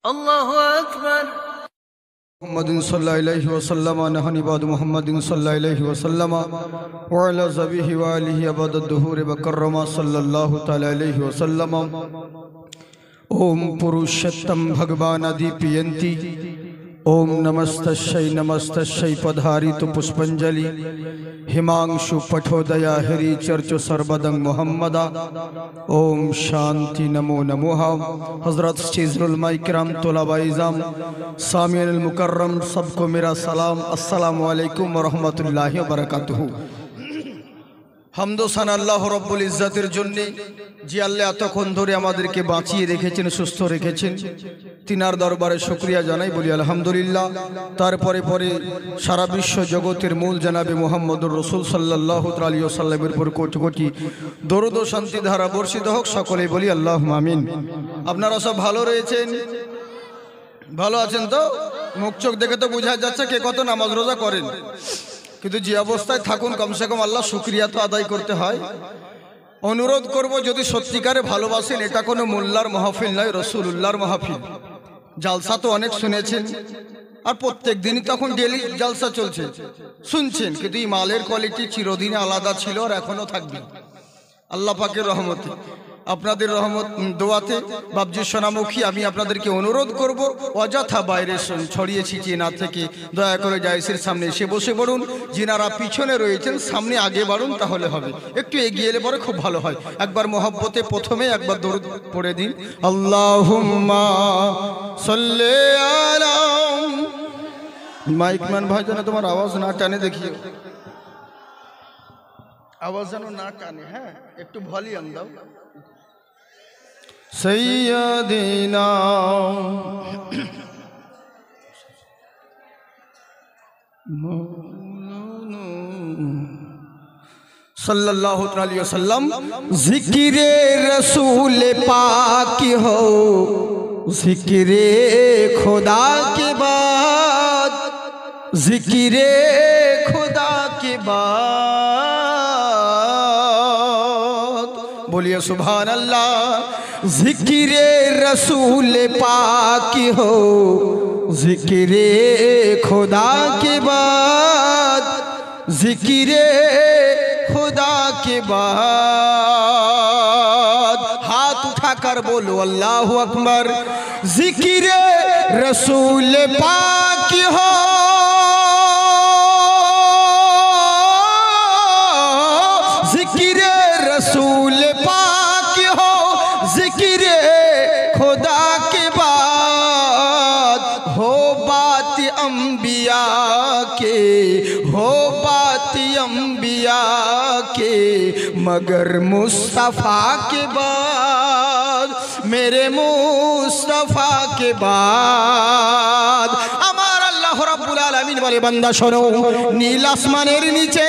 আল্লাহু আকবার। মুহাম্মাদিন সাল্লাল্লাহু আলাইহি ওয়াসাল্লাম নাহানি বাদ মুহাম্মাদিন সাল্লাল্লাহু আলাইহি ওয়াসাল্লাম ওয়া আলা যাবিহি ওয়া আলিহি আবাদাদ দুহুর ওয়া কাররামা সাল্লাল্লাহু তাআলা আলাইহি ওয়াসাল্লাম। ওম পুরুষোত্তম ভগবান আদিপিয়ন্তি ओम नमस्तस्यै पधारितु पुष्पंजलि हिमांशु पठोदया हरि चर्चो सर्वदंग मोहम्मदा। ओम शांति नमो नमोह। हजरत चीज़ुल माइकराम तोलाबाइज़ाम सामियन मुकर्रम सबको मेरा सलाम, अस्सलामु अलैकुम व रहमतुल्लाहि व बरकातुहू। হামদোসান আল্লাহ রব্বুল ইজ্জাতের জন্য, যে আল্লাহ এতক্ষণ ধরে আমাদেরকে বাঁচিয়ে রেখেছেন, সুস্থ রেখেছেন, তিনার দরবারে শুকরিয়া জানাই, বলি আলহামদুলিল্লাহ। তারপরে পরে সারা বিশ্ব জগতের মূল জানাবে মুহাম্মদুর রাসূল সাল্লাল্লাহু আলাইহি ওয়াসাল্লামের উপর কোটি কোটি দরুদ ও শান্তি ধারা বর্ষিত হোক, সকলেই বলি আল্লাহুম্মা আমিন। আপনারা সব ভালো রয়েছেন, ভালো আছেন তো? মুখ চোখ দেখে তো বোঝা যাচ্ছে কে কত নামাজ রোজা করেন, কিন্তু যে অবস্থায় থাকুন কমসে কম আল্লাহ শুকরিয়া তো আদায় করতে হয়। অনুরোধ করব, যদি সত্যিকারে ভালোবাসেন, এটা কোনো মোল্লার মাহফিল নয়, রাসূলুল্লাহর মাহফিল। জালসা তো অনেক শুনেছেন, আর প্রত্যেক দিনই তখন ডেলি জালসা চলছে, শুনছেন, কিন্তু এই মালের কোয়ালিটি চিরদিনে আলাদা ছিল আর এখনো থাকবে আল্লাহ পাকের রহমতে, আপনাদের রহমত দোয়াতে। বাবজি সোনামুখী, আমি আপনাদেরকে অনুরোধ করব, অযথা বাইরে ছড়িয়ে ছিটিয়ে না থেকে দয়া করে জায়েজের সামনে এসে বসে পড়ুন। যিনারা পিছনে রয়েছেন সামনে আগে বাড়ুন, তাহলে হবে। একটু এগিয়ে এলে পরে খুব ভালো হয়। একবার মোহব্বতে প্রথমে একবার দরুদ পড়ে দিন, আল্লাহুম্মা সাল্লি আলা। মাইকম্যান ভাই যেন তোমার আওয়াজ না টানে, দেখিও আওয়াজ যেন না টানে। হ্যাঁ, একটু ভলিউম দাও। সৈয়দিনা सल्लल्लाहु अलैहि वसल्लम। जिक्रे रसूल पाक हो, जिक्रे खुदा के बाद, जिक्रे खुदा के बाद, बोलिए सुभान अल्लाह। जिक्रे रसूल पाक हो, जिक्रे खुदा के बाद, जिक्रे खुदा के बाद। हाथ उठाकर बोलो अल्लाह अकबर। जिक्रे रसूल पाक हो, जिक्रे रसूल पाक हो, जिक्रे खुदा के बाद। हो बात अंबिया के, हो बात अंबिया के, मगर मुस्तफ़ा के बाद, मेरे मुस्तफ़ा के बाद। আমার আল্লাহ রাব্বুল আলামিন বলে, বান্দা শোনো, নীল আসমানের নিচে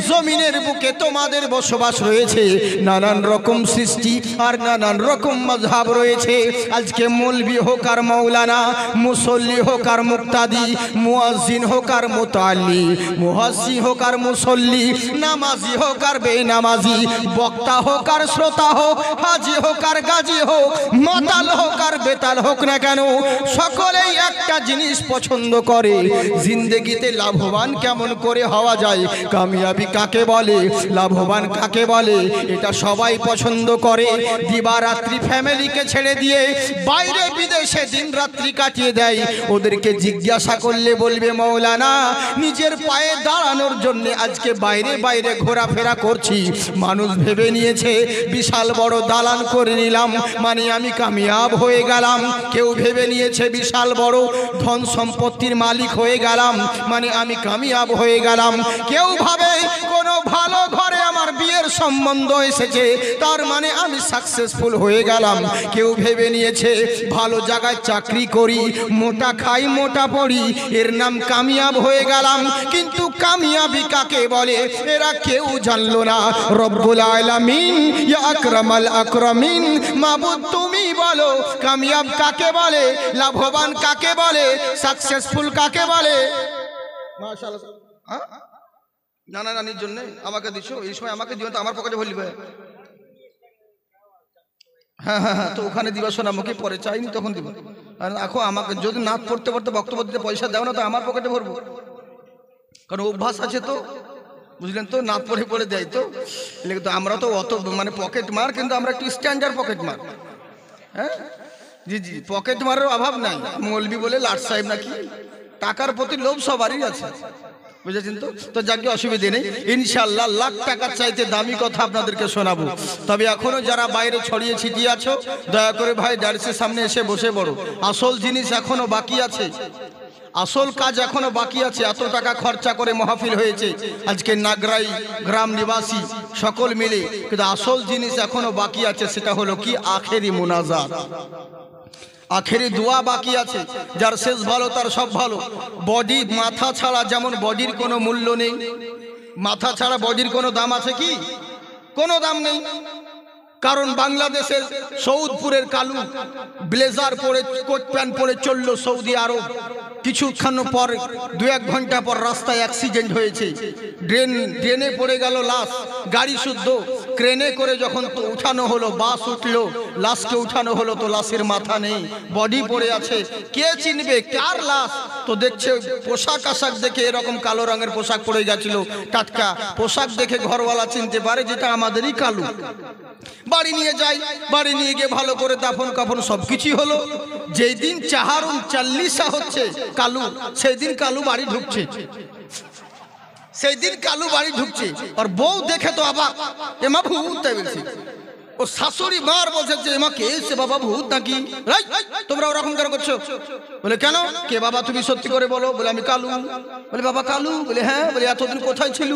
জমিনের বুকে তোমাদের বসবাস রয়েছে, নানান রকম সৃষ্টি আর নানান রকম মাযহাব রয়েছে। আজকে মৌলভী হোক আর মৌলানা, মুসল্লি হোক আর মুক্তাদি, মুয়াজ্জিন হোক আর মুতাল্লি, মুহাজ্জি হোক আর মুসল্লি, নামাজি হোক আর বেনামাজি, বক্তা হোক আর শ্রোতা হোক, হাজি হোক আর গাজী হোক, মাতাল হোক আর বেতাল হোক না কেন, সকলেই একটা জিনিস পছন্দ করে, জিন্দেগিতে লাভবান কেমন করে হওয়া যায়, কামিয়াবি কাকে বলে, লাভবান কাকে বলে, এটা সবাই পছন্দ করে। দিবারাত্রি ফ্যামিলিকে ছেড়ে দিয়ে বাইরে বিদেশে দিন রাত্রি কাটিয়ে দেয়। ওদেরকে জিজ্ঞাসা করলে বলবে, মৌলানা, নিজের পায়ে দাঁড়ানোর জন্য আজকে বাইরে বাইরে ঘোরাফেরা করছি। মানুষ ভেবে নিয়েছে বিশাল বড় দালান করে নিলাম মানে আমি কামিয়াব হয়ে গেলাম। কেউ ভেবে নিয়েছে বিশাল বড় ধন সম্পত্তির মালিক হয়ে গেলাম মানে আমি কামিয়াব হয়ে গেলাম। কেউ ভাবে কোনো ভালো ঘরে আমার বিয়ের সম্বন্ধ এসেছে তার মানে আমি সাকসেসফুল হয়ে গেলাম। কেউ ভেবে নিয়েছে ভালো জায়গায় চাকরি করি, মোটা খাই, মোটা পড়ি, এর নাম কামিয়াব হয়ে গেলাম। কিন্তু কামিয়াবি কাকে বলে এরা কেউ জানলো না। রব্বুল আলামিন, ইয়া আকরামাল আকরামিন, মাবুদ তুমি বলো কামিয়াব কাকে বলে, লাভবান কাকে বলে, সাকসেসফুল কাকে বলে। মাশাআল্লাহ। হ্যাঁ, নানা নানির জন্য আমাকে দিছো, এই সময় আমাকে দিও তো, আমার পকেটে ভরলিবে। হ্যাঁ হ্যাঁ হ্যাঁ, তো ওখানে দিবা সোনামুখী, পরে চাইনি তখন দিব। আর দেখো আমাকে যদি নাচ পড়তে পড়তে বক্তব্য দিতে পয়সা দাও না তো আমার পকেটে ভরবো, কারণ অভ্যাস আছে তো, বুঝলেন তো, নাচ পড়ে পড়ে দেয় তো। কিন্তু আমরা তো অত মানে পকেট মার, কিন্তু আমরা একটু স্ট্যান্ডার্ড পকেট মার। হ্যাঁ জি জি, পকেট মারের অভাব নাই। মৌলবি বলে লাট সাহেব নাকি, টাকার প্রতি লোভ সবারই আছে, বুঝেছেন তো। তো যাকে অসুবিধে নেই, ইনশাআল্লাহ লাখ টাকার চাইতে দামি কথা আপনাদেরকে শোনাবো। তবে এখনো যারা বাইরে ছড়িয়ে ছিটিয়ে আছো, দয়া করে ভাই ডার্সের সামনে এসে বসে পড়ো। আসল জিনিস এখনো বাকি আছে, আসল কাজ এখনো বাকি আছে। এত টাকা খরচা করে মাহফিল হয়েছে আজকে নাগরাই গ্রাম নিবাসী সকল মিলে, কিন্তু আসল জিনিস এখনো বাকি আছে। সেটা হলো কি? আখেরি মুনাজাত, আখেরি দোয়া বাকি আছে। যার শেষ ভালো তার সব ভালো। বডি মাথা ছাড়া, যেমন বডির কোনো মূল্য নেই, মাথা ছাড়া বডির কোনো দাম আছে কি? কোনো দাম নেই। কারণ বাংলাদেশের সৌদপুরের কালু ব্লেজার পরে কোট প্যান্ট পরে চলল সৌদি আরব, কিছুক্ষণ পর 2-1 ঘন্টা পর রাস্তায় অ্যাক্সিডেন্ট হয়েছে, ড্রেনে পড়ে গেল লাশ, গাড়ি শুদ্ধ ক্রেনে করে যখন উঠানো হলো, বাস উঠলো, লাশকে উঠানো হলো তো লাশের মাথা নেই, বডি পড়ে আছে। কে চিনবে কার লাশ? তো দেখছে পোশাক আশাক দেখে, এরকম কালো রঙের পোশাক পরে গেছিল, টাটকা পোশাক দেখে ঘরওয়ালা চিনতে পারে যেটা আমাদেরই কালু। বাড়ি নিয়ে যাই, বাড়ি নিয়ে গিয়ে ভালো করে দাফন কাফন সবকিছু হলো। যেই দিন চাহারুন 40 হচ্ছে কালু, সেই দিন কালু বাড়ি ঢুকছে, সেই দিন কালু বাড়ি ঢুকছে। আর বউ দেখে তো আবার এমা ভূত, তাই বলছি। ও শাশুড়ি মার বলছে যে এমা কে সে বাবা, ভূত নাকি? তোমরা ওরকম কেন করছো? বলে কেন? কে বাবা তুমি সত্যি করে বলো। বলে আমি কালু। বলে বাবা কালু? বলে হ্যাঁ। বলে এতদিন কোথায় ছিল?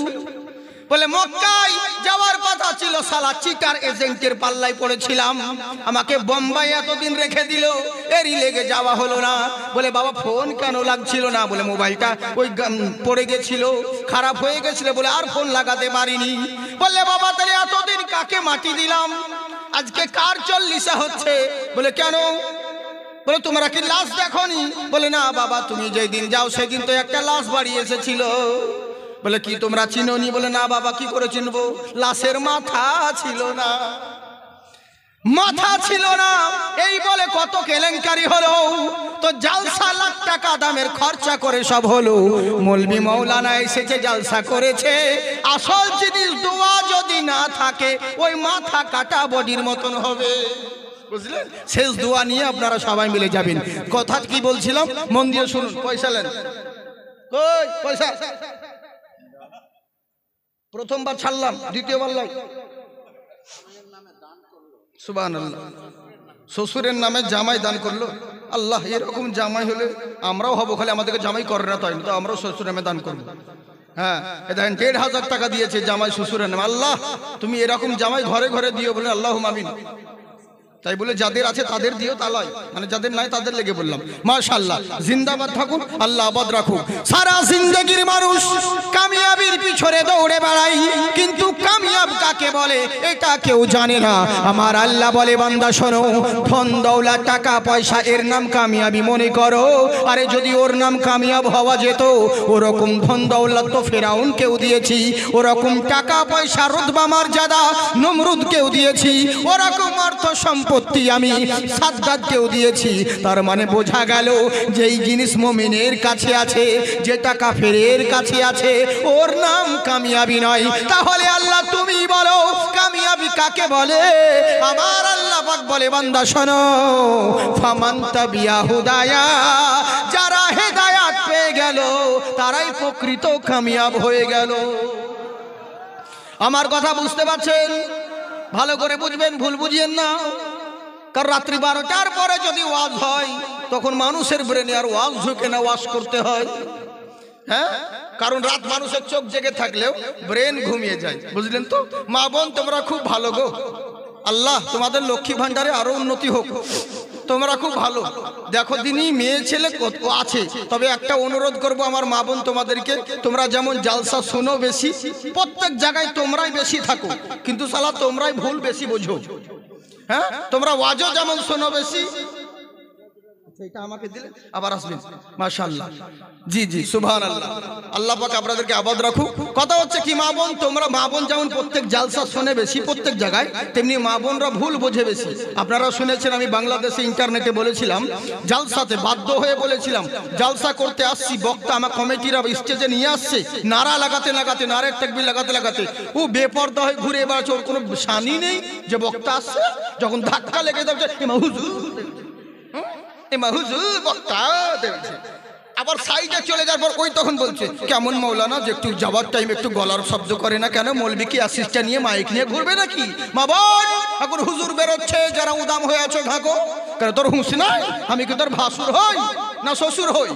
বলে মক্কায় যাওয়ার কথা ছিল, শালা চিটার এজেন্টের পাল্লায় পড়েছিলাম, আমাকে বোম্বাই এতদিন রেখে দিল, এরই লেগে যাওয়া হলো না। বলে বাবা ফোন কেন লাগছিল না? বলে মোবাইলটা ওই পড়ে গেছিল, খারাপ হয়ে গেছিল, বলে আর ফোন লাগাতে পারিনি। বললে বাবা তাহলে এতদিন কাকে মাটি দিলাম, আজকে কার 40 হচ্ছে? বলে কেন? বলে তোমরা কি লাশ দেখোনি? বলে না বাবা, তুমি যেই দিন যাও সেদিন তো একটা লাশ বাড়ি এসেছিল। বলে কি তোমরা চিনোনি? বলে না বাবা, কি করে চিনবো, লাশের মাথা ছিল না, মাথা ছিল না। এই বলে কত কেলেঙ্কারি হলো। তো জালসা লাখ টাকা দামের খরচা করে সব হলো, মৌলবি মৌলানা এসেছে জালসা করেছে। আসল জিনিস দোয়া যদি না থাকে ওই মাথা কাটা বডির মতন হবে, বুঝলেন? শেষ দোয়া নিয়ে আপনারা সবাই মিলে যাবেন। কথা কি বলছিলাম মন দিয়ে শুনুন। পয়সা নেন, কই পয়সা? প্রথমবার ছাড়লাম, দ্বিতীয়বার লাই। সুবহানাল্লাহ। শ্বশুরের নামে জামাই দান করলো। আল্লাহ, এরকম জামাই হলে আমরাও হবো, খালি আমাদেরকে জামাই করে না তাই, তো আমরাও শ্বশুরের নামে দান করবো। হ্যাঁ, দেখেন 1,500 টাকা দিয়েছে জামাই শ্বশুরের নামে। আল্লাহ তুমি এরকম জামাই ঘরে ঘরে দিও, বলে আল্লাহুম্মা আমিন। তাই বলে যাদের আছে তাদের দিও তা লয়, মানে যাদের নাই তাদের লেগে বললাম। মাশাআল্লাহ, জিন্দাবাদ থাকুন, আল্লাহ আবাদ রাখুক। সারা জিন্দেগির মানুষ কামিয়াবির পিছনে দৌড়ে বেড়াই, কিন্তু কামিয়াব কাকে বলে এটা কেউ জানে না। আমার আল্লাহ বলে বান্দা শোনো, ধন দৌলত টাকা পয়সা এর নাম কামিয়াবি মনে করো। আরে যদি ওর নাম কামিয়াব হওয়া যেত, ওরকম ধন দৌলত তো ফেরাউনকেও দিয়েছি, ওরকম টাকা পয়সা রুতবা মর্যাদা নমরুদকেও দিয়েছি, ওরকম অর্থ সম্পদ আমি সাদ্দাতকেও দিয়েছি। তার মানে বোঝা গেল যেই জিনিস মুমিনের কাছে আছে, যেটা কাফেরের কাছে আছে, ওর নাম কামিয়াবি নয়। তাহলে আল্লাহ তুমি বলো কামিয়াবি কাকে বলে? আমার আল্লাহ পাক বলে বান্দা শোনো, ফামান তাবিয়া হুদায়া, যারা হেদায়াত পেয়ে গেল তারাই প্রকৃত কামিয়াব হয়ে গেল। আমার কথা বুঝতে পারছেন? ভালো করে বুঝবেন, ভুল বুঝিয়েন না। কারণ রাত্রি 12টার পরে যদি ওয়াজ হয় তখন মানুষের ব্রেনে আর ওয়াজ ঢুকে না, ওয়াজ করতে হয়। হ্যাঁ, কারণ রাত মানুষের চোখ জেগে থাকলেও ব্রেন ঘুমিয়ে যায়, বুঝলেন তো? মা বোন তোমরা খুব ভালো গো, আল্লাহ তোমাদের লক্ষ্মী ভান্ডারে আরো উন্নতি হোক, তোমরা খুব ভালো। দেখো দিনই মেয়ে ছেলে কত আছে, তবে একটা অনুরোধ করব আমার মা বোন তোমাদেরকে, তোমরা যেমন জালসা শোনো বেশি, প্রত্যেক জায়গায় তোমরাই বেশি থাকো, কিন্তু শালা তোমরাই ভুল বেশি বোঝো। হ্যাঁ, তোমরা ওয়াজও যেমন শোনো বেশি, এটা আমাকে দিলে আবার আসবেন মাশাআল্লাহ। জি জি সুবহানাল্লাহ। আল্লাহ পাক আপনাদেরকে আবাদ রাখুক। কথা হচ্ছে কি মা বোন, তোমরা মা বোন যেমন প্রত্যেক জালসা শোনে বেশি প্রত্যেক জায়গায়, তেমনি মা বোনরা ভুল বোঝে বেশি। আপনারা শুনেছেন আমি বাংলাদেশে ইন্টারনেটে বলেছিলাম, জালসাতে বাধ্য হয়ে বলেছিলাম জালসা করতে আসছি, বক্তা আমার কমিটিরা স্টেজে নিয়ে আসছে, নারা লাগাতে লাগাতে নারের তাকবীর লাগাতে লাগাতে ও বেপরদা হয়ে ঘুরে এবার ওর কোনো শানি নেই যে বক্তা আসছে। যখন ধাক্কা লেগে যাচ্ছে হুজুর বক্তা দেখছে, আবার সাইডে চলে যাওয়ার পর ওই তখন বলছে কেমন মৌলানা যে একটু যাওয়ার টাইম একটু গলার শব্দ করে না কেন, মৌলবি কি অ্যাসিস্ট্যান্ট নিয়ে মাইক নিয়ে ঘুরবে নাকি? মা বোন এখন হুজুর বেরোচ্ছে, যারা উদাম হয়ে আছো ঢাকো। কেন তোর হুঁশ নাই? আমি কি তোর ভাসুর হই না শ্বশুর হই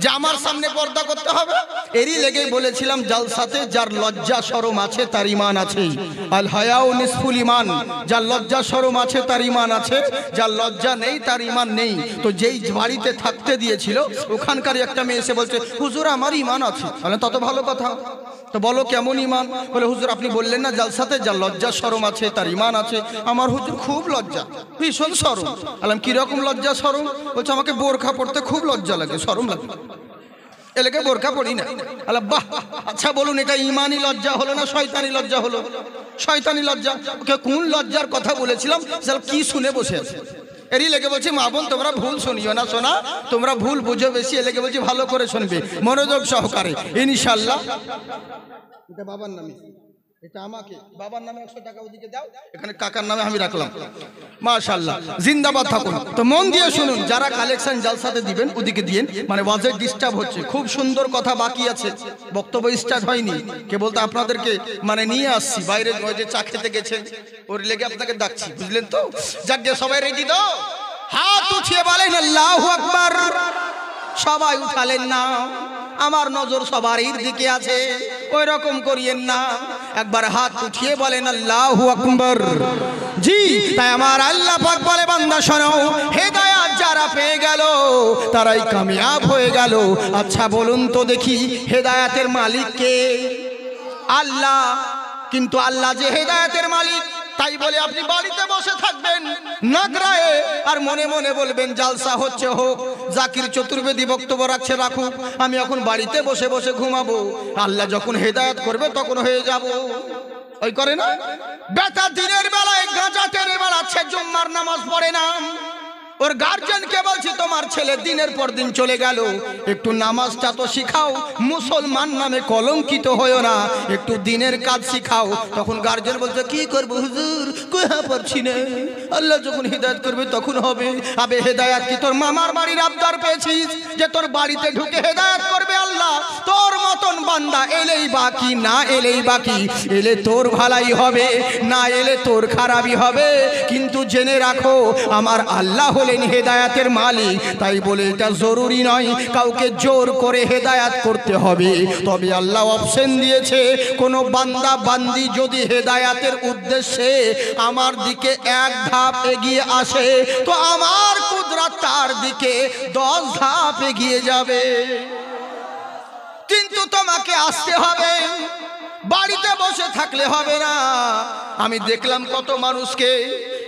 যে আমার সামনে পর্দা করতে হবে? এরই লেগেই বলেছিলাম জালসাতে যার লজ্জা শরম আছে তার ঈমান আছে। আল হায়াউ নিসফুল ঈমান, যার লজ্জা শরম আছে তার ঈমান আছে, যার লজ্জা নেই তার ঈমান নেই। তো যেই বাড়িতে থাকতে দিয়েছিল ওখানকার একটা মেয়ে এসে বলছে হুজুর আমার ঈমান আছে। বলে তত ভালো কথা, তো বলো কেমন ঈমান? বলে হুজুর আপনি বললেন না জালসাতে যার লজ্জা শরম আছে তার ঈমান আছে। আমার হুজুর খুব লজ্জা, ভীষণ শরম। বললাম কিরকম লজ্জা শরম? বলছে আমাকে বোরখা পড়তে খুব লজ্জা লাগে, শরম লাগে, এলাকে বোরখা পড়ি না। আল্লাহ বাহ, আচ্ছা বলুন এটা ঈমানি লজ্জা হলো না শয়তানি লজ্জা হলো? শয়তানি লজ্জা। ওকে কোন লজ্জার কথা বলেছিলাম কি শুনে বসে আছে? এরই লেগে বলছি মা বোন তোমরা ভুল শুনিও না, শোনা তোমরা ভুল বুঝো বেশি, এ লেগে বলছি ভালো করে শুনবে মনোযোগ সহকারে ইনশাআল্লাহ। এটা বাবার নামে, এটা আমাকে বাবার নামে 100 টাকা ওদিকে দাও, এখানে কাকার নামে আমি রাখলাম। মাশাআল্লাহ জিন্দাবাদ থাকুন। তো মন দিয়ে শুনুন, যারা কালেকশন জালসাতে দিবেন ওদিকে দিয়েন, মানে ওয়াজের ডিস্টার্ব হচ্ছে। খুব সুন্দর কথা বাকি আছে, বক্তব্য স্টার্ট হয়নি, কে বলতে আপনাদেরকে মানে নিয়ে আসছি বাইরে, ওই যে চা খেতে গেছেন ওর লেগে আপনাকে ডাকছি, বুঝলেন তো? যাক গে সবাই রেডি তো? হাত উঠিয়ে বলেন আল্লাহু আকবার। সবাই উঠালেন না, আমার নজর সবারই দিকে আছে, ওই রকম করিয়েন না। একবার হাত উঠিয়ে বলেন আল্লাহু আকবার। জি তাই আমার আল্লাহ পাক বলে বান্দা শোনো, হেদায়েত যারা পেয়ে গেল তারাই কামিয়াব হয়ে গেল। আচ্ছা বলুন তো দেখি হেদায়েতের মালিক কে? আল্লাহ। কিন্তু আল্লাহ যে হেদায়েতের মালিক, তাই বলে আপনি বাড়িতে বসে থাকবেন নাগরায়ে আর মনে মনে বলবেন জালসা হচ্ছে হোক, জাকির চতুর্বেদী বক্তব্য রাখছে রাখুক, আমি এখন বাড়িতে বসে বসে ঘুমাবো, আল্লাহ যখন হেদায়েত করবে তখন হয়ে যাব। ওই করে না বেটা দিনের বেলায় গাঁজা টেনে বেড়াচ্ছে, জুম্মার নামাজ পড়ে না, ওর গার্জেনকে বলছি তোমার ছেলে দিনের পর দিন চলে গেল, একটু নামাজটা তো শিখাও, মুসলমান নামে কলঙ্কিত হয়েও না, একটু দিনের কাজ শিখাও। তখন গার্জেন বলছে কি করবো হুজুর, কোহা পারছি না, আল্লাহ যখন হিদায়াত করবে তখন হবে। আবে হেদায়াত কি তোর মামার বাড়ির আবদার পেয়েছিস যে তোর বাড়িতে ঢুকে হেদায়াত করবে আল্লাহ? তোর মতন বান্দা এলেই বাকি, না এলেই বাকি, এলে তোর ভালাই হবে, না এলে তোর খারাপই হবে। কিন্তু জেনে রাখো আমার আল্লাহ হলেন হেদায়াতের মালিক, তাই বলে এটা জরুরি নয় কাউকে জোর করে হেদায়াত করতে হবে। তবে আল্লাহ অপশন দিয়েছে, কোনো বান্দা বান্দি যদি হেদায়াতের উদ্দেশ্যে আমার দিকে এক ধাপ এগিয়ে আসে তো আমার কুদরত তার দিকে 10 ধাপ এগিয়ে যাবে। কিন্তু তোমাকে আসতে হবে, বাড়িতে বসে থাকলে হবে না। আমি দেখলাম কত মানুষকে,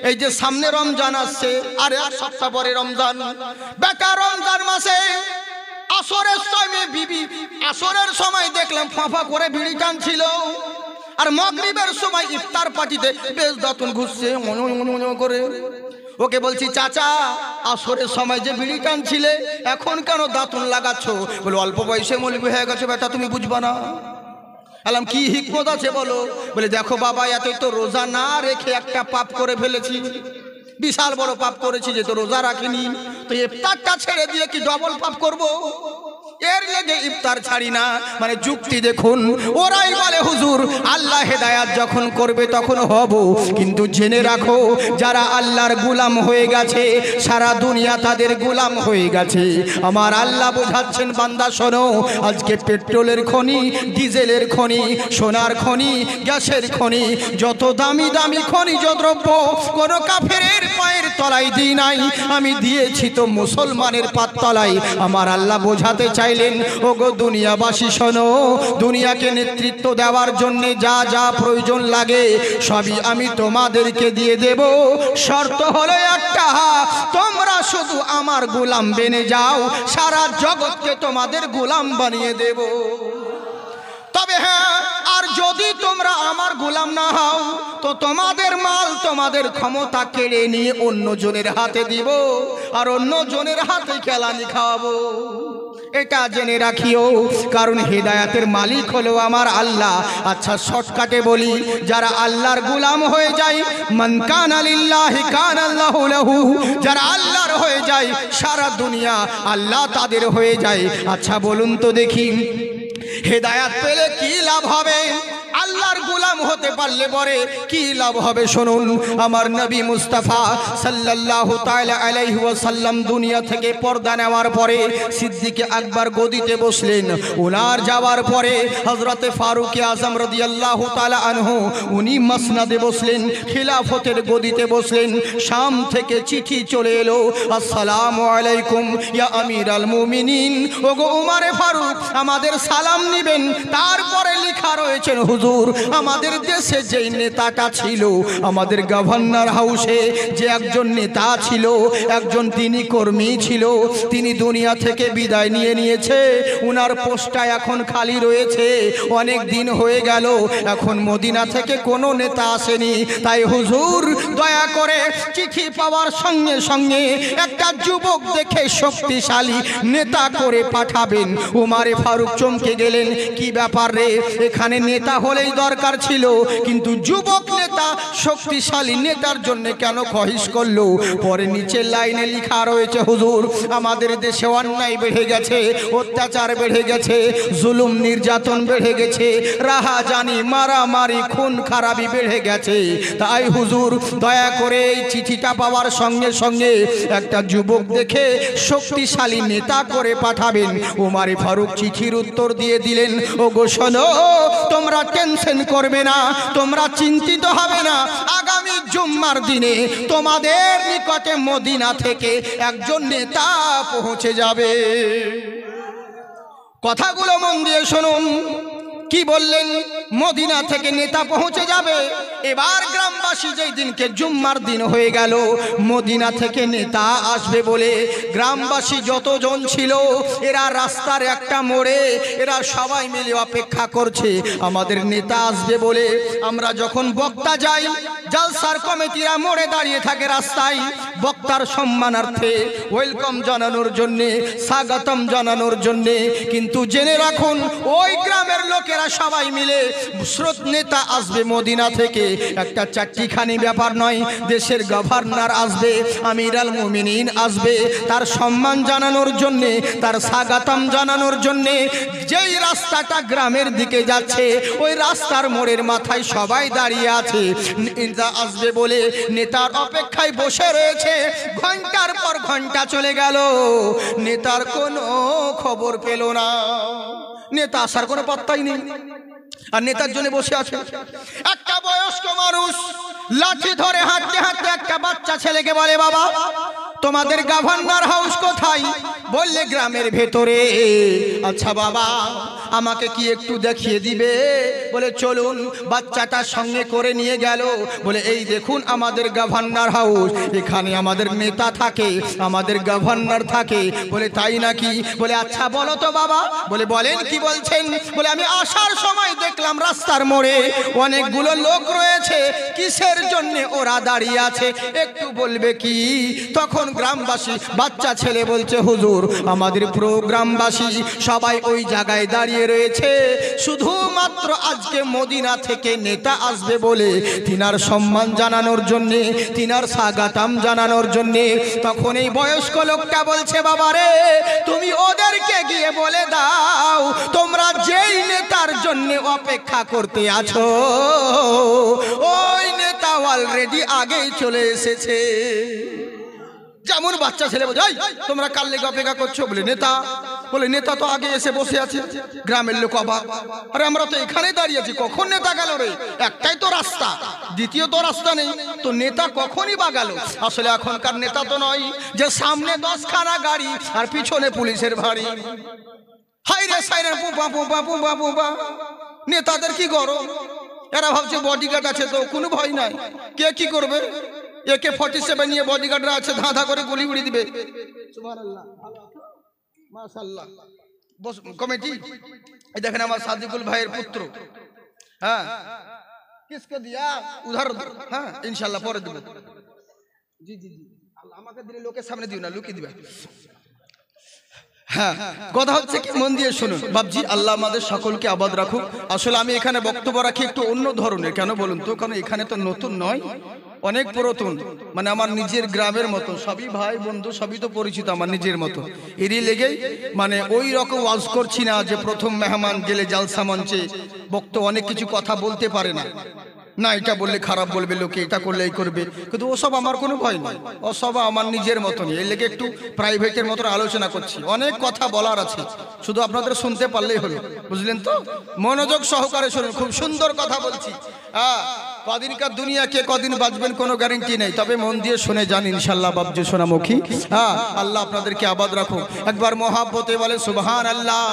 এই যে সামনে রমজান আসছে, আর 1 সপ্তাহ পরে রমজান, বেটা রমজান মাসে আসরের সময় বিবি আসরের সময় দেখলাম ফাঁফা করে বিড়ি টানছিল, আর মাগরিবের সময় ইফতার পার্টিতে বেশ দাঁতন ঘুরছে করে। ওকে বলছি চাচা আসরের সময় যে বিড়ি টানছিলে এখন কেন দাঁতন লাগাচ্ছ? বলে অল্প বয়সে মৌলবি হয়ে গেছে বেটা, তুমি বুঝবা না। আলাম কি হিকমত আছে বলো? বলে দেখো বাবা, এতই তো রোজা না রেখে একটা পাপ করে ফেলেছি, বিশাল বড় পাপ করেছি যে তো রোজা রাখিনি, তো ইফতারটা ছেড়ে দিয়ে কি ডবল পাপ করব? এর লেগে ইফতার ছাড়ি না। মানে যুক্তি দেখুন, ওরাই বলে হুজুর আল্লাহ হেদায়াত যখন করবে তখন হব, কিন্তু জেনে রাখো যারা আল্লাহর গোলাম হয়ে গেছে সারা দুনিয়া তাদের গোলাম হয়ে গেছে। আমার আল্লাহ বোঝাচ্ছেন বান্দা শোনো, আজকে পেট্রোলের খনি, ডিজেলের খনি, সোনার খনি, গ্যাসের খনি, যত দামি দামি খনিজ দ্রব্য কোনো কাফেরের পায়ের তলায় দিই নাই, আমি দিয়েছি তো মুসলমানের পাততলায়। আমার আল্লাহ বোঝাতে চাইলেন ওগো দুনিয়াবাসী শোনো, দুনিয়াকে নেতৃত্ব দেওয়ার জন্য যা যা প্রয়োজন লাগে সবই আমি তোমাদেরকে দিয়ে দেব, শর্ত হলো একটা, তোমরা শুধু শুধু আমার গোলাম বেনে যাও, সারা জগৎকে তোমাদের গোলাম বানিয়ে দেব। তবে হ্যাঁ, আর যদি তোমরা আমার গোলাম না হও তো তোমাদের মাল তোমাদের ক্ষমতা কেড়ে নিয়ে অন্য জনের হাতে দিব, আর অন্য জনের হাতে কেলানি খাওয়াবো। এটা জেনে রাখিও, কারণ হেদায়াতের মালিক হলো আমার আল্লাহ। আচ্ছা শর্টকাটে বলি, যারা আল্লাহর গোলাম হয়ে যায়, মান কানা লিল্লাহি কানা আল্লাহু লাহু, যারা আল্লাহর হয়ে যায় সারা দুনিয়া আল্লাহ তাদের হয়ে যায়। আচ্ছা বলুন তো দেখি, হেদায়াত পেলে কি লাভ হবে? আল্লাহর গোলাম হতে পারলে পরে কি লাভ হবে শুনুন। আমার নবী মুস্তাফা সাল্লাল্লাহু তাআলা আলাইহি ওয়াসাল্লাম দুনিয়া থেকে পর্দা নেওয়ার পরে সিদ্দিক আকবর গদিতে বসলেন। ওনার যাওয়ার পরে হযরতে ফারুক আযম রাদিয়াল্লাহু তাআলা আনহু উনি মাসনাদে বসলেন, খিলাফতের গদিতে বসলেন। শাম থেকে চিঠি চলে এলো, আসসালামু আলাইকুম ইয়া আমিরাল মুমিনিন, ওগো উমরে ফারুক আমাদের সালাম নিবেন। তারপরে লেখা রয়েছে, হুজুর আমাদের দেশে যেই নেতাটা ছিল, আমাদের গভর্নর হাউসে যে একজন নেতা ছিল, একজন তিনি কর্মী ছিল, তিনি দুনিয়া থেকে বিদায় নিয়ে নিয়েছে। উনার পোস্টটা এখন খালি রয়েছে, অনেক দিন হয়ে গেল, এখন মদিনা থেকে কোনো নেতা আসেনি। তাই হুজুর দয়া করে চিঠি পাওয়ার সঙ্গে সঙ্গে একটা যুবক দেখে শক্তিশালী নেতা করে পাঠাবেন। উমারে ফারুক চমকে গেলেন, কি ব্যাপার রে, এখানে নেতা হলেই দরকার ছিল, কিন্তু যুবক নেতা শক্তিশালী নেতার জন্য কেন খহিস করলো? পরে নিচের লাইনে লেখা রয়েছে, হুজুর আমাদের দেশে অন্যায় বেড়ে গেছে, অত্যাচার বেড়ে গেছে, জুলুম নির্যাতন বেড়ে গেছে, রাহাজানি মারামারি খুন খারাপি বেড়ে গেছে। তাই হুজুর দয়া করে এই চিঠিটা পাওয়ার সঙ্গে সঙ্গে একটা যুবক দেখে শক্তিশালী নেতা করে পাঠাবেন। উমারে ফারুক চিঠির উত্তর দিয়ে দিলেন, ওগো শোনো, তোমরা টেনশন করবে না, তোমরা চিন্তিত হবে না, আগামী জুম্মার দিনে তোমাদের নিকটে মদিনা থেকে একজন নেতা পৌঁছে যাবে। কথাগুলো মন দিয়ে শুনুন, কি বললেন? মদিনা থেকে নেতা পৌঁছে যাবে। এবার গ্রামবাসী যেই দিনকে জুম্মার দিন হয়ে গেল, মদিনা থেকে নেতা আসবে বলে গ্রামবাসী যতজন ছিল এরা রাস্তার একটা মোড়ে এরা সবাই মিলে অপেক্ষা করছে আমাদের নেতা আসবে বলে। আমরা যখন বক্তা যাই, জলসার কমিটিরা মোড়ে দাঁড়িয়ে থাকে রাস্তায় বক্তার সম্মানার্থে, ওয়েলকাম জানানোর জন্যে, স্বাগতম জানানোর জন্যে। কিন্তু জেনে রাখুন, ওই গ্রামের লোকেরা সবাই মিলে স্রোত নেতা আসবে মদিনা থেকে, একটা চারটিখানি ব্যাপার নয়। দেশের গভর্নর আসবে, আমিরাল মুমিনিন আসবে, তার সম্মান জানানোর জন্যে, তার স্বাগতম জানানোর জন্যে। যেই রাস্তাটা গ্রামের দিকে যাচ্ছে ওই রাস্তার মোড়ের মাথায় সবাই দাঁড়িয়ে আছে, নেতা আসবে বলে নেতার অপেক্ষায় বসে রয়েছে। ঘন্টার পর ঘন্টা চলে গেল, নেতার কোনো খবর পেল না, নেতা আসার কোনো পাত্তাই নেই। আর নেতার জন্য বসে আছে একটা বয়স্ক মানুষ, লাঠি ধরে হাঁটতে হাঁটতে একটা বাচ্চা ছেলেকে বলে, বাবা তোমাদের গভর্নর হাউস কোথায়? বললে গ্রামের ভেতরে। আচ্ছা বাবা আমাকে কি একটু দেখিয়ে দিবে? বলে চলুন। বাচ্চাটার সঙ্গে করে নিয়ে গেল, বলে এই দেখুন আমাদের গভর্নর হাউস, এখানে আমাদের নেতা থাকে, আমাদের গভর্নর থাকে। বলে তাই নাকি? বলে আচ্ছা বলো তো বাবা। বলে বলেন, কি বলছেন? বলে আমি আসার সময় দেখলাম রাস্তার মোড়ে অনেকগুলো লোক রয়েছে, কিসের জন্য ওরা দাঁড়িয়ে আছে একটু বলবে কি? তখন গ্রামবাসী বাচ্চা ছেলে বলছে, হুজুর আমাদের গ্রামবাসী সবাই ওই জায়গায় দাঁড়িয়ে রয়েছে শুধুমাত্র আজকে মদিনা থেকে নেতা আসবে বলে, তিনার সম্মান জানানোর জন্যে, তিনার স্বাগতম জানানোর জন্যে। তখন এই বয়স্ক লোকটা বলছে, বাবা রে তুমি ওদেরকে গিয়ে বলে দাও তোমরা যেই নেতার জন্য অপেক্ষা করতে আছো ওই নেতা অলরেডি আগেই চলে এসেছে। যেমন বাচ্চা ছেলে বোঝাই, তোমরা কার লেগে অপেক্ষা করছো? বলে নেতা। বলে নেতা তো আগে এসে বসে আছে। গ্রামের লোক অবাক, আরে আমরা তো এখানেই দাঁড়িয়ে আছি, কখন নেতা গেল রে? একটাই তো রাস্তা, দ্বিতীয় তো রাস্তা নেই, তো নেতা কখনই বা গেল? আসলে এখনকার নেতা তো নয় যে সামনে 10খানা গাড়ি আর পিছনে পুলিশের ভারী। হাই রে সাইরেন পুপা পুপা পুপা পুপা। নেতাদের কি গরম, এরা ভাবছে বডিগার্ড আছে তো কোনো ভয় নাই, কে কি করবে। AK-47 নিয়ে বডিগার্ডরা আছে, ধাঁধা করে গুলি উড়িয়ে দিবে। সুবহানাল্লাহ, মাশাআল্লাহ। বস কমিটি, এই দেখেন আমার সাদিকুল ভাইয়ের পুত্র। হ্যাঁ, কিসকে দিয়া উধার? হ্যাঁ ইনশাআল্লাহ পরে দেব। জি জি জি, আমাকে দিলে লোকের সামনে দিও না, লুকিয়ে দিবে। হ্যাঁ, কথা হচ্ছে কি, মন দিয়ে শুনুন বাবজি, আল্লাহ আমাদের সকলকে আবাদ রাখুক। আসলে আমি এখানে বক্তব্য রাখি একটু অন্য ধরনের, কেন বলুন তো? কারণ এখানে তো নতুন নয়, অনেক পুরাতন, মানে আমার নিজের গ্রামের মতো, সবই ভাই বন্ধু, সবই তো পরিচিত আমার নিজের মতো। এরই লেগেই মানে ওই রকম ওয়াজ করছি না যে প্রথম মেহমান গেলে জালসা মঞ্চে বক্তা অনেক কিছু কথা বলতে পারে না, না এটা বললে খারাপ বলবে লোকে, এটা করলে এই করবে, কিন্তু ওসব আমার কোনো ভয় নেই, ওসব আমার নিজের মতনই। এই লেগে একটু প্রাইভেটের মতন আলোচনা করছি, অনেক কথা বলার আছে, শুধু আপনাদের শুনতে পারলেই হলো, বুঝলেন তো? মনোযোগ সহকারে শুনুন, খুব সুন্দর কথা বলছি। হ্যাঁ, কদিনকার দুনিয়া, কে কদিন বাঁচবেন কোনো গ্যারেন্টি নেই, তবে মন দিয়ে শুনে যান ইনশাল্লাহ বাবজি সোনামুখী। হ্যাঁ, আল্লাহ আপনাদেরকে আবাদ রাখুক। একবার মহাব্বতে বলে সুবহানাল্লাহ।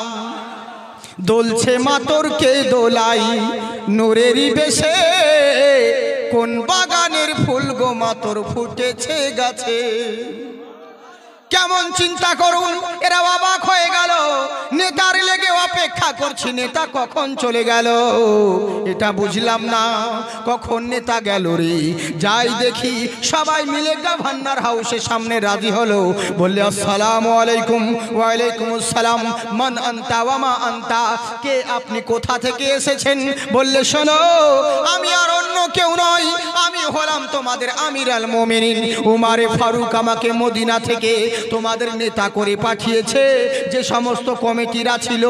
দোলছে মাতরকে দোলাই নূরেরই বেশে, কোন বাগানের ফুল গো মাতর ফুটেছে গাছে। কেমন চিন্তা করুন, এরা অবাক হয়ে গেল, নেতার লেগে অপেক্ষা করছি, নেতা কখন চলে গেল এটা বুঝলাম না, কখন নেতা গেল রে। যাই দেখি সবাই মিলে গভর্নর হাউসের সামনে রাজি হলো, বললে আসসালামু আলাইকুম। ওয়ালাইকুম আসসালাম। মান আনতা ওয়া মা আনতা, কে আপনি, কোথা থেকে এসেছেন? বললে শোনো, আমি আর অন্য কেউ নই, আমি হলাম তোমাদের আমির আল মুমিনিন উমারে ফারুক, আমাকে মদিনা থেকে তোমাদের নেতা করে পাঠিয়েছে। যে সমস্ত কমিটিরা ছিল,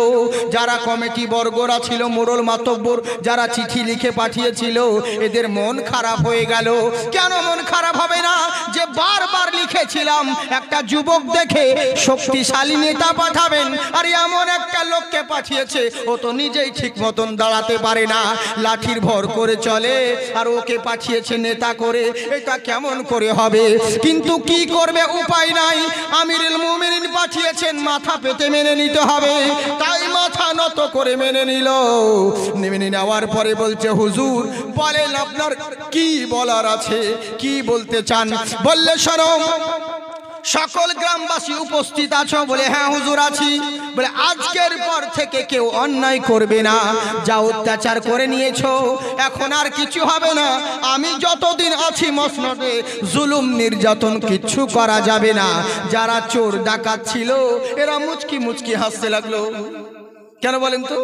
যারা কমিটি বর্গরা ছিল, মোড়ল মাতব্বর যারা চিঠি লিখে পাঠিয়েছিল, এদের মন খারাপ হয়ে গেল। কেন মন খারাপ হবে না? যে বারবার লিখেছিলাম একটা যুবক দেখে শক্তিশালী নেতা পাঠাবেন, আর এমন একটা লোককে পাঠিয়েছে ও তো নিজেই ঠিক মতন দাঁড়াতে পারে না, লাঠির ভর করে চলে, আর ওকে পাঠিয়েছে নেতা করে, এটা কেমন করে হবে? কিন্তু কি করবে, উপায় নাই, আমিরুল মুমিনিন পাঠিয়েছেন, মাথা পেতে মেনে নিতে হবে। তাই মাথা নত করে মেনে নিল। মেনে নেওয়ার পরে বলছে, হুজুর বলেন আপনার কি বলার আছে, কি বলতে চান? বললে শোনো, সকল গ্রামবাসী উপস্থিত আছো? বলে হ্যাঁ হুজুর আছি। বলে আজকের পর থেকে কেউ অন্যায় করবে না, যা অত্যাচার করে নিয়েছো এখন আর কিছু হবে না, আমি যতদিন আছি মসনদে জুলুম নির্যাতন কিচ্ছু করা যাবে না। যারা চোর ডাকাত ছিল এরা মুচকি মুচকি হাসতে লাগলো। কেন বলেন তো?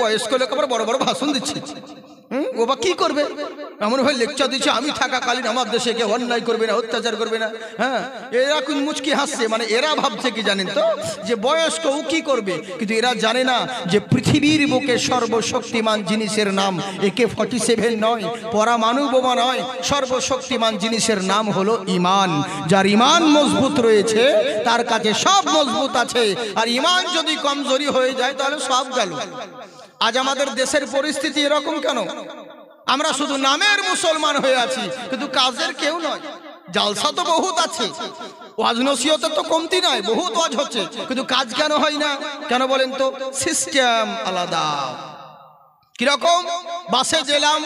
বয়স্ক লোক আবার বড় বড় ভাষণ দিচ্ছে, ও বা কি করবে? এমন ভাই লেকচার দিচ্ছে, আমি থাকাকালীন আমার দেশে কেউ অন্যায় করবে না, অত্যাচার করবে না। হ্যাঁ, এরা কোন মুচকি হাসছে, মানে এরা ভাবছে কি জানেন তো, যে বয়স্ক ও কি করবে, কিন্তু এরা জানে না যে পৃথিবীর বুকে সর্বশক্তিমান জিনিসের নাম AK-47 নয়, পরমাণু বোমা নয়, সর্বশক্তিমান জিনিসের নাম হলো ইমান। যার ইমান মজবুত রয়েছে তার কাছে সব মজবুত আছে, আর ইমান যদি কমজোরি হয়ে যায় তাহলে সব গেল। আজ আমাদের দেশের পরিস্থিতি এরকম কেন? আমরা শুধু নামের মুসলমান হয়ে আছি, কিন্তু কাজের কেউ নয়। জালসা তো বহুত আছে, ওয়াজ নসিহত তো কমতি নয়, বহুত ওয়াজ হচ্ছে, কিন্তু কাজ কেন হয় না? কেন বলেন তো? সিস্টেম আলাদা। কিরকম? বাসে গেলাম,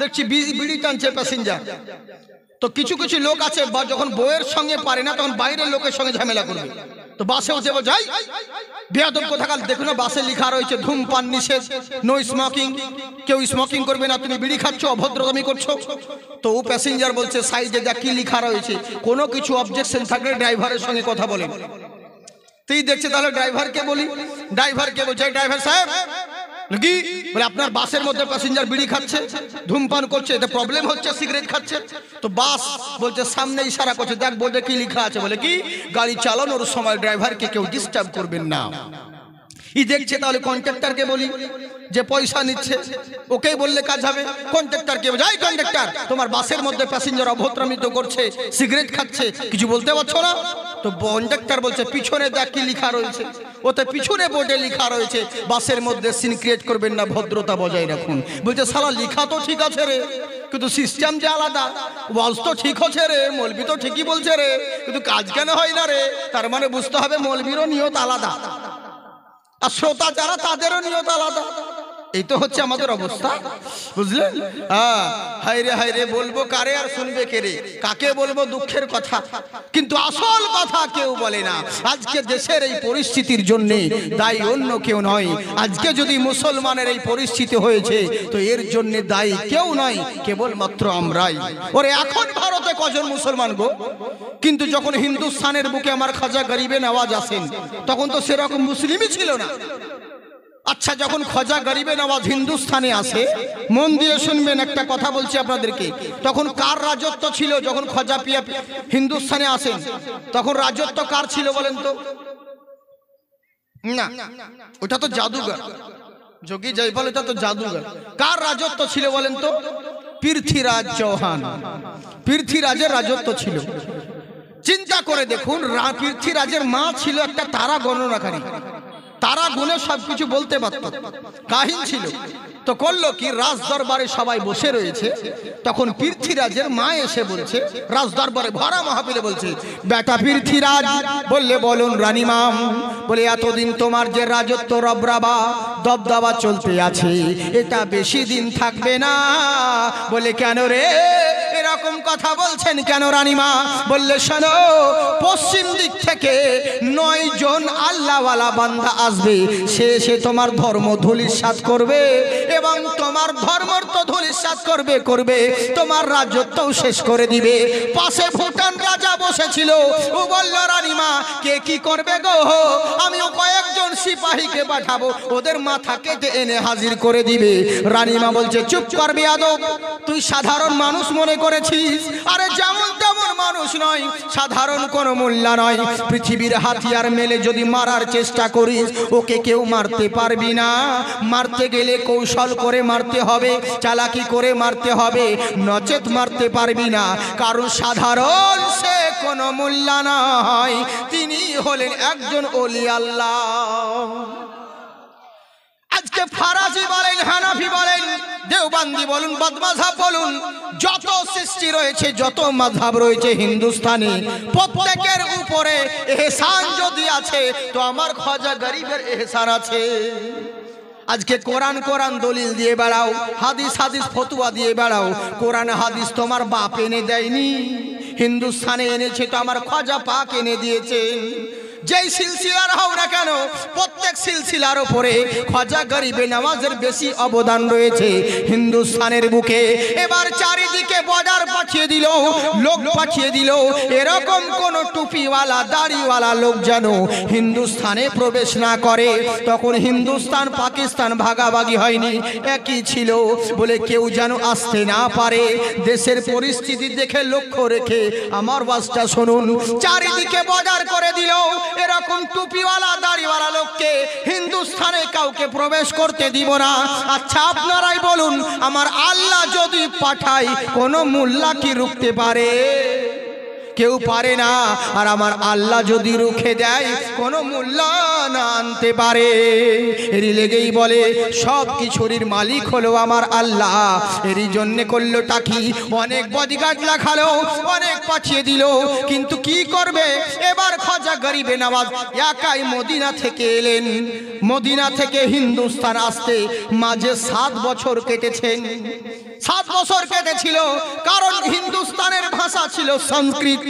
দেখছি বিড়ি টানছে প্যাসেঞ্জার, তো কিছু কিছু লোক আছে যখন বউয়ের সঙ্গে পারে না তখন বাইরের লোকের সঙ্গে ঝামেলা করবে। তো বাসে উঠে যাই বেয়াদব কোথাকার, দেখুন বাসে লেখা রয়েছে ধূমপান নিষেধ, নো স্মোকিং, কেউ স্মোকিং করবে না, তুমি বিড়ি খাচ্ছ, অভদ্রতামি করছো। তো ও প্যাসেঞ্জার বলছে সাইডে যা কি লেখা রয়েছে, কোনো কিছু অবজেকশন থাকলে ড্রাইভারের সঙ্গে কথা বলেন। তুই দেখছে, তাহলে ড্রাইভারকে বলি, ড্রাইভারকে বলছে ড্রাইভার সাহেব নাকি, বলে আপনার বাসের মধ্যে প্যাসেঞ্জার বিড়ি খাচ্ছে, ধূমপান করছে, এতে প্রবলেম হচ্ছে, সিগারেট খাচ্ছে। তো বাস বলছে সামনে ইশারা করছে, দেখ বোর্ডে কি লেখা আছে, বলে কি গাড়ি চালানোর সময় ড্রাইভারকে কেউ ডিস্টার্ব করবেন না। ই দেখছে, তাহলে কন্ট্রাক্টরকে বলি যে পয়সা নিচ্ছে, ওকেই বললে কাজ হবে। কন্ট্রাক্টরকে যাই, কন্ট্রাক্টর তোমার বাসের মধ্যে প্যাসেঞ্জার অভদ্রামিত করছে, সিগারেট খাচ্ছে, কিছু বলতে পারছো না? তো কন্ট্রাক্টর বলছে পিছনে দেখ কি লেখা রয়েছে, ওতে পিছনে বোর্ডে লেখা রয়েছে বাসের মধ্যে সিন ক্রিয়েট করবেন না, ভদ্রতা বজায় রাখুন। বলছে শালা লেখা তো ঠিক আছে রে, কিন্তু সিস্টেম যে আলাদা। ওয়াজ তো ঠিক হচ্ছে রে, মৌলবি তো ঠিকই বলছে রে, কিন্তু কাজ কেন হয় না রে? তার মানে বুঝতে হবে মৌলবিরও নিয়ত আলাদা, আর শ্রোতা যারা তাদেরও নিয়ত আলাদা। এই তো হচ্ছে আমাদের অবস্থা, বুঝলেন? হায় রে বলবো কারে আর শুনবে কে রে? কাকে বলবো দুঃখের কথা? কিন্তু আসল কথা কেউ বলে না। আজকে দেশের এই পরিস্থিতির জন্য দায়ী অন্য কেউ নয়। আজকে যদি মুসলমানের এই পরিস্থিতি হয়েছে তো এর জন্য দায়ী কেউ নয়, কেবলমাত্র আমরাই। ওরে এখন ভারতে কজন মুসলমান গো? কিন্তু যখন হিন্দুস্তানের বুকে আমার খাজা গরিবে নওয়াজ আসেন তখন তো সেরকম মুসলিমই ছিল না। আচ্ছা, যখন খাজা গরিবে নওয়াজ হিন্দুস্তানে আসে, মন দিয়ে শুনবেন, একটা কথা বলছি আপনাদেরকে, তখন কার রাজত্ব ছিল? যখন খাজা পিয়া হিন্দুস্তানে আসেন তখন রাজত্ব কার ছিল বলেন তো? না, ওটা তো জাদুঘর, যোগী জয়পাল, এটা তো জাদুঘর। কার রাজত্ব ছিল বলেন তো? পৃথ্বীরাজ চৌহান, পৃথ্বীরাজের রাজত্ব ছিল। চিন্তা করে দেখুন, পৃথ্বীরাজের মা ছিল একটা তারা গণনাকারী, তারা গুনে সবকিছু বলতে পারত, কাহিন ছিল। তো করলো কি, রাজ দরবারে সবাই বসে রয়েছে, তখন পৃথ্বীরাজের মা এসে বলছে, রাজ দরবারে ভরা মাহফিলে বলছে, বেটা পৃথ্বীরাজ, বললে বলুন রানীমা, বলে এতদিন তোমার যে রাজত্ব রবরাবা দবদবা চলতে আছে এটা বেশি দিন থাকবে না। বলে কেন রে এরকম কথা বলছেন কেন রানীমা? বললে শোনো, পশ্চিম দিক থেকে 9 জন আল্লাহওয়ালা বান্দা আসবে, সে এসে তোমার ধর্ম ধূলিসাৎ করবে এবং তোমার ধর্মর তো ধূলিসাৎ করবে, তোমার রাজত্বও শেষ করে দিবে। পাশে ভুটান রাজা বসেছিল, ও বলল রানীমা কে কি করবে গো? আমিও কয়েকজন সিপাহীকে পাঠাবো, ওদের মাথা কেটে এনে হাজির করে দিবে। রানীমা বলছে, চুপ কর বেয়াদব, তুই সাধারণ মানুষ মনে করেছিস? আরে যেমন তেমন মানুষ নয়, সাধারণ কোনো মোল্লা নয়। পৃথিবীর হাতিয়ার মেলে যদি মারার চেষ্টা করিস ওকে কেউ মারতে পারবি না। মারতে গেলে কৌশল করে মারতে হবে, চালাকি করে মারতে হবে, নচেত মারতে পারবি না। কারণ সাধারণ সে কোনো মোল্লা নয়, তিনি হলেন একজন ওলি আল্লাহ। আজকে ফারাজি বলেন, হানাফি বলেন, দেওবন্দি বলুন, বদমাযহাব বলুন, যত সৃষ্টি রয়েছে, যত মাযহাব রয়েছে হিন্দুস্তানে, প্রত্যেকের উপরে ইহসান যদি আছে তো আমার খাজা গরিবের ইহসান আছে। আজকে কোরআন দলিল দিয়ে বেড়াও, হাদিস ফতুয়া দিয়ে বেড়াও। কোরআন হাদিস তোমার বাপ এনে দেয়নি, হিন্দুস্তানে এনেছে তো আমার খাজা পাক এনে দিয়েছেন। যেই সিলসিলার হও না কেন, প্রত্যেক সিলসিলার উপরে খাজা গরিবে নওয়াজের বেশি অবদান রয়েছে হিন্দুস্তানের বুকে। এবার চারিদিকে বর্ডার পাঠিয়ে দিল, লোক পাঠিয়ে দিল, এরকম কোন টুপিওয়ালা দাড়িওয়ালা লোক যেন হিন্দুস্তানে প্রবেশ না করে। তখন হিন্দুস্তান পাকিস্তান ভাগাভাগি হয়নি, একই ছিল। বলে কেউ যেন আসতে না পারে। দেশের পরিস্থিতি দেখে লক্ষ্য রেখে আমার ওয়াজটা শুনুন। চারিদিকে বর্ডার করে দিল, এরকম টুপিওয়ালা দাড়িওয়ালা লোককে হিন্দুস্তানে কাউকে প্রবেশ করতে দিব না। আচ্ছা আপনারাই বলুন, আমার আল্লাহ যদি পাঠায় কোন মোল্লা কি রুখতে পারে? কেউ পারে না। আর আমার আল্লাহ যদি রুখে দেয় কোন মোল্লা না আনতে পারে। এরই লেগেই বলে সব কিছুরই মালিক হলো আমার আল্লাহ। এরই জন্যে করলো টাকি, অনেক বডিগার্ড লাগালো, অনেক পাঠিয়ে দিল, কিন্তু কি করবে? এবার খাজা গরিবে নওয়াজ একাই মদিনা থেকে এলেন। মদিনা থেকে হিন্দুস্তান আসতে মাঝে 7 বছর কেটেছেন। 7 বছর কেটেছিল, কারণ হিন্দুস্তানের ভাষা ছিল সংস্কৃত।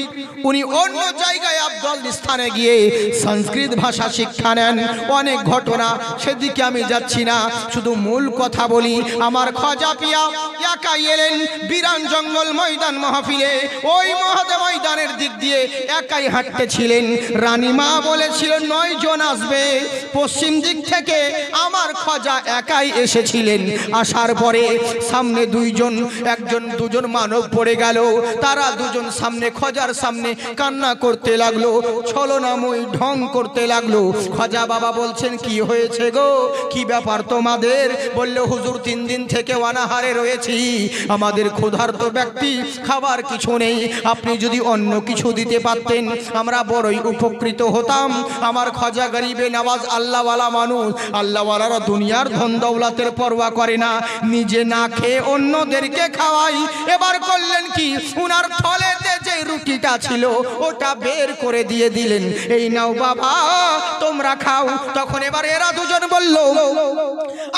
উনি অন্য জায়গায় আফগানিস্তানে গিয়ে সংস্কৃত ভাষা শিক্ষা নেন। অনেক ঘটনা, সেদিকে আমি যাচ্ছি না, শুধু মূল কথা বলি। আমার খাজা পিয়া একাই এলেন বিরান জঙ্গল ময়দান মাহফিলে। ওই ময়দানের দিক দিয়ে একাই হাঁটতেছিলেন। রানীমা বলেছিল 9 জন আসবে। পশ্চিম দিক থেকে আমার খাজা একাই এসেছিলেন। আসার পরে সামনে 2 জন, 1 জন 2 জন মানব পড়ে গেল। তারা 2 জন সামনে খাজার সামনে কান্না করতে লাগলো, ছলনাময় ঢং করতে লাগলো। খাজা বাবা বলছেন, কি হয়েছে গো, কি ব্যাপার তোমাদের? বলল, হুজুর 3 দিন থেকে অনাহারে রয়েছি, আমাদের ক্ষুধার্ত ব্যক্তি, খাবার কিছু নেই, আপনি যদি অন্য কিছু দিতে পারতেন আমরা বড়ই উপকৃত হতাম। আমার খাজা গরিবে নওয়াজ আল্লাহওয়ালা মানুষ, আল্লাহওয়ালারা দুনিয়ার ধন দৌলতের পরোয়া করে না, নিজে না খেয়ে অন্যদেরকে খাওয়াই। এবার করলেন কি, উনার থলেতে যে রুটিটা ছিল ওটা বের করে দিয়ে দিলেন, এই নাও বাবা তোমরা খাও। তখন এবার এরা দুজন বলল,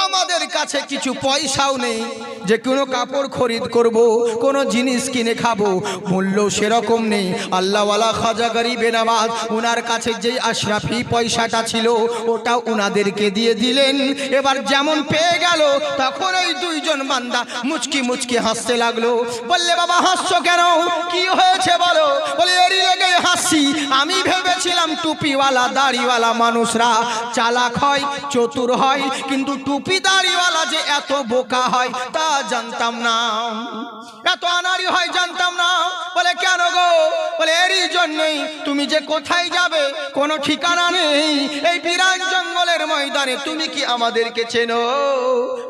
আমাদের কাছে কিছু পয়সাও নেই যে কোনো কাপড় খরিদ করব, কোনো জিনিস কিনে খাবো, মূল্য সেরকম নেই। আল্লাহওয়ালা খাজা গরিবে নামাজ ওনার কাছে যে আশরাফি পয়সাটা ছিল ওটা ওনাদেরকে দিয়ে দিলেন। এবার যেমন পেয়ে গেল তখন ওই দুইজন বান্দা মুচকি মুচকি হাসতে লাগলো। বললে, বাবা হাসছো কেন, কি হয়েছে বলো? বলে, এরই লেগে হাসছি, আমি ভেবেছিলাম টুপিওয়ালা দাড়িওয়ালা মানুষরা চালাক হয়, চতুর হয়, কিন্তু টুপি দাড়িওয়ালা যে এত বোকা হয় তা জানতাম না, এত আনাড়ি হয় জানতাম না। বলে, কেন গো? বলে, এরই জন্যই তুমি যে কোথায় যাবে কোনো ঠিকানা নেই, এই বিরাট জঙ্গলের ময়দানে তুমি কি আমাদেরকে চেনো?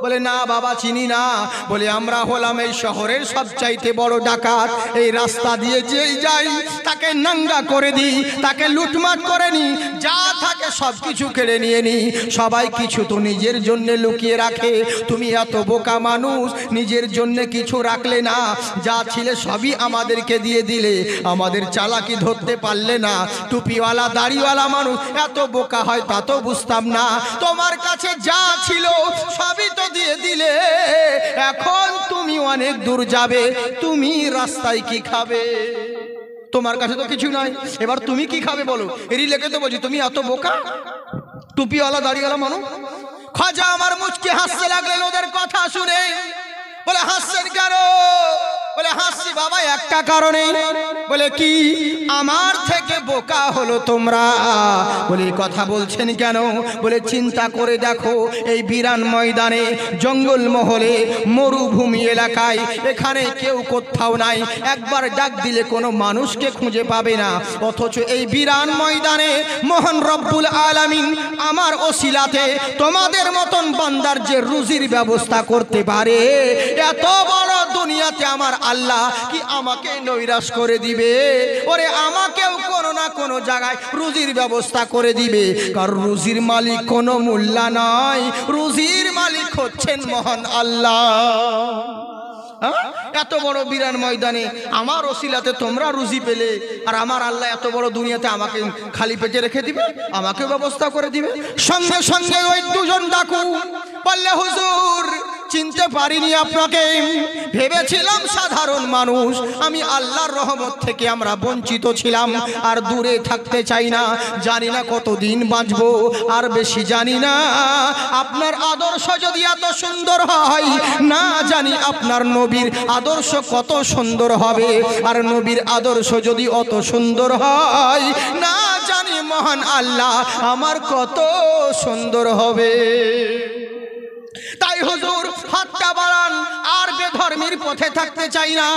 বলে, না বাবা চিনি না। বলে, আমরা হলাম এই শহরের সবচাইতে বড় ডাকাত, এই রাস্তা দিয়ে যেই যাই তাকে নাঙ্গা করে দিই, তাকে লুটমাট করে নি, যা থাকে সব কিছু কেড়ে নিয়ে নি। সবাই কিছু তো নিজের জন্য লুকিয়ে রাখে, তুমি এত বোকা মানুষ নিজের জন্য কিছু রাখলে না, যা ছিলে সবই আমাদেরকে দিয়ে দিলে, আমাদের চালাকি ধরতে পারলে না। টুপিওয়ালা দাড়িওয়ালা মানুষ এত বোকা হয় তা তো বুঝতাম না, তোমার কাছে যা ছিল সবই তো দিয়ে দিলে, এখন তুমি অনেক দূর যাবে, তুমি রাস্তায় কি খাবে? তোমার কাছে তো কিছু নাই, এবার তুমি কি খাবে বলো? এরই লেগে তো বলছি তুমি এত বোকা টুপিওয়ালা দাড়িওয়ালা মানুষ। খাজা আমার মুচকি হাসতে লাগলেন ওদের কথা শুনে। বলে, হাসছেন কেন? বলে, হাসছি বাবা একটা কারণে। বলে, কি? আমার থেকে বোকা হলো তোমরা। বলে, কথা বলছেন কেন? বলে, চিন্তা করে দেখো, এই বিরান ময়দানে, জঙ্গল মহলে, মরুভূমি এলাকায়, এখানে কেউ কোথাও নাই, একবার ডাক দিলে কোনো মানুষকে খুঁজে পাবে না, অথচ এই বিরান ময়দানে মহান রব্বুল আলামিন আমার ওসিলাতে তোমাদের মতন বান্দার যে রুজির ব্যবস্থা করতে পারে, এত বড় দুনিয়াতে আমার আল্লাহ কি আমাকে নৈরাশ করে দিবে? ওরে আমাকেও কোনো না কোনো জায়গায় রুজির ব্যবস্থা করে দিবে, কারণ রুজির মালিক কোনো মোল্লা নয়, রুজির মালিক হচ্ছেন মহান আল্লাহ। এত বড় বিরান ময়দানে আমার ওসিলাতে তোমরা রুজি পেলে, আর আমার আল্লাহ এত বড় দুনিয়াতে আমাকে খালি পেটে রেখে দিবে, আমাকে ব্যবস্থা করে দিবে। সঙ্গে সঙ্গে ওই দুজন ডাকু বললে, হুজুর চিনতে পারিনি আপনাকে, ভেবেছিলাম সাধারণ মানুষ, আমি আল্লাহর রহমত থেকে আমরা বঞ্চিত ছিলাম, আর দূরে থাকতে চাই না, জানি না কতদিন বাঁচবো, আর বেশি জানি না। আপনার আদর্শ যদি এত সুন্দর হয়, না জানি আপনার নবীর আদর্শ কত সুন্দর হবে, আর নবীর আদর্শ যদি অত সুন্দর হয়, না জানি মহান আল্লাহ আমার কত সুন্দর হবে। তাই হুজুর হাতটা বাড়ান, আর বেধর্মের পথে থাকতে চাই না,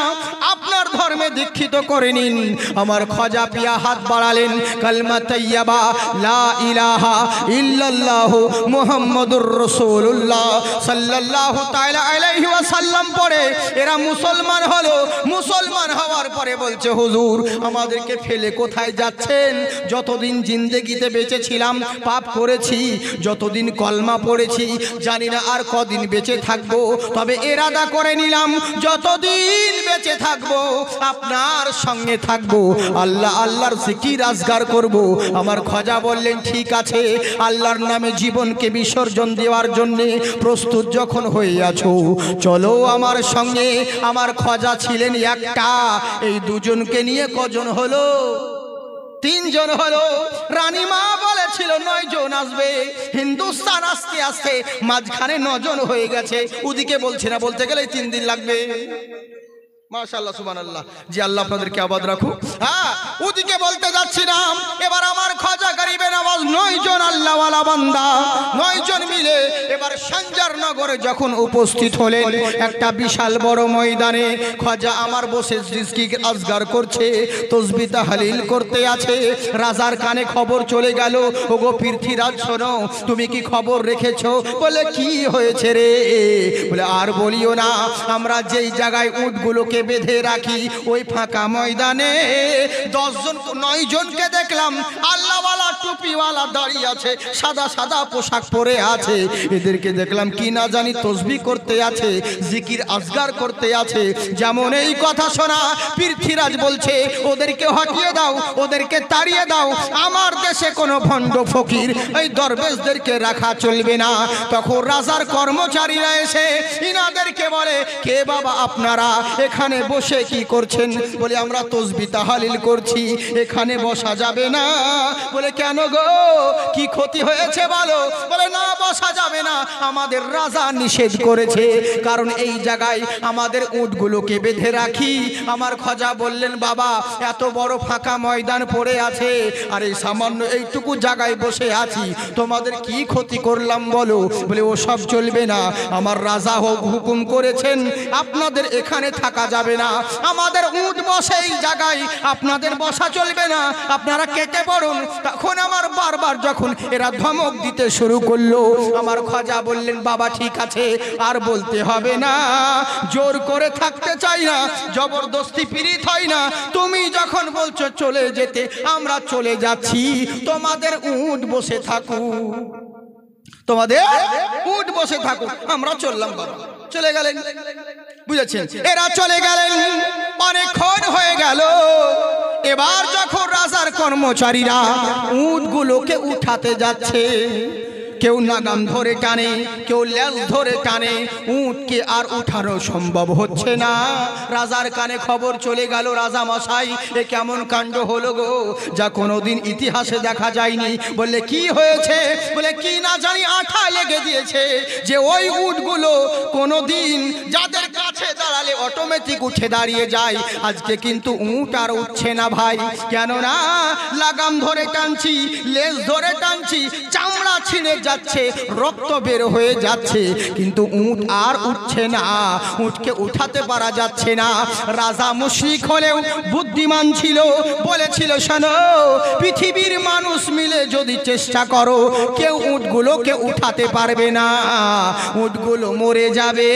আপনার ধর্মে দীক্ষিত করে নিন। আমার খাজা পিয়া হাত বাড়ালেন, কালমা তাইয়্যিবা লা ইলাহা ইল্লাল্লাহু মুহাম্মাদুর রাসূলুল্লাহ সাল্লাল্লাহু তাআলা আলাইহি ওয়াসাল্লাম পড়ে এরা মুসলমান হলো। মুসলমান হওয়ার পরে বলছে, হুজুর আমাদেরকে ফেলে কোথায় যাচ্ছেন? যতদিন জিন্দেগিতে বেঁচে ছিলাম পাপ করেছি, যতদিন কলমা পড়েছি, জানি না আর কদিন বেঁচে থাকবো, তবে এরাদা করে নিলাম যতদিন বেঁচে থাকবো আপনার সঙ্গে থাকবো, আল্লাহ আল্লাহর জিকির আজগার করব। আমার খাজা বললেন, ঠিক আছে, আল্লাহর নামে জীবনকে বিসর্জন দেওয়ার জন্যে প্রস্তুত যখন হয়ে আছো, চলো আমার সঙ্গে। আমার খাজা ছিলেন একটা, এই দুজনকে নিয়ে কজন হলো? তিনজন হলো। রানীমা বলেছিল 9 জন আসবে, হিন্দুস্তান আস্তে আস্তে মাঝখানে 9 জন হয়ে গেছে। ওদিকে বলছে না, বলতে গেলে 3 দিন লাগবে। মাশাআল্লাহ সুবহানাল্লাহ, জি আল্লাহ আপনাদেরকে আবাদ রাখুক। হ্যাঁ, ওদিকে বলতে যাচ্ছিলাম, এবার আমার খাজা গরিবে নওয়াজ 9 জন আল্লাহওয়ালা বান্দা 9 জন মিলে এবার সঞ্জার নগরে যখন উপস্থিত হলেন, একটা বিশাল বড় ময়দানে খাজা আমার বসে জিকির আজগার করছে, তাসবিহ তাহলিল করতে আছে। রাজার কানে খবর চলে গেল, ওগো পৃথ্বীরাজ শোনো, তুমি কি খবর রেখেছো? বলে, কি হয়েছে রে? বলে, আর বলিও না, আমরা যেই জায়গায় উটগুলোকে বেঁধে রাখি ওই ফাঁকা ময়দানে 10 জন 9 জনকে দেখলাম আল্লাহওয়ালা টুপিওয়ালা দাঁড়িয়ে আছে, সাদা সাদা পোশাক পরে আছে। এদেরকে দেখলাম কি না জানি তসবিহ করতে আছে, জিকির আজগার করতে আছে। যেমন এই কথা শোনা পৃথ্বীরাজ বলছে ওদেরকে হটিয়ে দাও, ওদেরকে তাড়িয়ে দাও। আমার দেশে কোনো ভণ্ড ফকির এই দরবেশদেরকে রাখা চলবে না। তখন রাজার কর্মচারীরা এসে ইনাদেরকে বলে, কে বাবা আপনারা এখানে বসে কি করছেন? বলে আমরা তসবিহ তাহলিল করছি। এখানে বসা যাবে না। বলে কেন গো, কি ক্ষতি হয়েছে বলো? বলে না, বসা যাবে না, আমাদের রাজা নিষেধ করেছে। কারণ এই জায়গায় আমাদের উটগুলোকে বেঁধে রাখি। আমার খাজা বললেন, বাবা এত বড় ফাঁকা ময়দান পড়ে আছে, আর এই সামান্য এইটুকু জায়গায় বসে আছি, তোমাদের কি ক্ষতি করলাম বলো? বলে ও সব চলবে না, আমার রাজা হুকুম করেছেন আপনাদের এখানে থাকা যাবে না। আমাদের উট বসে এই জায়গায়, আপনাদের বসা চলবে না, আপনারা কেটে পড়ুন। তখন আমার বারবার যখন এরা ধমক দিতে শুরু করলো, আমার খাজা বললেন, বাবা ঠিক আছে, আর বলতে হবে না, জোর করে থাকতে চাই না, জবরদস্তি পীড়িত হয় না। তুমি যখন বলছো চলে যেতে, আমরা চলে যাচ্ছি, তোমাদের উট বসে থাকুক, তোমাদের উট বসে থাকুক, আমরা চললাম। বাবা চলে গেলেন, বুঝেছেন? এরা চলে গেলেন, অনেকক্ষণ হয়ে গেল। এবার যখন রাজার কর্মচারীরা উটগুলোকে উঠাতে যাচ্ছে, কেউ নাগাম ধরে টানে, কেউ লেজ ধরে টানে, উটকে আর উঠানো সম্ভব হচ্ছে না। রাজার কানে খবর চলে গেল, রাজা মশাই এ কেমন কাণ্ড হলো গো, যা কোনোদিন ইতিহাসে দেখা যায়নি। বললে কি হয়েছে? বলে কি না জানি আঠা লেগে দিয়েছে, যে ওই উটগুলো কোনোদিন যাদের কাছে দাঁড়ালে অটোমেটিক উঠে দাঁড়িয়ে যায়, আজকে কিন্তু উট আর উঠছে না ভাই। কেননা লাগাম ধরে টানছি, লেজ ধরে টানছি, চামড়া ছিঁড়ে যাচ্ছে, রক্ত বের হয়ে যাচ্ছে, কিন্তু উট আর উঠছে না, উটকে উঠাতে পারা যাচ্ছে না। রাজা মুশরিক হলেও বুদ্ধিমান ছিল, বলেছিল শোনো, পৃথিবীর মানুষ মিলে যদি চেষ্টা করো, কেউ উটগুলোকে উঠাতে পারবে না, উটগুলো মরে যাবে,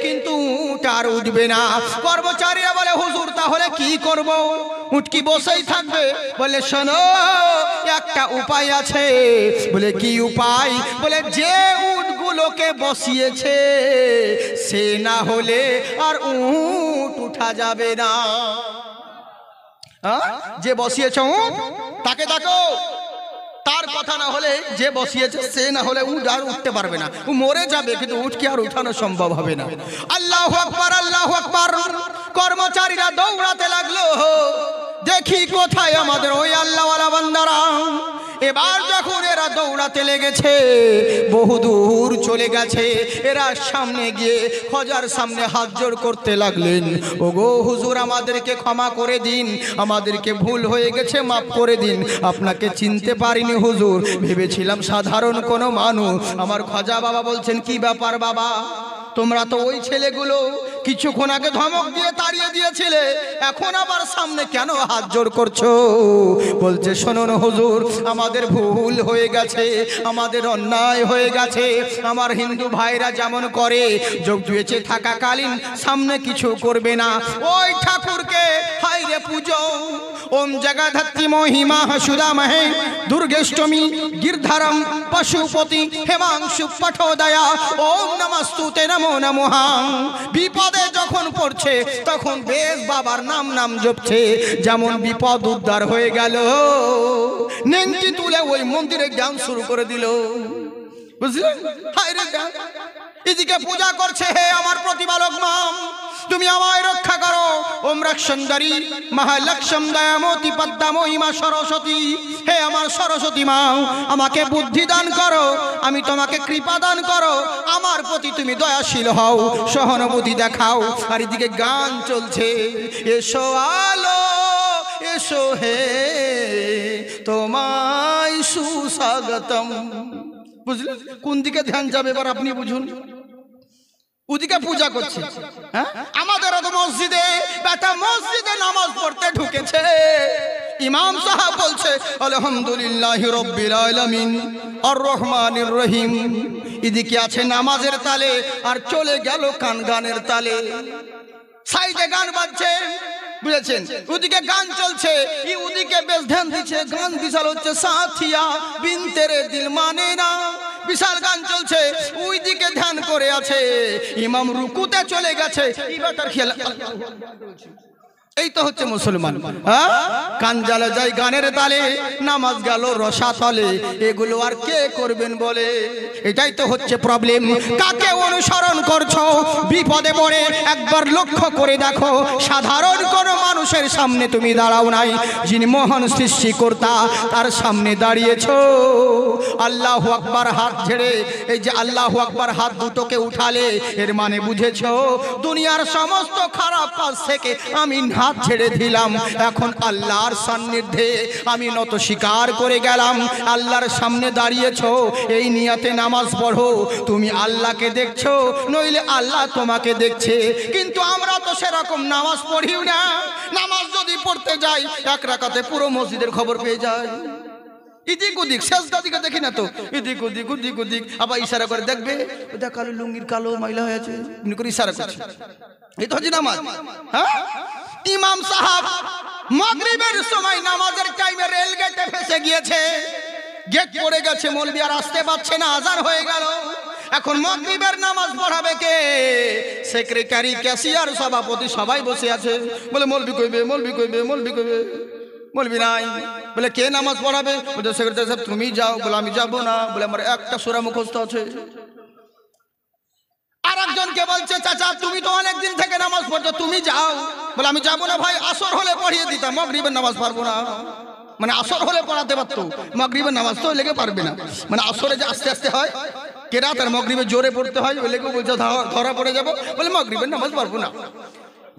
কিন্তু উট আর উঠবে না। কর্মচারীরা বলে, হুজুর তাহলে কি করব? উট কি বসেই থাকবে? বলে শোনো, একটা উপায় আছে। বলে কি উপায়? বলে যে উটগুলোকে বসিয়েছে সে না হলে আর উট উঠা যাবে না। যে বসিয়েছে উট তাকে দেখো, তার কথা না হলে, যে বসিয়েছে সে না হলে উট আর উঠতে পারবে না, ও মরে যাবে, কিন্তু উট কি আর উঠানো সম্ভব হবে না। আল্লাহু আকবার, আল্লাহু আকবার। কর্মচারীরা দৌড়াতে লাগলো, দেখি কোথায় আমাদের ওই আল্লাহওয়ালা বান্দারা। এবার যখন এরা দৌড়াতে লেগেছে, বহুদূর চলে গেছে, এরা সামনে গিয়ে খাজার সামনে হাত জোড় করতে লাগলেন, ওগো হুজুর আমাদেরকে ক্ষমা করে দিন, আমাদেরকে ভুল হয়ে গেছে, মাফ করে দিন, আপনাকে চিনতে পারিনি হুজুর, ভেবেছিলাম সাধারণ কোনো মানুষ। আমার খাজা বাবা বলছেন, কি ব্যাপার বাবা, তোমরা তো ওই ছেলেগুলো কিছুক্ষণ আগে ধমক দিয়ে তাড়িয়ে দিয়েছিলে, এখন আবার সামনে কেন হাত জোড় করছো? বলছে শুনুন হুজুর, আমাদের ভুল হয়ে গেছে, আমাদের অন্যায় হয়ে গেছে। আমার হিন্দু ভাইরা যেমন করে, যোগ বেঁচে থাকাকালীন সামনে কিছু করবে না, ওই ঠাকুরকে হাইরে পুজো, ওম জগদ্ধাত্রী মহিমা সুদামহে দুর্গেষ্টমী গিরধারম পশুপতি হেমাংশু পঠোদয়া ওম নমস্তুতে নমো নমঃ। বিপদে যখন পড়ছে তখন বেশ বাবার নাম জপছে, যেমন বিপদ উদ্ধার হয়ে গেল, নেংটি তুলে ওই মন্দিরে জ্ঞান শুরু করে দিল, বুঝলেন? হায়রে জ্ঞান। এদিকে পূজা করছে, হে আমার প্রতিপালক মা, তুমি আমায় রক্ষা করো, ওম রক্ষন্দরী মহালক্ষ্ম দয়ামতি পদ্মামহিমা সরস্বতী, হে আমার সরস্বতী মা, আমাকে বুদ্ধি দান করো, আমি তোমাকে কৃপা দান করো, আমার প্রতি তুমি দয়াশীল হও, সহানুভূতি দেখাও। আর এদিকে গান চলছে, এসো আলো এসো হে তোমায় সুস্বাগতম। বুঝলেন কোন দিকে ধ্যান যাবে এবার আপনি বুঝুন। ওদিকে পূজা করছে, হ্যাঁ আমাদের তো মসজিদে বেটা মসজিদে নামাজ পড়তে ঢুকেছে, ইমাম সাহেব বলছে আলহামদুলিল্লাহি রাব্বিল আলামিন আর রহমানির রহিম, এদিকে আছে নামাজের তালে আর চলে গেল গানের তালে। সাইডে গান বাজছে, বুঝেছেন? ওদিকে গান চলছে, ওদিকে বেশ ধ্যান দিচ্ছে, গান বিশাল হচ্ছে, সাথিয়া বিন তেরে দিল মানে না, বিশাল গান চলছে, ওই দিকে ধ্যান করে আছে, ইমাম রুকুতে চলে গেছে, এবারটার খেয়াল। এই তো হচ্ছে মুসলমান। হ্যাঁ, কান জ্বালা যায় গানের তালে, নামাজ গেল রসা তলে, এগুলো আর কে করবেন বলে? এটাই তো হচ্ছে প্রবলেম। কাকে অনুসরণ করছো? বিপদে পড়ে একবার লক্ষ্য করে দেখো, সাধারণ কোনো মানুষের সামনে তুমি দাঁড়াও নাই, যিনি মহান সৃষ্টিকর্তা তার সামনে দাঁড়িয়েছো। আল্লাহু আকবার হাত ঝেড়ে, এই যে আল্লাহু আকবার হাত দুটোকে উঠালে, এর মানে বুঝেছো দুনিয়ার সমস্ত খারাপ কাজ থেকে আমি হাত ছেড়ে দিলাম, এখন আল্লাহর সান্নিধ্যে আমি নত স্বীকার করে গেলাম। আল্লাহর সামনে দাঁড়িয়েছো, এই নিয়াতে নামাজ পড়ো, তুমি আল্লাহকে দেখছো, নইলে আল্লাহ তোমাকে দেখছে। কিন্তু আমরা তো সেরকম নামাজ পড়িও না। নামাজ যদি পড়তে যাই, এক রাকাতে পুরো মসজিদের খবর পেয়ে যায়। এদিক ওদিক শেষদার দিকে দেখি না তো, এদিক ওদিক ওদিক ওদিক, আবার ইশারা করে দেখবে, ওটা কালো লুঙ্গির কালো মহিলা হয়েছে, এমনি করে ইশারা করছে। এই তো হচ্ছে নামাজ। হ্যাঁ, ইমাম সাহেব মাগরিবের সময় নামাজের টাইমে রেল গেটে ফেসে গিয়েছে, গেট পড়ে গেছে, মৌলবি আর আসতে পারছে না, আজান হয়ে গেল। এখন মাগরিবের নামাজ পড়াবে কে? সেক্রেটারি, ক্যাশিয়ার, সভাপতি সবাই বসে আছে, বলে মৌলবি কইবে, মৌলবি কইবে, মৌলবি কইবে, মৌলবি নাই। বলে কে নামাজ পড়াবে? বলে সেক্রেটারি সাহেব তুমি যাও। বলে আমি যাবো না, বলে আমার একটা সূরা মুখস্থ আছে। আর একজনকে বলছে চাচা তুমি তো অনেক দিন থেকে নামাজ পড়ছো, তুমি যাও। বলে আমি যাবো না ভাই, আসর হলে পড়িয়ে দিতাম, মাগরিবের নামাজ পারবো না। মানে আসর হলে পড়াতে পারতো, মাগরিবের নামাজ তো লেগে পারবে না। মানে আসরে যে আস্তে আস্তে হয় কেরাত, আর মাগরিবে জোরে পড়তে হয়, ওই লেগে বলছে ধরা পড়ে যাবো, বলে মাগরিবের নামাজ পারবো না।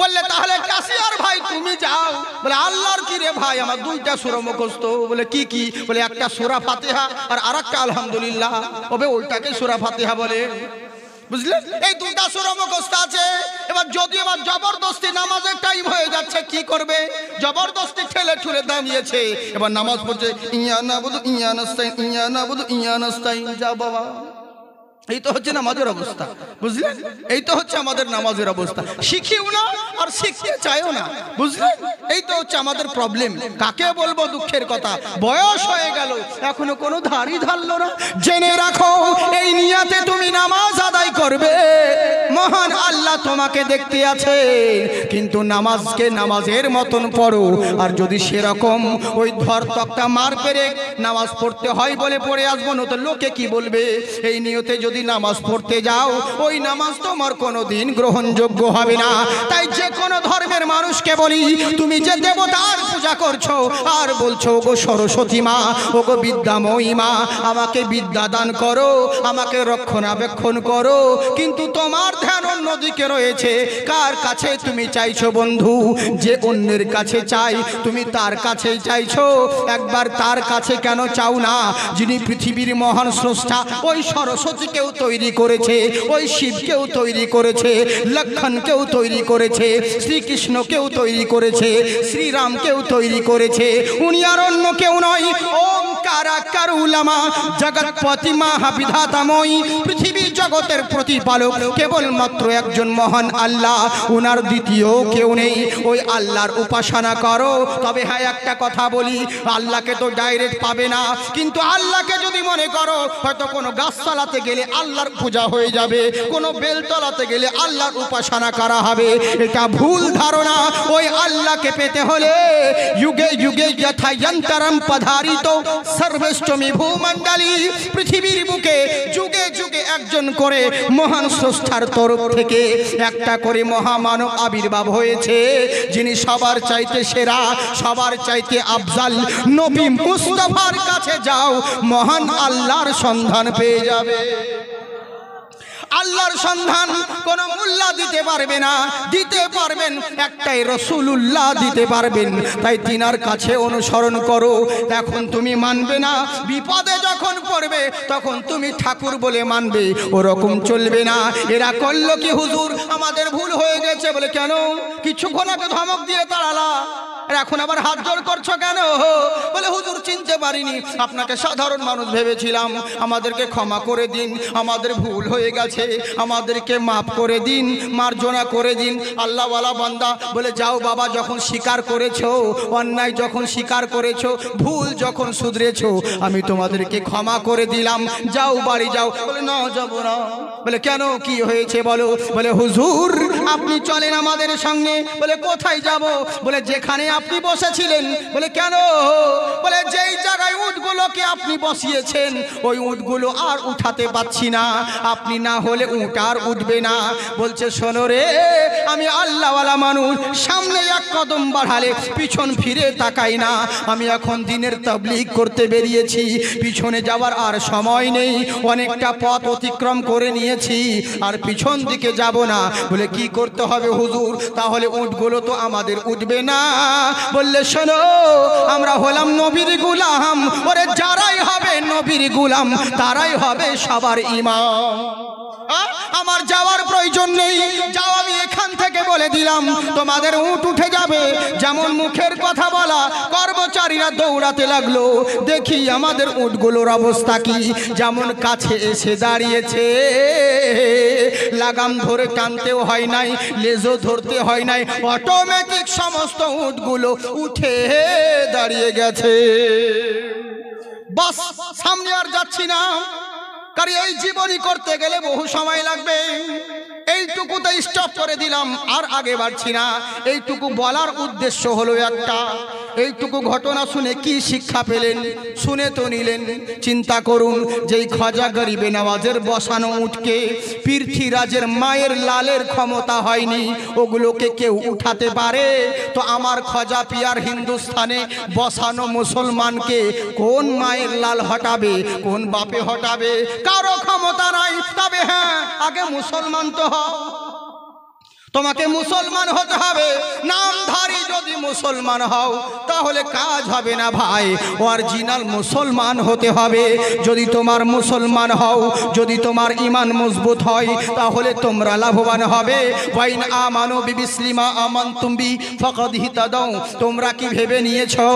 বললে তাহলে ক্যাশিয়ার ভাই তুমি যাও। বলে আল্লাহর কি রে ভাই, আমার দুইটা সূরা মুখস্থ। বলে কি কি? বলে একটা সূরা ফাতিহা আর আরেকটা আলহামদুলিল্লাহ। ওবে ওইটাকে সূরা ফাতিহা বলে, বুঝলেন? এই দুটা সূরা মুখস্থ আছে। এবার যদি এবার জবরদস্তি নামাজের টাইম হয়ে যাচ্ছে, কি করবে? জবরদস্তি ঠেলে ঠুলে দাঁড়িয়েছে, এবার নামাজ পড়ছে, ইয়া নাবুদু ইয়া নাস্তাইন, ইয়া নাবুদু ইয়া নাস্তাইন। যা বাবা, এই তো হচ্ছে নামাজের অবস্থা, বুঝলেন? এই তো হচ্ছে আমাদের নামাজের অবস্থা। শিখিও না আর শিখতে চাইও না, বুঝলেন? এই তো হচ্ছে আমাদের প্রবলেম। কাকে বলবো দুঃখের কথা, বয়স হয়ে গেল এখনো কোনো ধারই ধারলো না। জেনে রাখো, এই নিয়াতে তুমি নামাজ আদায় করবে, মহান আল্লাহ তোমাকে দেখতে আছে, কিন্তু নামাজকে নামাজের মতন পড়ো। আর যদি সেরকম ওই ধর তক্তা মার পেরে নামাজ পড়তে হয় বলে পড়ে আসবো না, তো লোকে কি বলবে? এই নিয়তে যদি নামাজ পড়তে যাও, ওই নামাজ তোমার কোনোদিন গ্রহণযোগ্য হবে না। তাই যে কোনো ধর্মের মানুষকে বলি, তুমি যে দেবতার পূজা করছো আর বলছো গো সরস্বতী মা, ও গো বিদ্যাময়ী মা, আমাকে বিদ্যা দান করো, আমাকে রক্ষণাবেক্ষণ করো, কিন্তু তোমার ধ্যান অন্যদিকে রয়েছে। কার কাছে তুমি চাইছো বন্ধু? যে অন্যের কাছে চাই, তুমি তার কাছেই চাইছো। একবার তার কাছে কেন চাও না, যিনি পৃথিবীর মহান স্রষ্টা? ওই সরস্বতীকেও তৈরি করেছে, ওই শিবকেও তৈরি করেছে, লক্ষণকেও তৈরি করেছে, শ্রীকৃষ্ণকেও তৈরি করেছে, শ্রীরামকেও তৈরি করেছে। উনি আর অন্য কেউ নয়, ওমকারাকার উলামা জগৎপতি মহাবিধাতাময়ী, পৃথিবী জগতের প্রতিপালক কেবলমাত্র একজন মহান আল্লাহ, উনার দ্বিতীয় কেউ নেই। ওই আল্লাহর উপাসনা করো। তবে হ্যাঁ, একটা কথা বলি, আল্লাহকে তো ডাইরেক্ট পাবে না, কিন্তু আল্লাহকে যদি মনে করো হয়তো কোনো গাছতলাতে গেলে আল্লাহর পূজা হয়ে যাবে, কোনো বেলতলাতে গেলে আল্লাহর উপাসনা করা হবে, এটা ভুল ধারণা। ওই আল্লাহকে পেতে হলে যুগে যুগে যথায়ন্তরম পধারিত সর্বেষ্টমী ভূমণ্ডলী, পৃথিবীর বুকে যুগে যুগে একজন করে মহান স্রষ্টার তরফ থেকে একটা করে মহামানব আবির্ভাব হয়েছে, যিনি সবার চাইতে সেরা, সবার চাইতে আফজাল। নবী মুস্তাফার কাছে যাও, মহান আল্লাহর সন্ধান পেয়ে যাবে। আল্লাহর সন্ধান কোন মোল্লা দিতে পারবে না, দিতে পারবেন একটাই রাসূলুল্লাহ দিতে পারবেন। তাই তিনার কাছে অনুসরণ করো। এখন তুমি মানবে না, বিপদে যখন পড়বে তখন তুমি ঠাকুর বলে মানবে, ওরকম চলবে না। এরা করলো কি, হুজুর আমাদের ভুল হয়ে গেছে। বলে কেন? কিছুক্ষণ আগে ধমক দিয়ে তাড়ালা, এখন আবার হাত জোড় করছো কেন? বলে হুজুর চিনতে পারিনি, আপনাকে সাধারণ মানুষ ভেবেছিলাম, আমাদেরকে ক্ষমা করে দিন, আমাদের ভুল হয়ে গেছে, আমাদেরকে মাফ করে দিন, মার্জনা করে দিন। আল্লাহওয়ালা বান্দা বলে, যাও বাবা, যখন স্বীকার করেছো, অন্যায় যখন স্বীকার করেছো, ভুল যখন শুধরেছো, আমি তোমাদেরকে ক্ষমা করে দিলাম, যাও বাড়ি যাও। বলে, না যাবো না। বলে, কেন, কি হয়েছে বলো? বলে, হুজুর আপনি চলেন আমাদের সঙ্গে। বলে, কোথায় যাব? বলে, যেখানে আপনি বসেছিলেন। বলে, কেন? বলে, যেই জায়গায় উটগুলোকে আপনি বসিয়েছেন, ওই উটগুলো আর উঠাতে পাচ্ছি না, আপনি না হলে উট আর উঠবে না। বলছে, শোনো রে, আমি আল্লাহওয়ালা মানুষ, সামনে এক কদম বাড়ালে পিছন ফিরে তাকাই না। আমি এখন দিনের তাবলীগ করতে বেরিয়েছি, পিছনে যাওয়ার আর সময় নেই, অনেকটা পথ অতিক্রম করে নিয়েছি, আর পিছন দিকে যাব না। বলে, কি করতে হবে হুজুর? তাহলে উটগুলো তো আমাদের উঠবে না। বললে, শোনো, আমরা হলাম নবীর গোলাম, ওরে যারাই হবে নবীর গোলাম তারাই হবে সবার ইমাম। আমার যাওয়ার প্রয়োজন নেই, যাও, আমি এখান থেকে বলে দিলাম, তোমাদের উট উঠে যাবে। যেমন মুখের কথা বলা, কর্মচারীরা দৌড়াতে লাগলো, দেখি আমাদের উটগুলোর অবস্থা কি। যেমন কাছে এসে দাঁড়িয়েছে, লাগাম ধরে টানতেও হয় নাই, লেজও ধরতে হয় নাই, অটোমেটিক সমস্ত উটগুলো উঠে দাঁড়িয়ে গেছে। বাস, সামনে আর যাচ্ছি না, কারণ এই জীবনী করতে গেলে বহু সময় লাগবে। এইটুকুতে স্টপ করে দিলাম, আর আগে বাড়ছি না। এইটুকু বলার উদ্দেশ্য হলো একটা, এইটুকু ঘটনা শুনে কি শিক্ষা পেলেন? শুনে তো নিলেন। চিন্তা করুন, যেই খাজা গরিবে নওয়াজের বসানো উঠকে পৃথ্বীরাজের মায়ের লালের ক্ষমতা হয়নি, ওগুলোকে কেউ উঠাতে পারে, তো আমার খাজা পিয়ার হিন্দুস্তানে বসানো মুসলমানকে কোন মায়ের লাল হটাবে, কোন বাপে হটাবে? কারো ক্ষমতা নাই। তবে হ্যাঁ, আগে মুসলমান তো হও। তোমাকে মুসলমান হতে হবে। নামধারী যদি মুসলমান হও তাহলে কাজ হবে না ভাই, অরিজিনাল মুসলমান হতে হবে। যদি তোমার মুসলমান হও, যদি তোমার ঈমান মজবুত হয়, তাহলে তোমরা লাভবান হবে। ওয়াইন আমানু বিবিসলিমা আমানতুম বি ফাকাদ হিতাদাউ। তোমরা কি ভেবে নিয়েছো?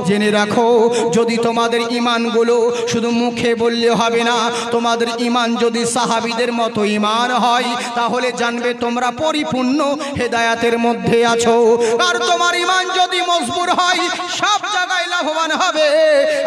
জেনে রাখো, যদি তোমাদের ঈমানগুলো শুধু মুখে বললে হবে না, তোমাদের ঈমান যদি সাহাবীদের মতো ঈমান হয়, তাহলে জানবে তোমরা পরিপূর্ণ হেদায়াতের মধ্যে আছো। আর তোমার ঈমান যদি মজবুত হয়, সব জায়গায় লাভবান হবে।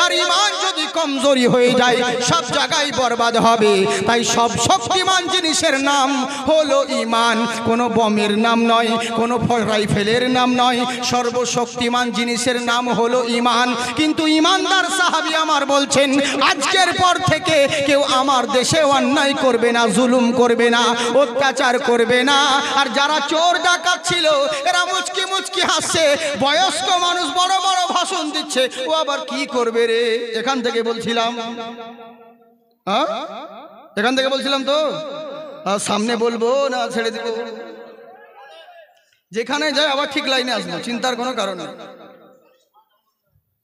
আর ঈমান যদি কমজোরি হয়ে যায়, সব জায়গায় বরবাদ হবে। তাই সব শক্তিমান জিনিসের নাম হলো ঈমান, কোনো বমের নাম নয়, কোনো রাইফেলের নাম নয়। সর্বশক্তিমান জিনিসের নাম হলো ঈমান। কিন্তু ঈমানদার সাহাবী আমার বলছেন, আজকের পর থেকে কেউ আমার দেশে অন্যায় করবে না, জুলুম করবে না, অত্যাচার করবে না। আর যারা চোর ডাকাত ছিল, এরা মুচকি মুচকি হাসছে। বয়স্ক মানুষ বড় বড় ভাষণ দিচ্ছে, ও আবার কি করবে রে? এখান থেকে বলছিলাম, এখান থেকে বলছিলাম তো, সামনে বলবো না ছেড়ে দিব? যেখানে যায় আবার ঠিক লাইনে আসবো, চিন্তার কোনো কারণ নেই।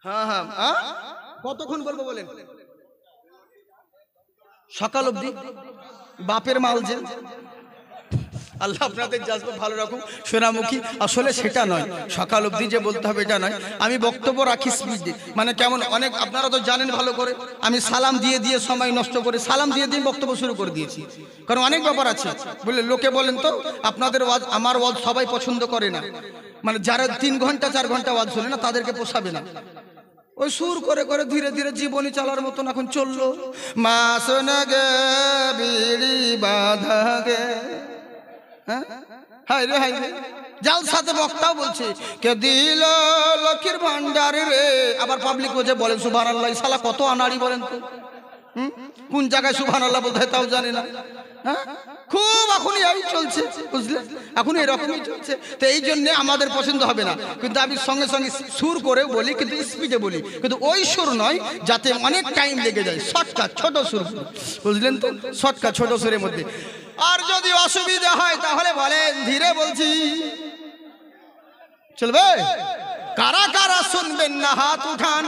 হ্যাঁ হ্যাঁ, কতক্ষণ বলবো বলেন? সকাল অবধি। বাপের মাল যে, আল্লাহ আপনাদের জাজব ভালো রকম সোনামুখী। আসলে সেটা নয়, সকাল অবধি যে বলতে হবে এটা নয়। আমি বক্তব্য রাখি স্পিডে, মানে কেমন, অনেক আপনারা তো জানেন ভালো করে, আমি সালাম দিয়ে দিয়ে সময় নষ্ট করে সালাম দিয়ে দিয়ে বক্তব্য শুরু করে দিয়েছি। কারণ অনেক ব্যাপার আছে, বলে লোকে বলেন তো আপনাদের ওয়াজ, আমার ওয়াজ সবাই পছন্দ করে না। মানে যারা 3 ঘন্টা 4 ঘন্টা ওয়াজ শোনে না, তাদেরকে পোষাবে না। ওই সুর করে করে ধীরে ধীরে জীবনী চালার মতন এখন চললো। মা শোনা গে বিড়ি বাঁধা গে, হায় রে হায় রে। যার সাথে বক্তাও বলছে কে দিল লক্ষ্মীর ভান্ডার রে, আবার পাবলিক বলছে বলেন সুবহানাল্লাহ। শালা কত আনাড়ি বলেন তো, কোন জায়গায় সুবহানাল্লাহ বলতে হয় তাও জানে না। খুব এখন এই চলছে, বুঝলে, এখন এরকমই চলছে। তো এই জন্য আমাদের পছন্দ হবে না। কিন্তু আমি সঙ্গে সঙ্গে সুর করে বলি, কিন্তু স্পিডে বলি, কিন্তু ওই সুর নয় যাতে অনেক টাইম লেগে যায়। শর্টকাট ছোট সুর, বুঝলেন তো, শর্টকাট ছোট সুরের মধ্যে। আর যদি অসুবিধা হয় তাহলে বলেন ধীরে বলছি, চলবে? কারা কারা শুনবেন না হাত উঠান।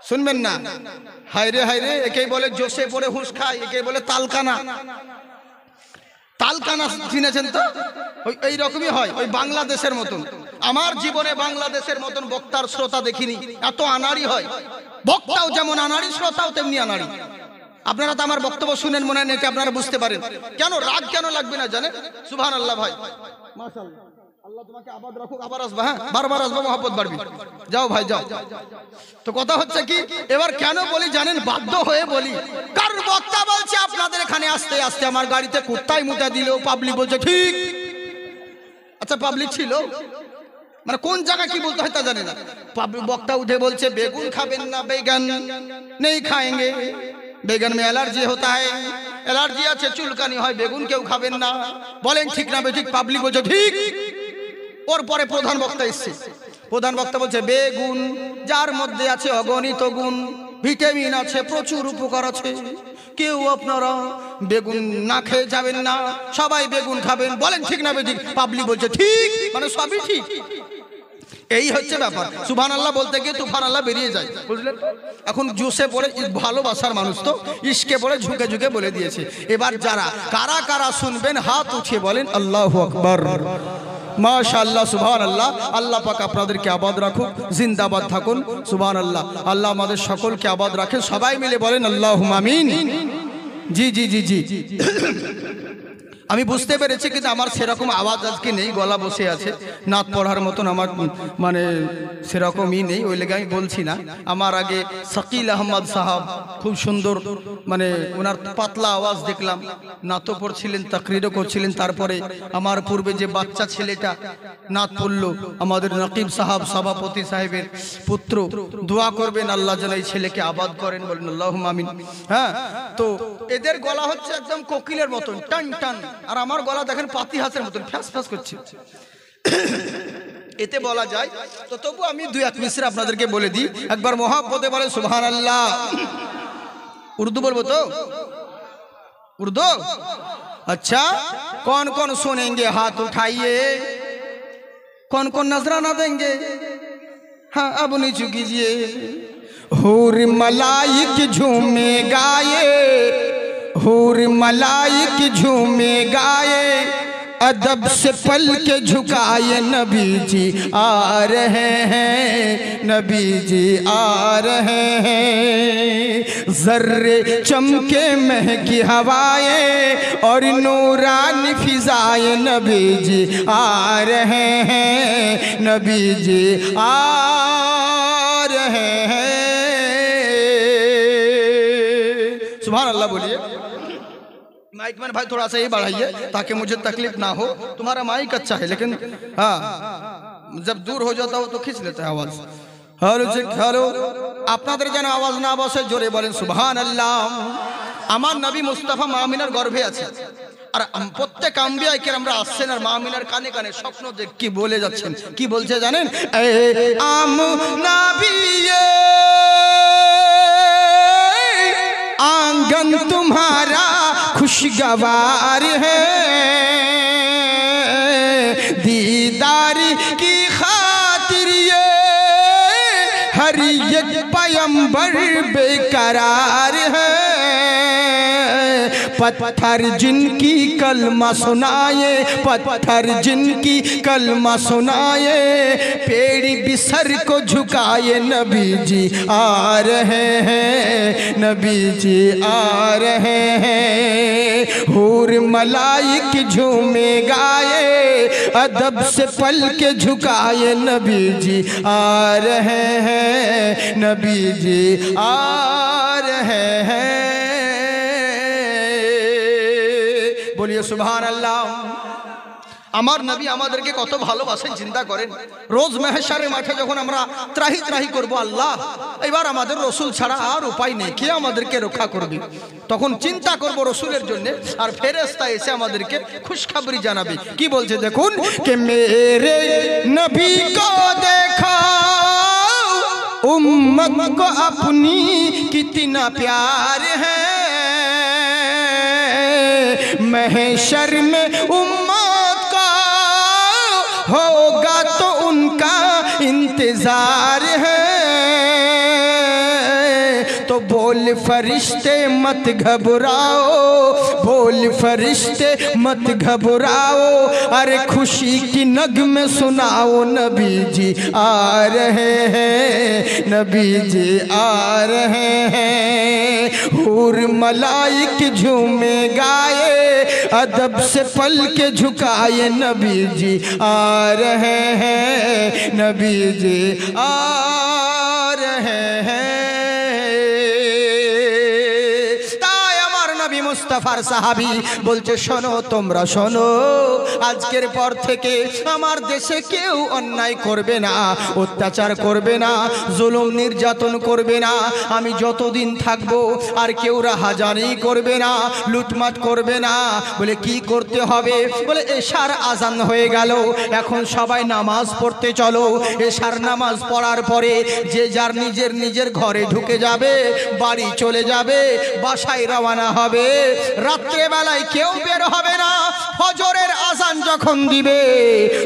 শুনবেন না? হায়রে হায়রে, একেই বলে জোশে পড়ে হুঁশ খায়, একে বলে তালকানা। তালকানা চিনেছেন তো? ওই রকমই হয়, ওই বাংলাদেশের মতন। আমার জীবনে বাংলাদেশের মতন বক্তার শ্রোতা দেখিনি, এত আনাড়ি হয়। বক্তাও যেমন আনাড়ি, শ্রোতাও তেমনি আনাড়ি। আপনারা তো আমার বক্তব্য শুনেন, মনে হয় নাকি আপনারা বুঝতে পারেন। কেন রাগ কেন লাগবে না জানেন? সুবহানাল্লাহ ভাই, মাশাআল্লাহ, আল্লাহ তোমাকে আবাদ রাখুক। আবার আসবা, হ্যাঁ, বারবার আসবা, মহব্বত বাড়বি। যাও ভাই যাও। তো কথা হচ্ছে কি, এবার কেন বলি জানেন? বাধ্য হয়ে বলি, কারণ বক্তা বলছে আপনাদের এখানে আসতে আসতে আমার গাড়িতে কুত্তাই মুতা দিল, পাবলিক বলছে ঠিক। আচ্ছা পাবলিক ছিল মানে কোন জায়গা কি বলতে হয় তা জানে না। বক্তা উঠে বলছে বেগুন খাবেন না, বেগুন নেই খাएंगे, বেগুন में एलर्जी होता है, एलर्जी আছে, চুলকানি হয়, বেগুন কেউ খাবেন না। বলেন ঠিক না বেঠিক? পাবলিক বলছে ঠিক। ওর পরে প্রধান বক্তা এসছে। প্রধান বক্তা বলছে বেগুন যার মধ্যে আছে অগণিত গুণ, ভিটামিন আছে, প্রচুর উপকার আছে, কেউ আপনারা বেগুন না খেয়ে যাবেন না, সবাই বেগুন খাবেন। বলেন ঠিক না বেঠিক? পাবলিক বলছে ঠিক, মানে সবই ঠিক। এই হচ্ছে ব্যাপার। সুবহানাল্লাহ বলতে গিয়ে তুফানাল্লাহ বেরিয়ে যায়, বুঝলেন? এখন জোশে পড়ে, ভালোবাসার মানুষ তো, ইশকে পড়ে ঝুঁকে ঝুঁকে বলে দিয়েছে। এবার যারা কারা কারা শুনবেন হাত উঠিয়ে বলেন আল্লাহু আকবার। মাশাআল্লাহ, সুবহানাল্লাহ। আল্লাহ পাক আপনাদেরকে আবাদ রাখুক, জিন্দাবাদ থাকুন। সুবহানাল্লাহ। আল্লাহ আমাদের সকলকে আবাদ রাখেন। সবাই মিলে বলেন আল্লাহুম্মা আমিন। জি জি জি জি। আমি বুঝতে পেরেছি, কিন্তু আমার সেরকম আওয়াজ আজকে নেই, গলা বসে আছে, নাত পড়ার মতন আমার মানে সেরকমই নেই, ওই লেগে আমি বলছি না। আমার আগে শাকিল আহমদ সাহাব খুব সুন্দর, মানে ওনার পাতলা আওয়াজ দেখলাম, নাতও পড়ছিলেন, তাকরিরও করছিলেন। তারপরে আমার পূর্বে যে বাচ্চা ছেলেটা নাত পড়লো, আমাদের নকিব সাহাব, সভাপতি সাহেবের পুত্র, দোয়া করবেন আল্লাহ যেন এই ছেলেকে আবাদ করেন, বলেন আল্লাহুম্মা আমিন। হ্যাঁ, তো এদের গলা হচ্ছে একদম কোকিলের মতন, টান টান, আর আমার গলা দেখেন পাতি হাঁসের মতন ফ্যাস ফ্যাস করছে। এতে বলা যায়, তো তবু আমি দুই এক মিসরা আপনাদেরকে বলে দিই। একবার মহব্বতে বলেন সুবহানাল্লাহ। উর্দু বলবো তো? उर्दू? अच्छा, कौन कौन सुनेंगे हाथ उठाइए, कौन कौन नजराना देंगे? हाँ अब नीचू कीजिए। हूर मलाइक झूमे गाए, हूर मलाइक झूमे गाए, अदब से पल के झुकाए, नबी जी आ रहे हैं, नबी जी आ रहे हैं। जर्रे चमके महकी हवाएं और नूरानी फिजाएं, नबी जी आ रहे हैं, नबी जी आ रहे हैं। सुभान अल्लाह बोलिए। माइक मैन भाई थोड़ा सा ये बढ़ाइए ताकि मुझे तकलीफ ना हो। तुम्हारा माइक अच्छा है लेकिन हाँ जब दूर हो जाता हो तो खींच लेता है आवाज। Hello check, hello. আপনাদের যেন আওয়াজ না বসে, জোরে বলেন সুবহানাল্লাহ। আমার নবী মুস্তাফা মা আমিনার গর্ভে আছে, আর প্রত্যেক আম্বিয়া কেরামরা আসছেন আর মা আমিনার কানে কানে স্বপ্ন দেখ কি বলে যাচ্ছেন। কি বলছে জানেন? এ আম নবিয়ে आंगन तुम्हारा खुशगवार है, दीदार की खातिर ये हर एक पैगंबर बेकरार है। पत्थर जिनकी कलमा सुनाए, पत्थर जिनकी कलमा सुनाए, पेड़ भी सर को झुकाए, नबी जी आ रहे हैं, नबी जी आ रहे हैं। हूर मलाइक झूमे गाए, अदब से पल के झुकाए, नबी जी आ रहे हैं, नबी जी आ रहे हैं। বলিয়ে সুবহানাল্লাহ। আমার নবী আমাদেরকে কত ভালোবাসেন চিন্তা করেন। রোজ মেহশারের মাঠে যখন আমরা ত্রাহি ত্রাহি করব, আল্লাহ এবার আমাদের রসুল ছাড়া আর উপায় নেই, কে আমাদেরকে রক্ষা করবে? তখন চিন্তা করব রসুলের জন্য, আর ফেরেশতা এসে আমাদেরকে খুশখবরি জানাবে। কি বলছে দেখুন, কে মেরে নবী কো দেখা উম্মত কো আপনি কিतना प्यार है, महशर में उम्मत का होगा तो उनका इंतजार है। तो बोल बोल फरिश्ते मत घबराओ, बोल फरिश्ते मत घबराओ, अरे खुशी की नगमे सुनाओ, नबी जी आ रहे हैं, नबी जी आ रहे हैं। हूर मलाइक झूमे गाए, अदब से पल के झुकाए, नबी जी आ रहे हैं, नबी जी आ रहे हैं। मुस्तफार সাহাবী বলছে, শোনো তোমরা শোনো, আজকের পর থেকে আমার দেশে কেউ অন্যায় করবে না, অত্যাচার করবে না, জুলুম নির্যাতন করবে না। আমি যতদিন থাকবো আর কেউ রাহাজানি করবে না, লুটমাট করবে না। বলে কি করতে হবে? বলে এশার আজান হয়ে গেল, এখন সবাই নামাজ পড়তে চলো। এশার নামাজ পড়ার পরে যে যার নিজের নিজের ঘরে ঢুকে যাবে, বাড়ি চলে যাবে, বাসায় রওনা হবে। রাত্রে বেলায় কেউ বের হবে না। ফজরের আজান যখন দিবে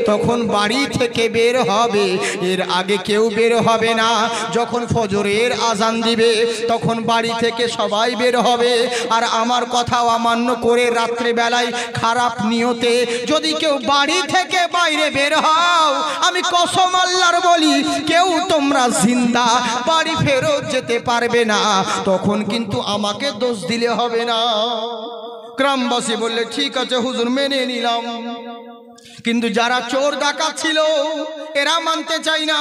তখন বাড়ি থেকে বের হবে, এর আগে কেউ বের হবে না। যখন ফজরের আজান দিবে তখন বাড়ি থেকে সবাই বের হবে। আর আমার কথা অমান্য করে রাত্রে বেলায় খারাপ নিয়তে যদি কেউ বাড়ি থেকে বাইরে বের হও, আমি কসম আল্লাহর বলি, কেউ তোমরা জিন্দা বাড়ি ফেরত যেতে পারবে না। তখন কিন্তু আমাকে দোষ দিলে হবে না। গ্রামবাসী বললে, ঠিক আছে হুজুর, মেনে নিলাম। কিন্তু যারা চোর ডাকাত ছিল এরা মানতে চাই না।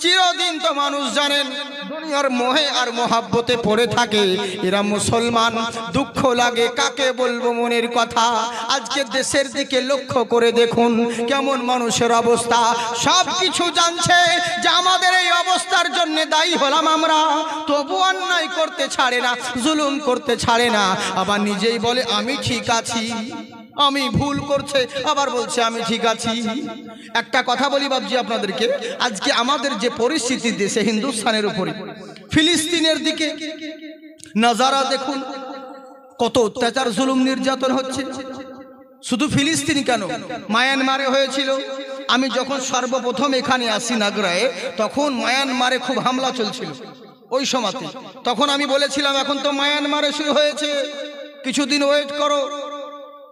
চিরদিন তো মানুষ জানেন দুনিয়ার মোহে আর মোহাব্বতে পড়ে থাকে, এরা মুসলমান। দুঃখ লাগে, কাকে বলবো মনের কথা। আজকে দেশের দিকে লক্ষ্য করে দেখুন কেমন মানুষের অবস্থা। সব কিছু জানছে যে আমাদের এই অবস্থার জন্য দায়ী হলাম আমরা, তবু অন্যায় করতে ছাড়ে না, জুলুম করতে ছাড়ে না। আবার নিজেই বলে আমি ঠিক আছি, আমি ভুল করছে, আবার বলছে আমি ঠিক আছি। একটা কথা বলি বাবজি আপনাদেরকে, আজকে আমাদের যে পরিস্থিতি দেশে হিন্দুস্তানের উপরে, ফিলিস্তিনের দিকে নজারা দেখুন, কত অত্যাচার জুলুম নির্যাতন হচ্ছে। শুধু ফিলিস্তিন কেন, মায়ানমারে হয়েছিল। আমি যখন সর্বপ্রথম এখানে আসি নাগরায়, তখন মায়ানমারে খুব হামলা চলছিল ওই সময়তে। তখন আমি বলেছিলাম এখন তো মায়ানমারে শুরু হয়েছে, কিছুদিন ওয়েট করো,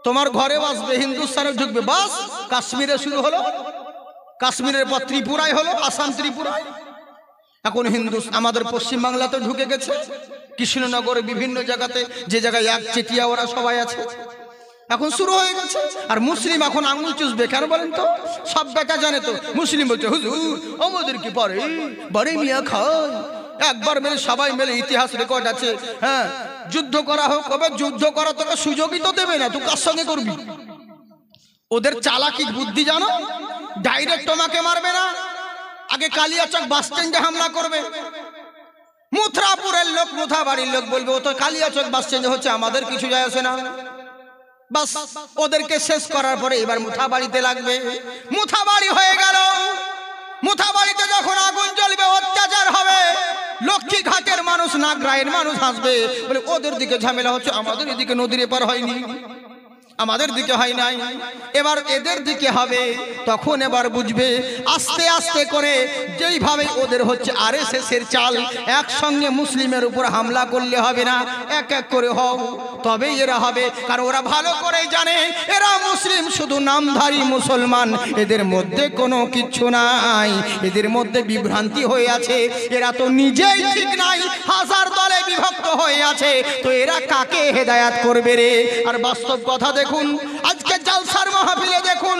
তোমার ঘরে আসবে, হিন্দুস্তানে ঢুকবে। বাস কাশ্মীরে শুরু হলো, কাশ্মীরের পর ত্রিপুরায় হলো, আসাম ত্রিপুরায়। এখন আমাদের পশ্চিমবাংলাতে ঢুকে গেছে, কৃষ্ণনগরে বিভিন্ন জায়গাতে, যে জায়গায় এক চেটিয়া ওরা সবাই আছে, এখন শুরু হয়ে গেছে। আর মুসলিম এখন আঙুল চুষবে কেন বলেন তো? সব বেটা জানে তো। মুসলিম বলছে হুজুর আমাদের কি পারে, বারে মিয়া খায়, একবার মিলে সবাই মিলে, ইতিহাস রেকর্ড আছে। হ্যাঁ, যুদ্ধ করা হোক, কবে যুদ্ধ করা তোকে সুযোগই তো দেবে না, তুই কার সঙ্গে করবি? ওদের চালাকি বুদ্ধি জানো, ডাইরেক্ট তোমাকে মারবে না, আগে কালিয়াচক বাস স্ট্যান্ডে হামলা করবে। মুথরাপুরের লোক, মুথাবাড়ির লোক বলবে ও তো কালিয়াচক বাস স্ট্যান্ডে হচ্ছে, আমাদের কিছু যায় আসে না। বাস ওদেরকে শেষ করার পরে এবার মুথাবাড়িতে লাগবে। মুথাবাড়ি হয়ে গেল, মুথাবাড়িতে যখন আগুন জ্বলবে, অত্যাচার হবে, লক্ষ্মী ঘাটের মানুষ, নাগরায়ের মানুষ হাসবে, বলে ওদের দিকে ঝামেলা হচ্ছে, আমাদের এদিকে নদীর এপার হয়নি, আমাদের দিকে হয় নাই, এবার এদের দিকে হবে। তখন এবার বুঝবে আস্তে আস্তে করে, যেইভাবে ওদের হচ্ছে আরএসএস এর চাল, একসঙ্গে মুসলিমের উপর হামলা করলে হবে না, এক এক করে হও, তবেই এরা হবে। কারণ ওরা ভালো করেই জানে এরা মুসলিম, শুধু নামধারী মুসলমান, এদের মধ্যে কোনো কিচ্ছু নাই, এদের মধ্যে বিভ্রান্তি হয়ে আছে, এরা তো নিজেই ঠিক নাই, হাজার দলে বিভক্ত হয়ে আছে, তো এরা কাকে হেদায়াত করবে রে? আর বাস্তব কথা দেখুন, আজকে জালসার মাহফিলে দেখুন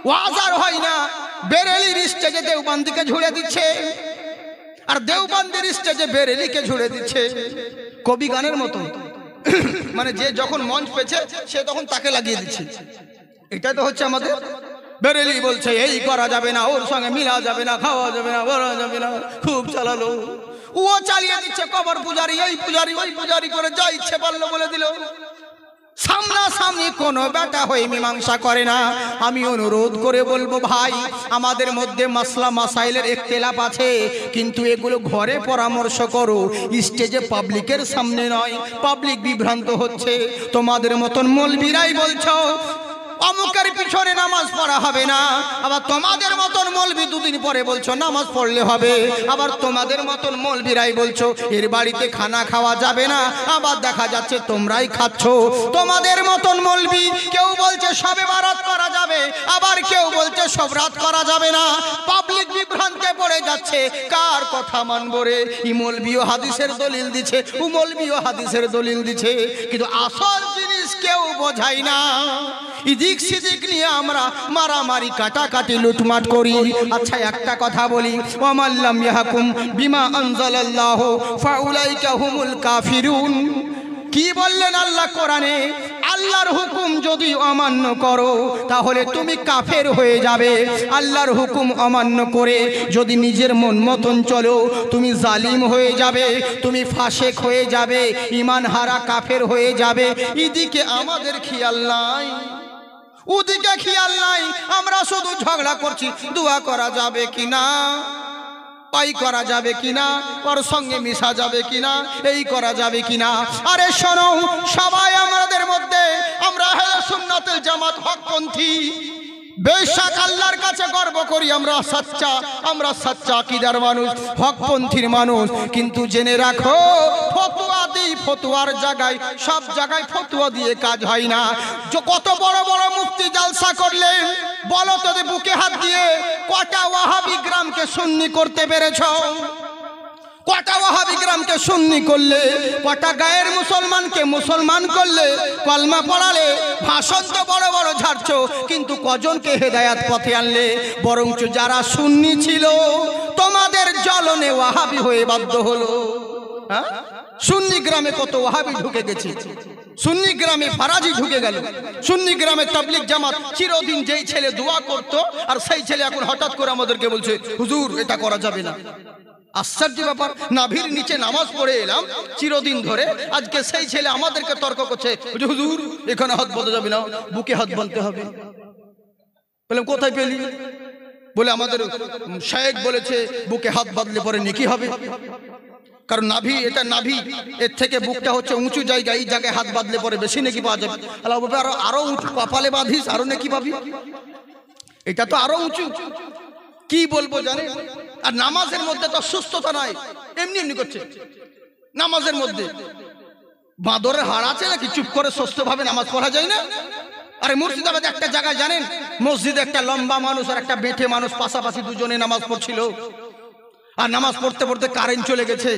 ওয়াজ আর হয় না, বেরেলির স্টেজে দেওবন্দিকে ঝুড়ে দিচ্ছে, আর দেওবন্দির স্টেজে বেরেলিকে ঝুড়ে দিচ্ছে, কবি গানের মতো। মানে যে যখন মঞ্চ পেয়েছে সে তখন তাকে লাগিয়ে দিচ্ছে। এটাই তো হচ্ছে আমাদের। বেরেলি বলছে এই করা যাবে না, ওর সঙ্গে মিলা যাবে না, খাওয়া যাবে না, বলা যাবে না, খুব চালালো, ও চালিয়ে দিচ্ছে। কবর পূজারি, এই পূজারি, ওই পূজারি করে যা ইচ্ছে পারলো বলে দিল। সামনাসামনি কোনো বেটা হয়ে মীমাংসা করে না। আমি অনুরোধ করে বলবো ভাই, আমাদের মধ্যে মাসলা মাসাইলের ইখতিলাফ আছে, কিন্তু এগুলো ঘরে পরামর্শ করো, স্টেজে পাবলিকের সামনে নয়। পাবলিক বিভ্রান্ত হচ্ছে, তোমাদের মতন মৌলবীরাই বলছো অমুকের পিছনে নামাজ পড়া হবে না, আবার তোমাদের মতন মৌলবি দুদিন পরে বলছো নামাজ পড়লে হবে, আবার তোমাদের মতন মৌলবিরাই বলছো এর বাড়িতে খানা খাওয়া যাবে না, আবার দেখা যাচ্ছে তোমরাই খাচ্ছ। তোমাদের মতন মৌলবি কেউ বলছে শবে বারাত করা যাবে, আবার কেউ বলছে সব রাত করা যাবে না। পাবলিক বিভ্রান্তে পড়ে যাচ্ছে, কার কথা মানবো রে? ই মৌলবিও হাদিসের দলিল দিচ্ছে, ও মৌলবিও হাদিসের দলিল দিচ্ছে, কিন্তু আসল জিনিস কেউ বোঝাই না। ইদিক সিদিক নিয়ে আমরা মারামারি কাটাকাটি লুটমাট করি। আচ্ছা একটা কথা বলি, ওয়ামাল্লাম ইয়াহকুম বিমা আনজালাল্লাহু ফাউলাইকা হুমুল কাফিরুন। কি বললেন আল্লাহ কোরআনে? আল্লাহর হুকুম যদি অমান্য করো তাহলে তুমি কাফের হয়ে যাবে। আল্লাহর হুকুম অমান্য করে যদি নিজের মন মতন চলো তুমি জালিম হয়ে যাবে, তুমি ফাসেক হয়ে যাবে, ঈমান হারা কাফের হয়ে যাবে। এদিকে আমাদের খেয়াল নাই, ওদিকে খেয়াল নাই, আমরা শুধু ঝগড়া করছি দোয়া করা যাবে কিনা, পাই করা যাবে কিনা, ওর সঙ্গে মিশা যাবে কিনা, এই করা যাবে কিনা। আরে শোনো, সবাই আমাদের মধ্যে আমরা আহলে সুন্নাতুল জামাত হকপন্থী, বেশক আল্লাহর কাছে গর্ব করি আমরা সচ্চা আকীদার মানুষ, হকপন্থীর মানুষ। কিন্তু জেনে রাখো, ফতোয়া দিই, ফতোয়ার জায়গায় সব জায়গায় ফতোয়া দিয়ে কাজ হয় না। কত বড় বড় মুফতি জালসা করলেন, বলো তো বুকে হাত দিয়ে কটা ওয়াহাবি গ্রামকে সুন্নি করতে পেরেছো? কটা ওয়াহাবি গ্রামকে সুন্নি করলে? কটা গায়ের মুসলমানকে মুসলমান করলে? কলমা পড়ালে, ভাষণ তো বড় বড় ঝাড়ছো, কিন্তু কজনকে হেদায়াত পথে আনলে? বরঞ্চ যারা সুন্নি ছিল তোমাদের জ্বলনে ওয়াহাবি হয়ে বাধ্য হলো। হ্যাঁ, সুন্নি গ্রামে কত ওয়াহাবি ঢুকে গেছে, সুন্নি গ্রামে ফারাজি ঢুকে গেল, সুন্নি গ্রামে তাবলিগ জামাত। চিরদিন যেই ছেলে দোয়া করতো আর সেই ছেলে এখন হঠাৎ করে আমাদেরকে বলছে হুজুর এটা করা যাবে না। আশ্চর্য ব্যাপার, নাভির নিচে নামাজ পড়ে এলাম চিরদিন ধরে, আজকে সেই ছেলে আমাদেরকে তর্ক করছে হুজুর এখানে হাত বাঁধা যাবে না, বুকে হাত বাঁধতে হবে। বললাম কোথায় পেলি? বলে আমাদের শায়েখ বলেছে বুকে হাত বাঁধলে পরে নেকি হবে। কারণ নাভি, এটা নাভি, এর থেকে বুকটা হচ্ছে উঁচু জায়গা, এই জায়গায় হাত বাঁধলে পরে বেশি নেকি পাওয়া যাবে। আল্লাহ বলবে আরো উঁচু কপালে বাঁধিস আরো নেকি পাবি, এটা তো আরো উঁচু। কি বলবো জানে? আর নামাজের মধ্যে তো সুস্থতা নাই, এমনি এমনি করছে নামাজের মধ্যে। বাঁদরের হাড় আছে নাকি? চুপ করে সুস্থভাবে নামাজ পড়া যায় না? আরে মুর্শিদাবাদে একটা জায়গায় জানেন, মসজিদে একটা লম্বা মানুষ আর একটা বেঁটে মানুষ পাশাপাশি দুজনে নামাজ পড়ছিল, আর নামাজ পড়তে পড়তে কারেন্ট চলে গেছে।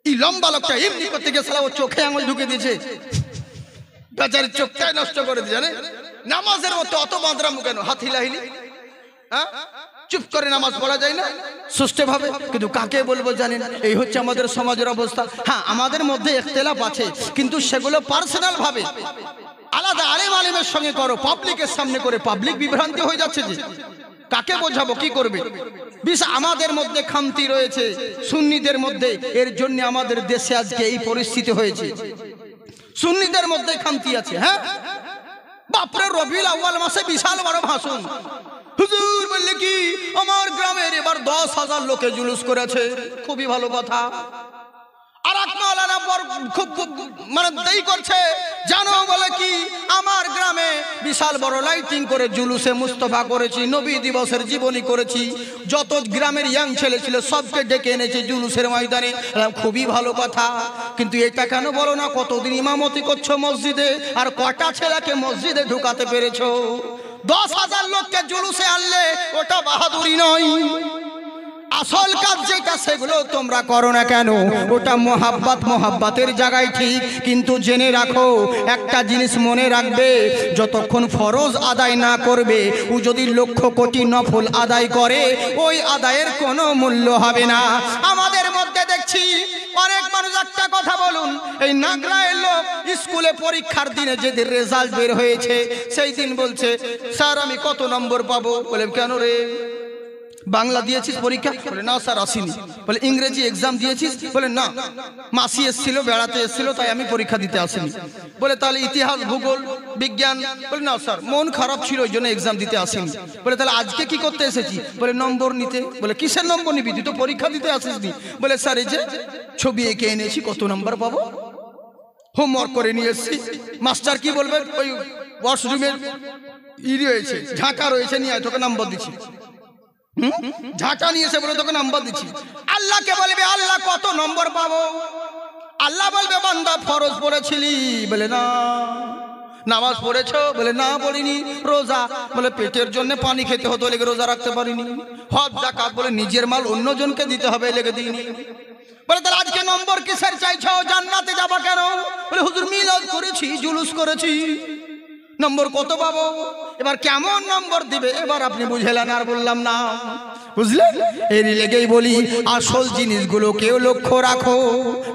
এই লম্বা লোকটা এমনি করতে গেছিল, ও চোখে আঙুল ঢুকে দিয়েছে, বেচারি চোখটাই নষ্ট করে দিয়ে। জানে নামাজের মধ্যে অত বাঁদরামু কেন? হাত হিলাহিলি, হ্যাঁ, চুপ করে নামাজ পড়া যায় না সুষ্ঠুভাবে। কিন্তু কাকে বলবো জানেন? এই হচ্ছে আমাদের সমাজের অবস্থা। হ্যাঁ, আমাদের মধ্যে ইখতিলাফ আছে, কিন্তু সেগুলো পার্সোনাল ভাবে আলাদা আলেম আলেমের সঙ্গে করো, পাবলিকের সামনে করে পাবলিক বিভ্রান্তি হয়ে যাচ্ছে। যে কাকে বোঝাবো, কি করবে? বিশ আমাদের মধ্যে খামতি রয়েছে সুন্নিদের মধ্যে, এর জন্য আমাদের দেশে আজকে এই পরিস্থিতি হয়েছে। সুন্নিদের মধ্যে খামতি আছে। হ্যাঁ বাপরে, রবিউল আউয়াল মাসে বিশাল বড় ভাষণ, হুজুর বললে কি আমার গ্রামের এবার 10,000 লোকে জুলুস করেছে, খুবই ভালো কথা। আর এক মাওলানা খুব মানে দেই করছে, জানো বলে কি আমার গ্রামে বিশাল বড় লাইটিং করে জুলুসে মুস্তফা করেছি, নবী দিবসের জীবনী করেছি, যত গ্রামের ইয়াং ছেলে ছিল সবকে ডেকে এনেছে জুলুসের ময়দানে। খুবই ভালো কথা, কিন্তু এটা কেন বলো না কতদিন ইমামতি করছো মসজিদে, আর কটা ছেলেকে মসজিদে ঢুকাতে পেরেছো? 10,000 লোককে জুলুসে আনলে ওটা বাহাদুরি নয়। আসল কাজ যেটা সেগুলো তোমরা করো না কেন? ওটা মোহাব্বতের জায়গায় ঠিক, কিন্তু জেনে রাখো একটা জিনিস মনে রাখবে, যতক্ষণ ফরজ আদায় না করবে ও যদি লক্ষ কোটি নফল আদায় করে ওই আদায়ের কোনো মূল্য হবে না। আমাদের মধ্যে দেখছি অনেক মানুষ, একটা কথা বলুন, এই নাগরায়ের লোক স্কুলে পরীক্ষার দিনে যেদিন রেজাল্ট বের হয়েছে সেই দিন বলছে স্যার আমি কত নম্বর পাবো? বলে কেন রে, বাংলা দিয়েছিস পরীক্ষা? বলে না স্যার আসিনি। বলে ইংরেজি এক্সাম দিয়েছিস? বলে না, মাসি এসেছিল, বেড়াতে এসেছিল, তাই আমি পরীক্ষা দিতে আসিনি। বলে তাহলে ইতিহাস ভূগোল বিজ্ঞান? বলে না স্যার মন খারাপ ছিল ওই জন্য এক্সাম দিতে আসিনি। বলে তাহলে আজকে কি করতে এসেছি? বলে নম্বর নিতে। বলে কিসের নম্বর নিবি, তুই তো পরীক্ষা দিতে আসিসনি। বলে স্যার এই যে ছবি এঁকে এনেছি, কত নম্বর পাবো? হোমওয়ার্ক করে নিয়ে এসেছি। মাস্টার কি বলবে? ওই ওয়াশরুমের রয়েছে, ঝাঁটা রয়েছে, নিয়ে তোকে নাম্বার দিচ্ছি। ঝাঁটা নিয়ে এসে বলে তোকে নাম্বার দিচ্ছি। আল্লাহকে বলবে আল্লাহ কত নম্বর পাবো? আল্লাহ বলবে বান্দা ফরজ পড়েছিলি? বলে না। নামাজ পড়েছো? বলে না পড়িনি। রোজা? বলে পেটের জন্য পানি খেতে হতো লেগে রোজা রাখতে পারিনি। হজ যাকাত? বলে নিজের মাল অন্যজনকে দিতে হবে লেগে দিইনি। বলে তাহলে আজকে নম্বর কিসের চাইছো? জান্নাতে যাবা কেন? বলে হুজুর মিলাদ করেছি, জুলুস করেছি, নম্বর কত পাবো? এবার কেমন নম্বর দিবে এবার আপনি বুঝলেন। আর বললাম না, বুঝলেন? এরই লেগেই বলি আসল জিনিসগুলো কেউ লক্ষ্য রাখো,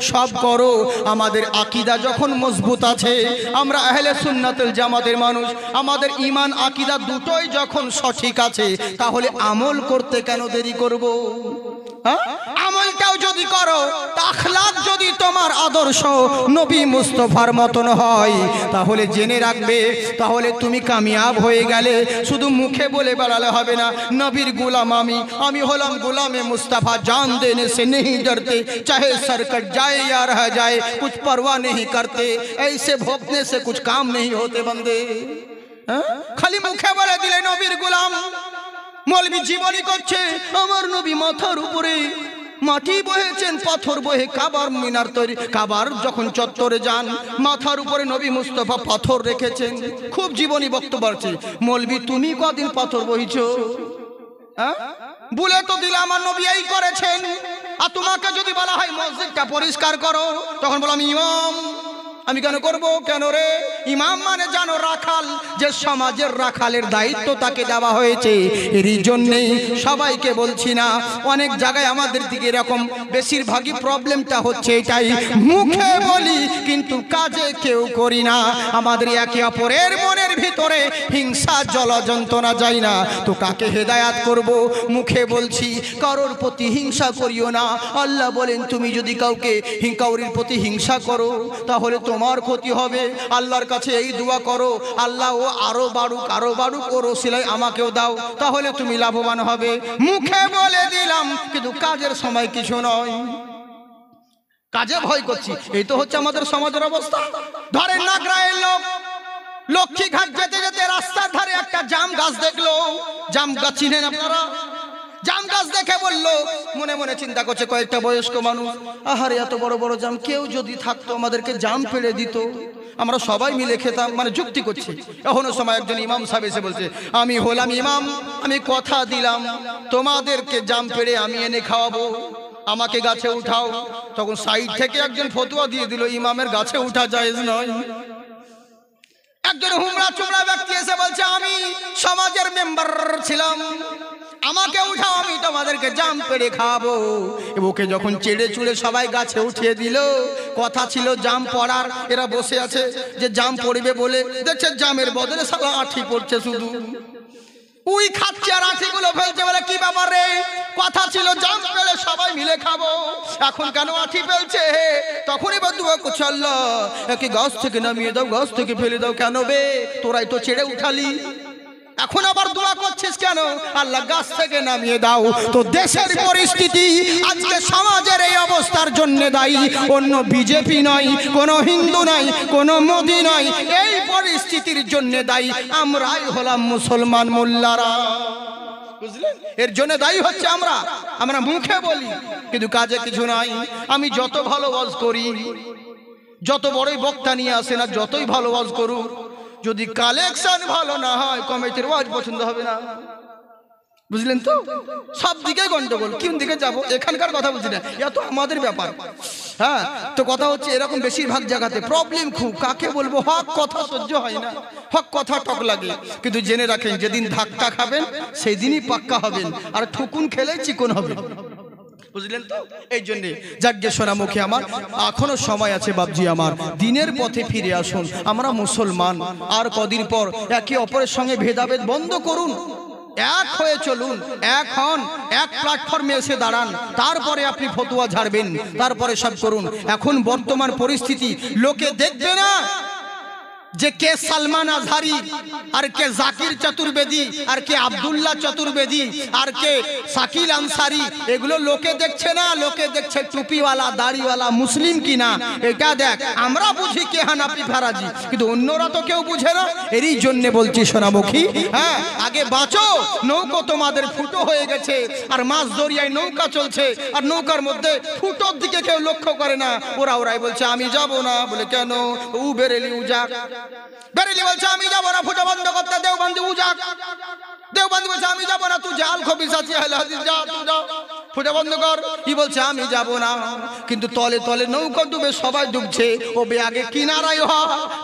সব করো। আমাদের আকীদা যখন মজবুত আছে, আমরা আহলে সুন্নাতুল জামাতের মানুষ, আমাদের ঈমান আকীদা দুটোই যখন সঠিক আছে, তাহলে আমল করতে কেন দেরি করব? আমলটাও যদি করো, আখলাক যদি তোমার আদর্শ নবী মুস্তাফার মতন হয়, তাহলে জেনে রাখবে, তাহলে তুমি কামিয়াব হয়ে গেলে। শুধু মুখে বলে বেড়ালে হবে না নবীর গোলাম আমি হলাম গোলামে মুস্তাফা, জান দেনে से नहीं डरते, चाहे सर कट जाए या रह जाए, कुछ परवाह नहीं करते, ऐसे भोंकने से कुछ काम नहीं होते बंदे। খালি মুখে বলে দিলে নবীর গোলাম। মৌলবি জীবনী করছে আমার নবী মাথার উপরে মাটি বহেছেন, পাথর বহে কাবার মিনার তৈরি, কাবার যখন চত্বরে যান মাথার উপরে নবী মুস্তাফা পাথর রেখেছেন। খুব জীবনী বক্তব্য আছে। মৌলবি তুমি কদিন পাথর বহিছো? বলে তো দিলে আমার নবী এই করেছেন। আর তোমাকে যদি বলা হয় মসজিদটা পরিষ্কার করো, তখন বলো আমি ইমাম। আমি কেন করব? কেন রে? ইমাম মানে জানো রাখাল, যে সমাজের রাখালের দায়িত্ব তাকে দেওয়া হয়েছে। এরই জন্যেই সবাইকে বলছি না, অনেক জায়গায় আমাদের দিকে এরকম বেশিরভাগই প্রবলেমটা হচ্ছে এটাই, মুখে বলি কিন্তু কাজে কেউ করি না। আমাদের একে অপরের মনের ভিতরে হিংসা জলযন্ত্রণা যায় না, তো কাকে হেদায়াত করব? মুখে বলছি কারোর প্রতি হিংসা করিও না। আল্লাহ বলেন তুমি যদি কাউরির প্রতি হিংসা করো তাহলে তোমার ক্ষতি হবে। আল্লাহর কাছে এই দোয়া করো, আল্লাহ ও আরো বাড়ুক ও রসিলাই আমাকেও দাও, তাহলে তুমি লাভবান হবে। মুখে বলে দিলাম কিন্তু কাজের সময় কিছু নয়, কাজে ভয় করছি। এই তো হচ্ছে আমাদের সমাজের অবস্থা। ধরেন নাগরায়ের লোক লক্ষ্মীঘাট যেতে যেতে রাস্তার ধারে একটা জাম গাছ দেখলো। জাম গাছ চিনেন আপনারা? জাম গাছ দেখে বলল, মনে মনে চিন্তা করছে কয়েকটা বয়স্ক মানুষ, আহারে এত বড় বড় জাম, কেউ যদি থাকতো আমাদেরকে জাম পেড়ে দিত, আমরা সবাই মিলে খেতাম। মানে যুক্তি করছে। এখনো সময় একজন ইমাম সাহেব এসে বলছে, আমি হলাম ইমাম, আমি কথা দিলাম তোমাদেরকে জাম পেড়ে আমি এনে খাওয়াবো, আমাকে গাছে উঠাও। তখন সাইড থেকে একজন ফতোয়া দিয়ে দিল, ইমামের গাছে উঠা জায়েজ নয়। একজন হুমড়া চুমড়া ব্যক্তি এসে বলছে, আমি সমাজের মেম্বার ছিলাম, আমাকে উঠাও, আমি তোমাদেরকে জাম পেড়ে খাবো। ওকে যখন চেড়ে চুড়ে সবাই গাছে উঠিয়ে দিল, কথা ছিল জাম পড়ার, এরা বসে আছে যে জাম পড়বে বলে, দেখছে জামের বদলে সালা আঠি পড়ছে শুধু। উই খাচ্ছে আর আঠিগুলো ফেলছে, বলে কি ব্যাপার রে? কথা ছিল জাম পেড়ে সবাই মিলে খাবো, এখন কেন আঠি ফেলছে? তখন এবার দোয়া করছে, আল্লাহ একে গাছ থেকে নামিয়ে দাও, গাছ থেকে ফেলে দাও। কেন বে? তোরাই তো ছেড়ে উঠালি, এখন আবার দোয়া করছিস কেন? আল্লাহ গাছ থেকে নামিয়ে দাও। তো দেশের পরিস্থিতি আজকে সমাজের এই অবস্থার জন্য দায়ী অন্য বিজেপি নয়, কোনো হিন্দু নয়, কোনো মোদি নয়। এই পরিস্থিতির জন্য দায়ী আমরাই হলাম মুসলমান মোল্লারা, বুঝলেন? এর জন্য দায়ী হচ্ছে আমরা মুখে বলি কিন্তু কাজে কিছু নাই। আমি যত ভালো ওয়াজ করি, যত বড়ই বক্তা নিয়ে আসে না, যতই ভালো ওয়াজ করুক, যদি কালেকশন ভালো না হয় কমিটির ওয়াজ পছন্দ হবে না, বুঝলেন? তো সব দিকে গন্ডগোল, কোন দিকে যাব এখানকার কথা বুঝি না, এত আমাদের ব্যাপার। হ্যাঁ, তো কথা হচ্ছে এরকম বেশিরভাগ জায়গাতে প্রবলেম খুব। কাকে বলবো? হক কথা সহ্য হয় না, হক কথা টক লাগে। কিন্তু জেনে রাখেন, যেদিন ধাক্কা খাবেন সেই দিনই পাক্কা হবেন, আর ঠুকুন খেলে চিকন হবে, বুঝলেন? তো এই জন্যে যাজ্ঞে সোনামুখী আমার, এখনো সময় আছে বাবজি আমার, দিনের পথে ফিরে আসুন। আমরা মুসলমান, আর কদিন পর একে অপরের সঙ্গে ভেদাভেদ বন্ধ করুন, এক হয়ে চলুন, এক হন, এক প্ল্যাটফর্মে এসে দাঁড়ান, তারপরে আপনি ফতোয়া ঝাড়বেন, তারপরে সব করুন। এখন বর্তমান পরিস্থিতি লোকে দেখবে না, যে কে সালমান আজহারি, আর কে জাকির চতুর্বেদী, আর কে আব্দুল্লাহ চতুর্বেদী, আর কে শাকিল আনসারি, এগুলো লোকে দেখছে না, লোকে দেখছে টুপিওয়ালা দাড়িওয়ালা মুসলিম কিনা। এটা দেখ, আমরা বুঝি কে হানাফি ফারাজি, কিন্তু অন্যরা তো কেউ বুঝে না। এরই জন্য বলছি সোনামুখী, হ্যাঁ আগে বাঁচো, নৌকো তোমাদের ফুটো হয়ে গেছে, আর মাছ দরিয়ায় নৌকা চলছে, আর নৌকার মধ্যে ফুটোর দিকে কেউ লক্ষ্য করে না। ওরাই বলছে আমি যাব না, বলে কেন? উ বেরেলি উজাক, বেরেলি বলছে আমি যাবো না ফুটো বন্ধ করতে, দেওবন্দি উজাক, দেওবন্দি বলছে আমি যাবো না, তুই জাল খবিস আছি হাদিস যা, তুই যা ফুটো বন্ধ কর। ই বলছে আমি যাব না, কিন্তু তলে তলে নৌকা ডুবে সবাই ডুবছে, ও বে আগে কিনারাই হ,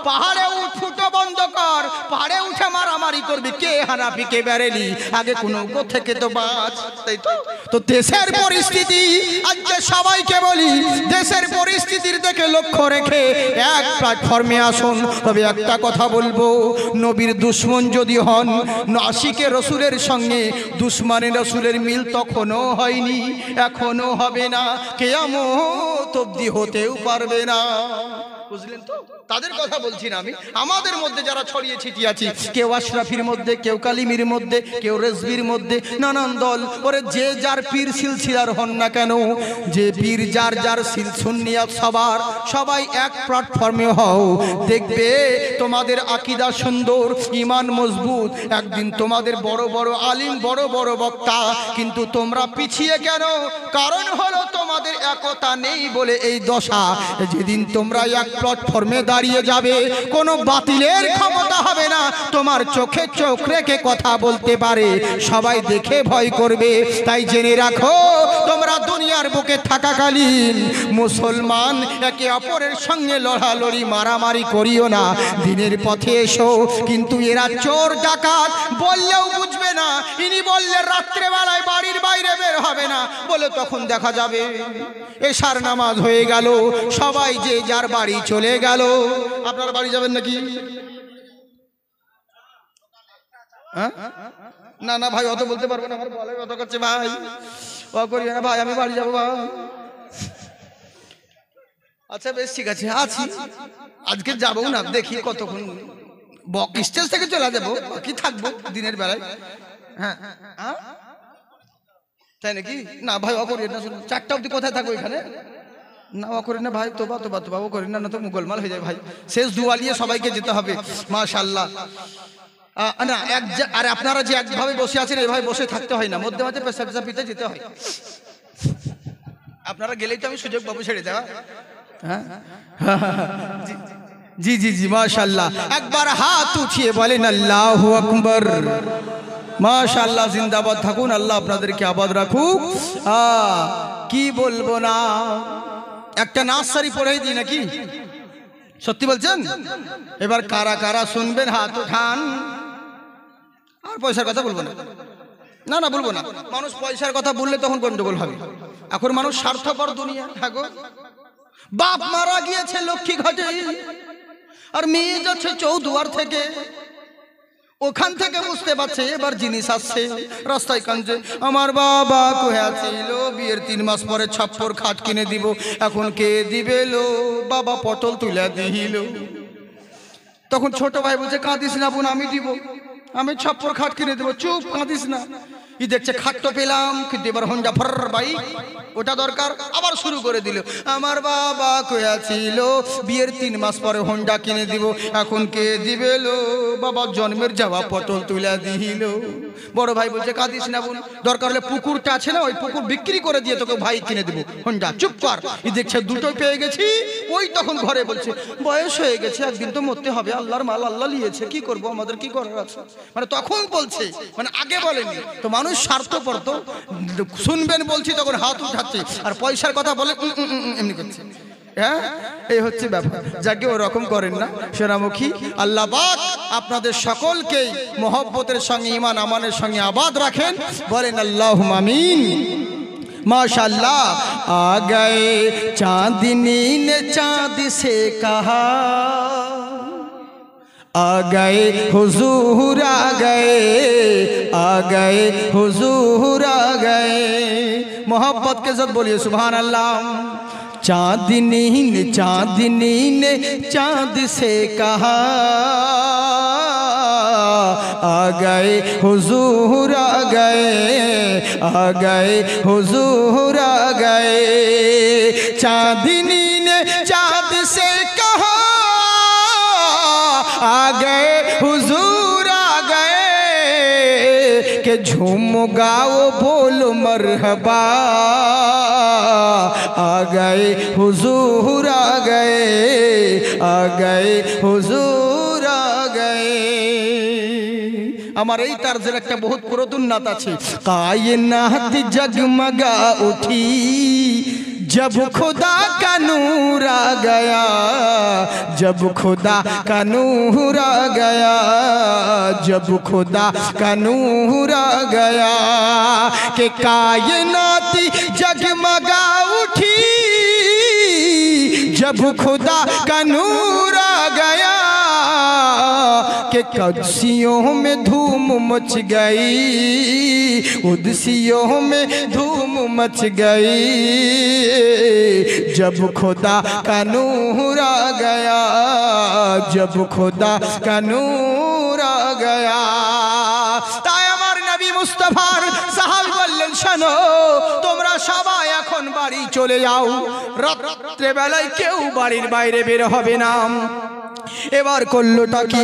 পাহাড়ে উঠ, ফুটো বন্ধ কর, পাহাড়ে উঠে মারামারি করবি, কে হানাফি কে বেরেলি, আগে কোন নৌকো থেকে তো বাঁচ। তাই তো, তো দেশের পরিস্থিতি আজকে সবাইকে বলি, দেশের পরিস্থিতির দিকে লক্ষ্য রেখে এক প্ল্যাটফর্মে আসুন। তবে একটা কথা বলবো, নবীর দুশ্মন যদি হন, আশিকে রসুলের সঙ্গে দুশ্মনে রসুলের মিল তখনও হয়নি, এখনো হবে না, কিয়ামত অবধি হতেও পারবে না। বুঝলেন তো? তাদের কথা বলছি না আমি, আমাদের মধ্যে যারা ছড়িয়ে ছিটিয়ে আছি, কেউ আশরাফির মধ্যে, কেউ কালিমির মধ্যে, কেউ রেজবির মধ্যে, নানান দল। ওরে যে যার পীর সিলসিলার হন না কেন, যে পীর যার যার সুন্নিয়াত সবার, সবাই এক প্ল্যাটফর্মে হও, দেখবে তোমাদের আকীদা সুন্দর, ঈমান মজবুত। একদিন তোমাদের বড় বড় আলিম, বড় বড় বক্তা, কিন্তু তোমরা পিছিয়ে কেন? কারণ হলো তোমাদের একতা নেই বলে এই দশা। যেদিন তোমরা এক প্ল্যাটফর্মে দাঁড়িয়ে যাবে, কোনো বাতিলের ক্ষমতা হবে না, তোমার চোখে চোখ রেখে কথা বলতে পারে, সবাই দেখে ভয় করবে। তাই জেনে রাখো, তোমরা দুনিয়ার বুকে থাকাকালীন মুসলমান একে অপরের সঙ্গে লড়ালড়ি মারামারি করিও না, দিনের পথে এসো। কিন্তু এরা চোর ডাকাত, বললেও বুঝবে না। ইনি বললে রাত্রেবেলায় বাড়ির বাইরে বের হবে না, বলে তখন দেখা যাবে এশার নামাজ হয়ে গেল, সবাই যে যার বাড়ি চলে গেল। আপনার বাড়ি যাবেন নাকি? না না ভাই, অত বলতে পারবো না, আমার বলে অত করছে ভাই, ও করি না ভাই, আমি বাড়ি যাবো ভাই। আচ্ছা বেশ, ঠিক আছে, আছি, আজকে যাবো না, দেখি কতক্ষণ বক স্টেজ থেকে চলে যাবো, কি থাকবো দিনের বেলায়। হ্যাঁ তাই নাকি? না ভাই ও করি না, 4টা অবধি কোথায় থাকবো এখানে? না ও করি না ভাই, তোবা তোবা তোবা, ও করি না, না তো মুগলমাল হয়ে যায় ভাই। শেষ দুয়া নিয়ে সবাইকে যেতে হবে, মাশাআল্লাহ। না আর আপনারা যে একভাবে বসে আছেন, এইভাবে বসে থাকতে হয় না, মধ্যে মাঝে পেশাব পিতে যেতে হয়। আপনারা গেলেই তো আমি সুযোগ পাবো ছেড়ে দেওয়া। হ্যাঁ জি জি জি, মাশাআল্লাহ। একবার হাত উঠিয়ে বলেন আল্লাহু আকবার। মাশাআল্লাহ, জিন্দাবাদ থাকুন, আল্লাহ আপনাদেরকে আবাদ রাখুক। কি বলবো না, একটা নার্সারি পড়াই দিই নাকি? সত্যি বলছেন? এবার কারা কারা শুনবেন হাত উঠান। আর পয়সার কথা বলবো না, না না বলবো না। মানুষ পয়সার কথা বললে তখন গন্ডগোল হবে। এখন মানুষ স্বার্থপর দুনিয়া। হ্যাঁ গো, বাপ মারা গিয়েছে লক্ষ্মী ঘাটে, আর মেয়ে যাচ্ছে চৌদুয়ার থেকে, ওখান থেকে বুঝতে পারছে এবার জিনিস আসছে। রাস্তায় কাঁদছে, আমার বাবা কোথায় ছিল, বিয়ের 3 মাস পরে ছাপ্পর খাট কিনে দিব, এখন কে দিবে লো, বাবা পটল তুলে দিল। তখন ছোট ভাই বলছে, কাঁদিস না বোন, আমি দিব, আমি ছাপ্পর খাট কিনে দেবো, চুপ, কাঁদিস না। ই দেখছে খাট তো পেলাম, কিন্তু এবার হন্ডা ফর বাইক, ওটা দরকার, আবার শুরু করে দিল, আমার বাবা কয়া ছিল বিয়ের 3 মাস পরে হন্ডা কিনে দিব, এখন কে দিবে লো, বাবা জন্মের যাওয়া পটল তুলে দিল। বড় ভাই বলছে, কাঁদিস না বোন, দরকার হলে পুকুরটা আছে না, ওই পুকুর বিক্রি করে দিয়ে তোকে ভাই কিনে দেবো হন্ডা, চুপ কর। ই দেখছে দুটোই পেয়ে গেছি। ওই তখন ঘরে বলছে, বয়স হয়ে গেছে, একদিন তো মরতে হবে, আল্লাহর মাল আল্লাহ নিয়েছে, কি করবো, আমাদের কি করার আছে। মানে তখন বলছে, মানে আগে বলেনি তো। মানুষ স্বার্থপর তো, শুনবেন বলছি তখন হাত উঠাচ্ছে, আর পয়সার কথা বলে এমনি করছে। হ্যাঁ, এই হচ্ছে ব্যাপার। যাকে ওরকম করেন না সোনামুখী। আল্লাহ পাক আপনাদের সকলকেই মহব্বতের সঙ্গে, ঈমান আমানের সঙ্গে আবাদ রাখেন, বলেন আল্লাহুম্মা আমিন। माशाअल्लाह आ गए चांदनी ने चांद से कहा, आ गए हुजूर आ गए हुजूर आ गए। मोहब्बत के साथ बोलिए सुभान अल्लाह। चांदनी ने चांद से कहा आ गए हुजूर आ गए हुजूर आ गए। चांदनी ने चांद से कहा आ गए हुजूर आ गए कि झूम गाओ बोलो मरहबा आ गए हुजूर आ गए हुजूर आ गए। আমার এই তারজের একটা বহুত পুরাতন নাত আছে। কায়নাত जगमगा उठी जब खुदा का नूर आ गया, जब खुदा का नूर आ गया, जब खुदा का नूर आ गया कि कायनात जगमगा उठी जब खुदा का नूर आ गया कि कदसियों में धूम मच गई, उदसियों में धूम मच गई जब खुदा का नूर आ गया, जब खुदा का नूर आ गया। ताई আমার নবী মুস্তাফার সাহাবী বললেন শোনো তোমরা সবাই এখন বাড়ি চলে যাও, রাত্রে বেলায় কেউ বাড়ির বাইরে বের হবে না। এবার করলোটা কি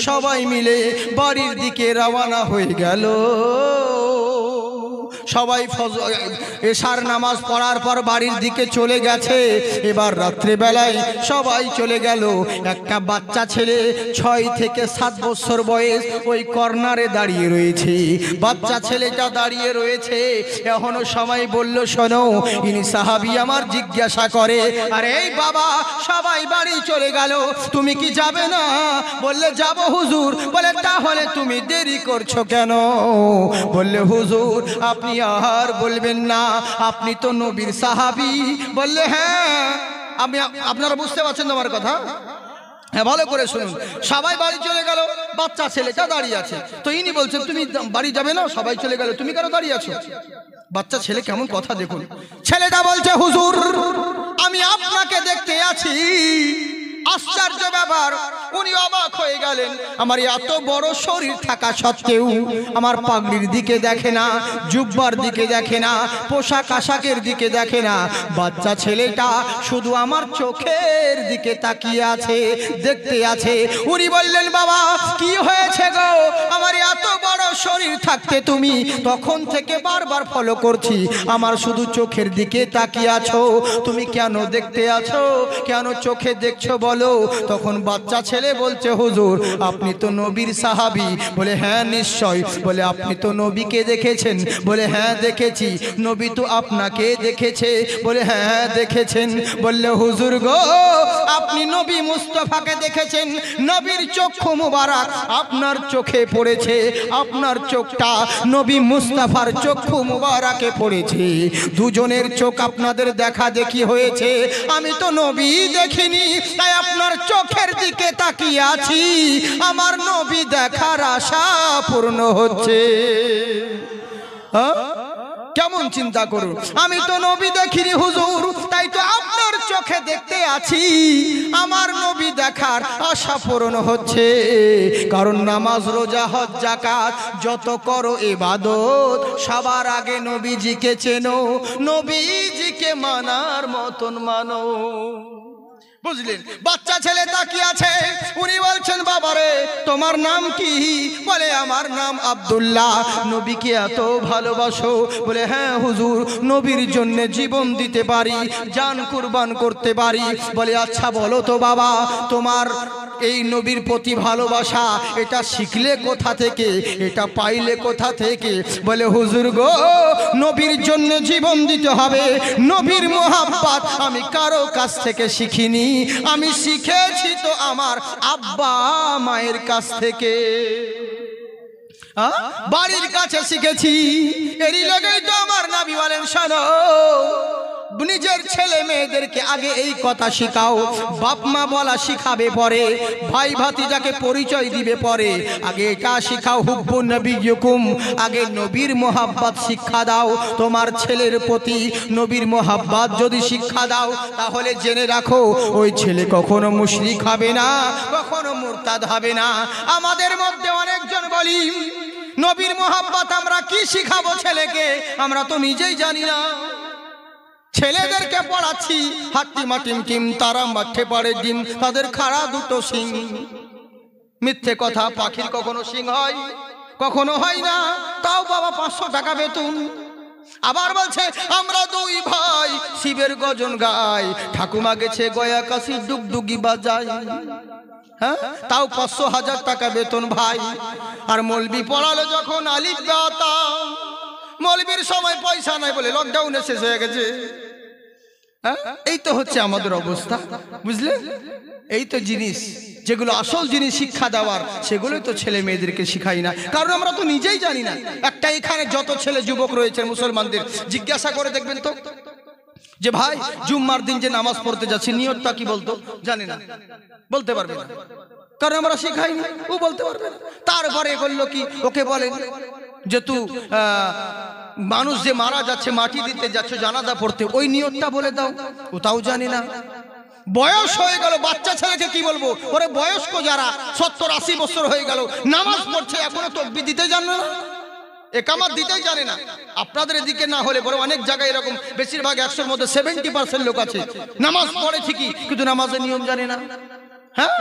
সবাই মিলে বাড়ির দিকে রওনা হয়ে গেল। সবাই এশার নামাজ পড়ার পর বাড়ির দিকে চলে গেছে। এবার রাত্রে বেলায় সবাই চলে গেল। একটা বাচ্চা ছেলে 6 থেকে 7 বছর বয়স ওই কর্নারে দাঁড়িয়ে রয়েছে। বাচ্চা ছেলেটা দাঁড়িয়ে রয়েছে। এখনো সবাই বলল শোনো ইনি সাহাবী আমার জিজ্ঞাসা করে আরে এই বাবা সবাই বাড়ি চলে গেল তুমি কি যাবে না? বললে যাব হুজুর। বলে তাহলে তুমি দেরি করছো কেন? বললে হুজুর আপনি আর বলবেন না আপনি তো নবীর সাহাবী। বললে হ্যাঁ আমি আপনারা বুঝতে পারছেন আমার কথা? হ্যাঁ ভালো করে শুনুন। সবাই বাড়ি চলে গেল, বাচ্চা ছেলেটা দাঁড়িয়ে আছে। তো ইনি বলছেন তুমি বাড়ি যাবে না? সবাই চলে গেল তুমি কেন দাঁড়িয়ে আছো? বাচ্চা ছেলে কেমন কথা দেখুন। ছেলেটা বলছে হুজুর আমি আপনাকে দেখতে আছি। আশ্চর্য ব্যাপার উনি অবাক হয়ে গেলেন। আমার এত বড় শরীর থাকা সত্ত্বেও আমার পাগড়ির দিকে দেখে না, জুব্বার দিকে দেখে না, পোশাক আশাকের দিকে দেখে না। বাচ্চা ছেলেটা শুধু আমার চোখের দিকে তাকিয়ে আছে, দেখতে আছে। উনি বললেন বাবা কি হয়েছে গো? আমার এত বড় শরীর থাকতে তুমি তখন থেকে বারবার ফলো করছি, আমার শুধু চোখের দিকে তাকিয়ে আছো। তুমি কেন দেখতে আছো? কেন চোখে দেখছো বলো? তখন বাচ্চা ছেলে বলছে হুজুর আপনি তো নবীর সাহাবী। বলে হ্যাঁ নিশ্চয়। বলে আপনি তো নবীকে দেখেছেন? বলে হ্যাঁ দেখেছি। নবী তো আপনাকে দেখেছে? বলে হ্যাঁ দেখেছেন। বললে হুজুর গো আপনি নবী মুস্তাফাকে দেখেছেন, নবীর চক্ষু মুবারক আপনার চোখে পড়েছে, আপনার চোখটা নবী মুস্তাফার চক্ষু মুবারকে পড়েছে, দুজনের চোখ আপনাদের দেখা দেখি হয়েছে। আমি তো নবী দেখিনি তাই আপনার চোখের দিকে তাকিয়ে আছি, আমার নবী দেখার আশা পূর্ণ হচ্ছে। কেমন চিন্তা করুন, আমি তো নবী দেখিনি হুজুর তাই তো আপনার চোখে দেখতে আছি, আমার নবী দেখার আশা পূরণ হচ্ছে। কারণ নামাজ রোজা হজ যাকাত যত করো ইবাদত সবার আগে নবীজিকে চেনো, নবীজিকে মানার মতন মানো। বুঝলেন? বাচ্চা ছেলে তাকিয়ে আছে। উনি বলছেন বাবারে তোমার নাম কি? বলে আমার নাম আব্দুল্লাহ। নবীকে এত ভালোবাসো? বলে হ্যাঁ হুজুর নবীর জন্য জীবন দিতে পারি, জান কুরবান করতে পারি। বলে আচ্ছা বলো তো বাবা তোমার এই নবীর প্রতি ভালোবাসা এটা শিখলে কোথা থেকে, এটা পাইলে কোথা থেকে? বলে হুজুর গো নবীর জন্য জীবন দিতে হবে, নবীর মোহাব্বত আমি কারো কাছ থেকে শিখিনি, আমি শিখেছি তো আমার আব্বা মায়ের কাছ থেকে, বাড়ির কাছে শিখেছি। এরই লগেই তো আমার নবী বলেন শোনো নিজের ছেলে মেয়েদেরকে আগে এই কথা শিখাও। বাপ মা বলা শিখাবে পরে, ভাই ভাতিজাকে পরিচয় দিবে পরে, আগে এটা শিখাও হুব্বুন নবিয়্যুকুম, আগে নবীর মোহাব্বত শিক্ষা দাও। তোমার ছেলের প্রতি নবীর মোহাব্বত যদি শিক্ষা দাও, তাহলে জেনে রাখো ওই ছেলে কখনো মুশরিক হবে না, কখনো মুরতাদ হবে না। আমাদের মধ্যে অনেকজন বলি নবীর মোহাব্বত আমরা কি শিখাবো ছেলেকে, আমরা তো নিজেই জানি না। ছেলেদেরকে পড়াচ্ছি হাট্টিমা টিমটিম তারা মাঠে পড়ে ডিম, তাদের খাড়া দুটো শিং। মিথ্যে কথা, পাখির কখনো শিং হয়, কখনো হয় না, তাও বাবা 500 টাকা বেতন। আবার বলছে আমরা দুই ভাই শিবের গজন গাই, ঠাকুমা গেছে গয়া কাশি ডুগডুগি বাজায়, হ্যাঁ তাও 500,000 টাকা বেতন ভাই। আর মৌলবি পড়ালো যখন আলিফ বা তা, মৌলবির সময় পয়সা নাই বলে লকডাউনে শেষ হয়ে গেছে। হ্যাঁ এই তো হচ্ছে আমাদের অবস্থা, বুঝলেন? এই তো জিনিস যেগুলো আসল জিনিস শিক্ষা দেওয়ার, সেগুলোই তো ছেলে মেয়েদেরকে শিখাই না, কারণ আমরা তো নিজেই জানি না। একটা এখানে যত ছেলে যুবক রয়েছে মুসলমানদের জিজ্ঞাসা করে দেখবেন তো যে ভাই জুম্মার দিন যে নামাজ পড়তে যাচ্ছি নিয়তটা কি, বলতো জানি না, বলতে পারবে না, কারণ আমরা শিখাইনি, ও বলতে পারবে না। তারপরে বললো কি, ওকে বলেন যে তুই মানুষ যে মারা যাচ্ছে মাটি দিতে যাচ্ছে জানাজা পড়তে, ওই নিয়তটা বলে দাও, ওটাও জানি না। বয়স হয়ে গেল, বাচ্চা ছেলেকে কি বলবো, ওরে বয়স্ক যারা 70-80 বছর হয়ে গেল নামাজ পড়ছে এখনো তাকবীর দিতে জানে না, একামত দিতেই জানে না। আপনাদের এদিকে না হলে বড় অনেক জায়গায় এরকম, বেশিরভাগ 100-র মধ্যে 70% লোক আছে নামাজ পড়ে ঠিকই কিন্তু নামাজের নিয়ম জানে না। হ্যাঁ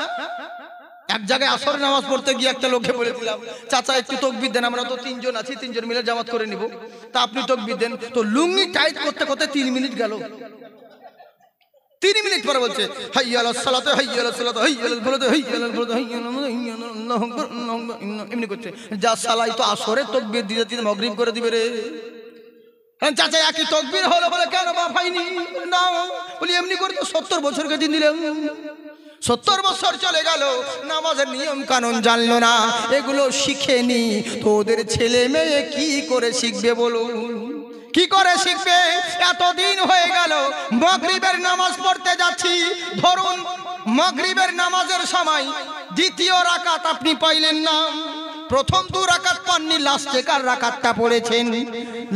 এক জায়গায় আসর নামাজ পড়তে গিয়ে একটা লোককে বলেছিলাম, চাচা একটু তাকবীর দেন, আমরা তো 3 জন আছি, 3 জন মিলে জামাত করে নিব, তা আপনি তাকবীর দেন। তো লুঙ্গি টাইট করতে করতে 3 মিনিট গেল। 3 মিনিট পরে বলছে হাইয়া আলাস সালাতে হাইয়া আলাস সালাতে হাইয়া আলাল ফালাতে হাইয়া আলাল ফালাতে হাইয়া আল্লাহু আকবার এমনি করছে। যা সালাই তো আসরে তাকবীর দিতে দিতে মাগরিব করে দিবে রে। চাচা একই তাকবীর হলো বলে কেন বাপ হয়নি না, বলি এমনি করে তো 70 বছরকে দিন দিলেন। 70 বছর চলে গেল, নামাজের নিয়ম কানুন জানলো না, এগুলো শিখেনি, তো ওদের ছেলে মেয়ে কি করে শিখবে বলো, কি করে শিখবে? এতদিন হয়ে গেল মাগরিবের নামাজ পড়তে যাচ্ছি, ধরুন মাগরিবের নামাজের সময় দ্বিতীয় রাকাত আপনি পাইলেন না, প্রথম 2 রাকাত পাননি, লাস্টেকার রাকাতটা পড়েছেন,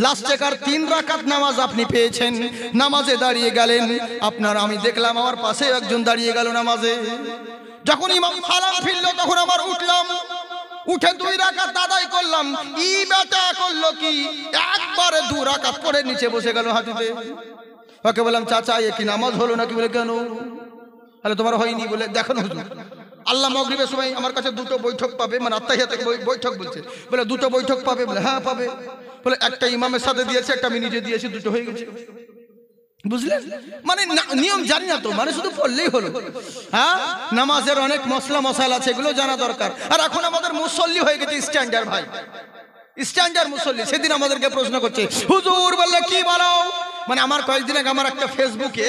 লাস্টেকার 3 রাকাত নামাজ আপনি পেয়েছেন, নামাজে দাঁড়িয়ে গেলেন আপনার। আমি দেখলাম আমার পাশে একজন দাঁড়িয়ে গেল নামাজে, যখন ইমাম সালাম ফিরল তখন আবার উঠলাম, উঠে 2 রাকাত আদায় করলাম। ই বেটা করলো কি, একবারে 2 রাকাত পড়ে নিচে বসে গেল হাঁটুতে। ওকে বললাম চাচা এ কি নামাজ হলো নাকি? বলে কেন? তাহলে তোমার হয়নি? বলে দেখুন হুজুর আল্লাহ মাগরিবের সময় আমার কাছে 2টো বৈঠক পাবে, মানে আত্তাহিয়াতে বৈঠক বলছে, বলে 2টো বৈঠক পাবে? বলে হ্যাঁ পাবে। বলে একটা ইমামের সাথে দিয়েছে, একটা আমি নিজে দিয়েছি, 2টো হয়ে গেছে। বুঝলেন? মানে নিয়ম জানি না তো, মানে শুধু পড়লেই হলো। হ্যাঁ নামাজের অনেক মশলা মশালা আছে, এগুলো জানা দরকার। আর এখন আমাদের মুসল্লি হয়ে গেছে স্ট্যান্ডার্ড, ভাই স্ট্যান্ডার্ড মুসল্লি। সেদিন আমাদেরকে প্রশ্ন করছে হুজুর বললে কি বলো, মানে আমার কয়েকদিন আগে আমার একটা ফেসবুকে,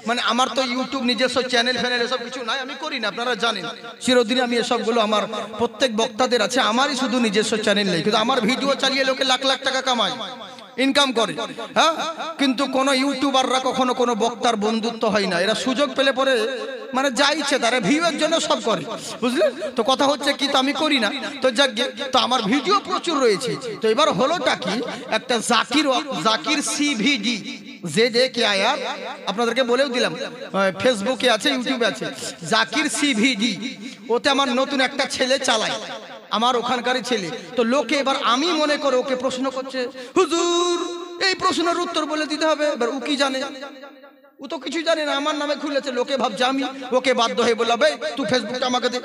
মানে আমার তো ইউটিউব নিজস্ব চ্যানেল ফ্যানেল এসব কিছু নাই, আমি করি না, আপনারা জানেন। চিরদিন আমি এসবগুলো আমার প্রত্যেক বক্তাদের আছে, আমারই শুধু নিজস্ব চ্যানেল নেই, কিন্তু আমার ভিডিও চালিয়ে লোকে লাখ লাখ টাকা কামায়, ইনকাম করে। হ্যাঁ কিন্তু কোনো ইউটিউবাররা কখনো কোনো বক্তার বন্ধুত্ব হয় না, এরা সুযোগ পেলে পরে মানে যা ইচ্ছে তারা ভিউয়ের জন্য সব করে, বুঝলেন তো? কথা হচ্ছে কি, তো আমি করি না, তো যাক তো আমার ভিডিও প্রচুর রয়েছে। তো এবার হলোটা কি, একটা জাকির সিভিডি ZAKIR আপনাদেরকে বলেও দিলাম, ফেসবুকে আছে, ইউটিউবে আছে, জাকির সিভিডি। ওতে আমার নতুন একটা ছেলে চালায়, আমার ওখানকারই ছেলে। তো লোকে এবার আমি মনে করে ওকে প্রশ্ন করছে, হুজুর এই প্রশ্নের উত্তর বলে দিতে হবে। এবার ও কি জানে? ও তো কিছুই জানে না, আমার নামে খুলেছে, লোকে ভাবছে আমি। ওকে বাধ্য হয়ে বললাম ভাই তুই ফেসবুকটা আমাকে দে,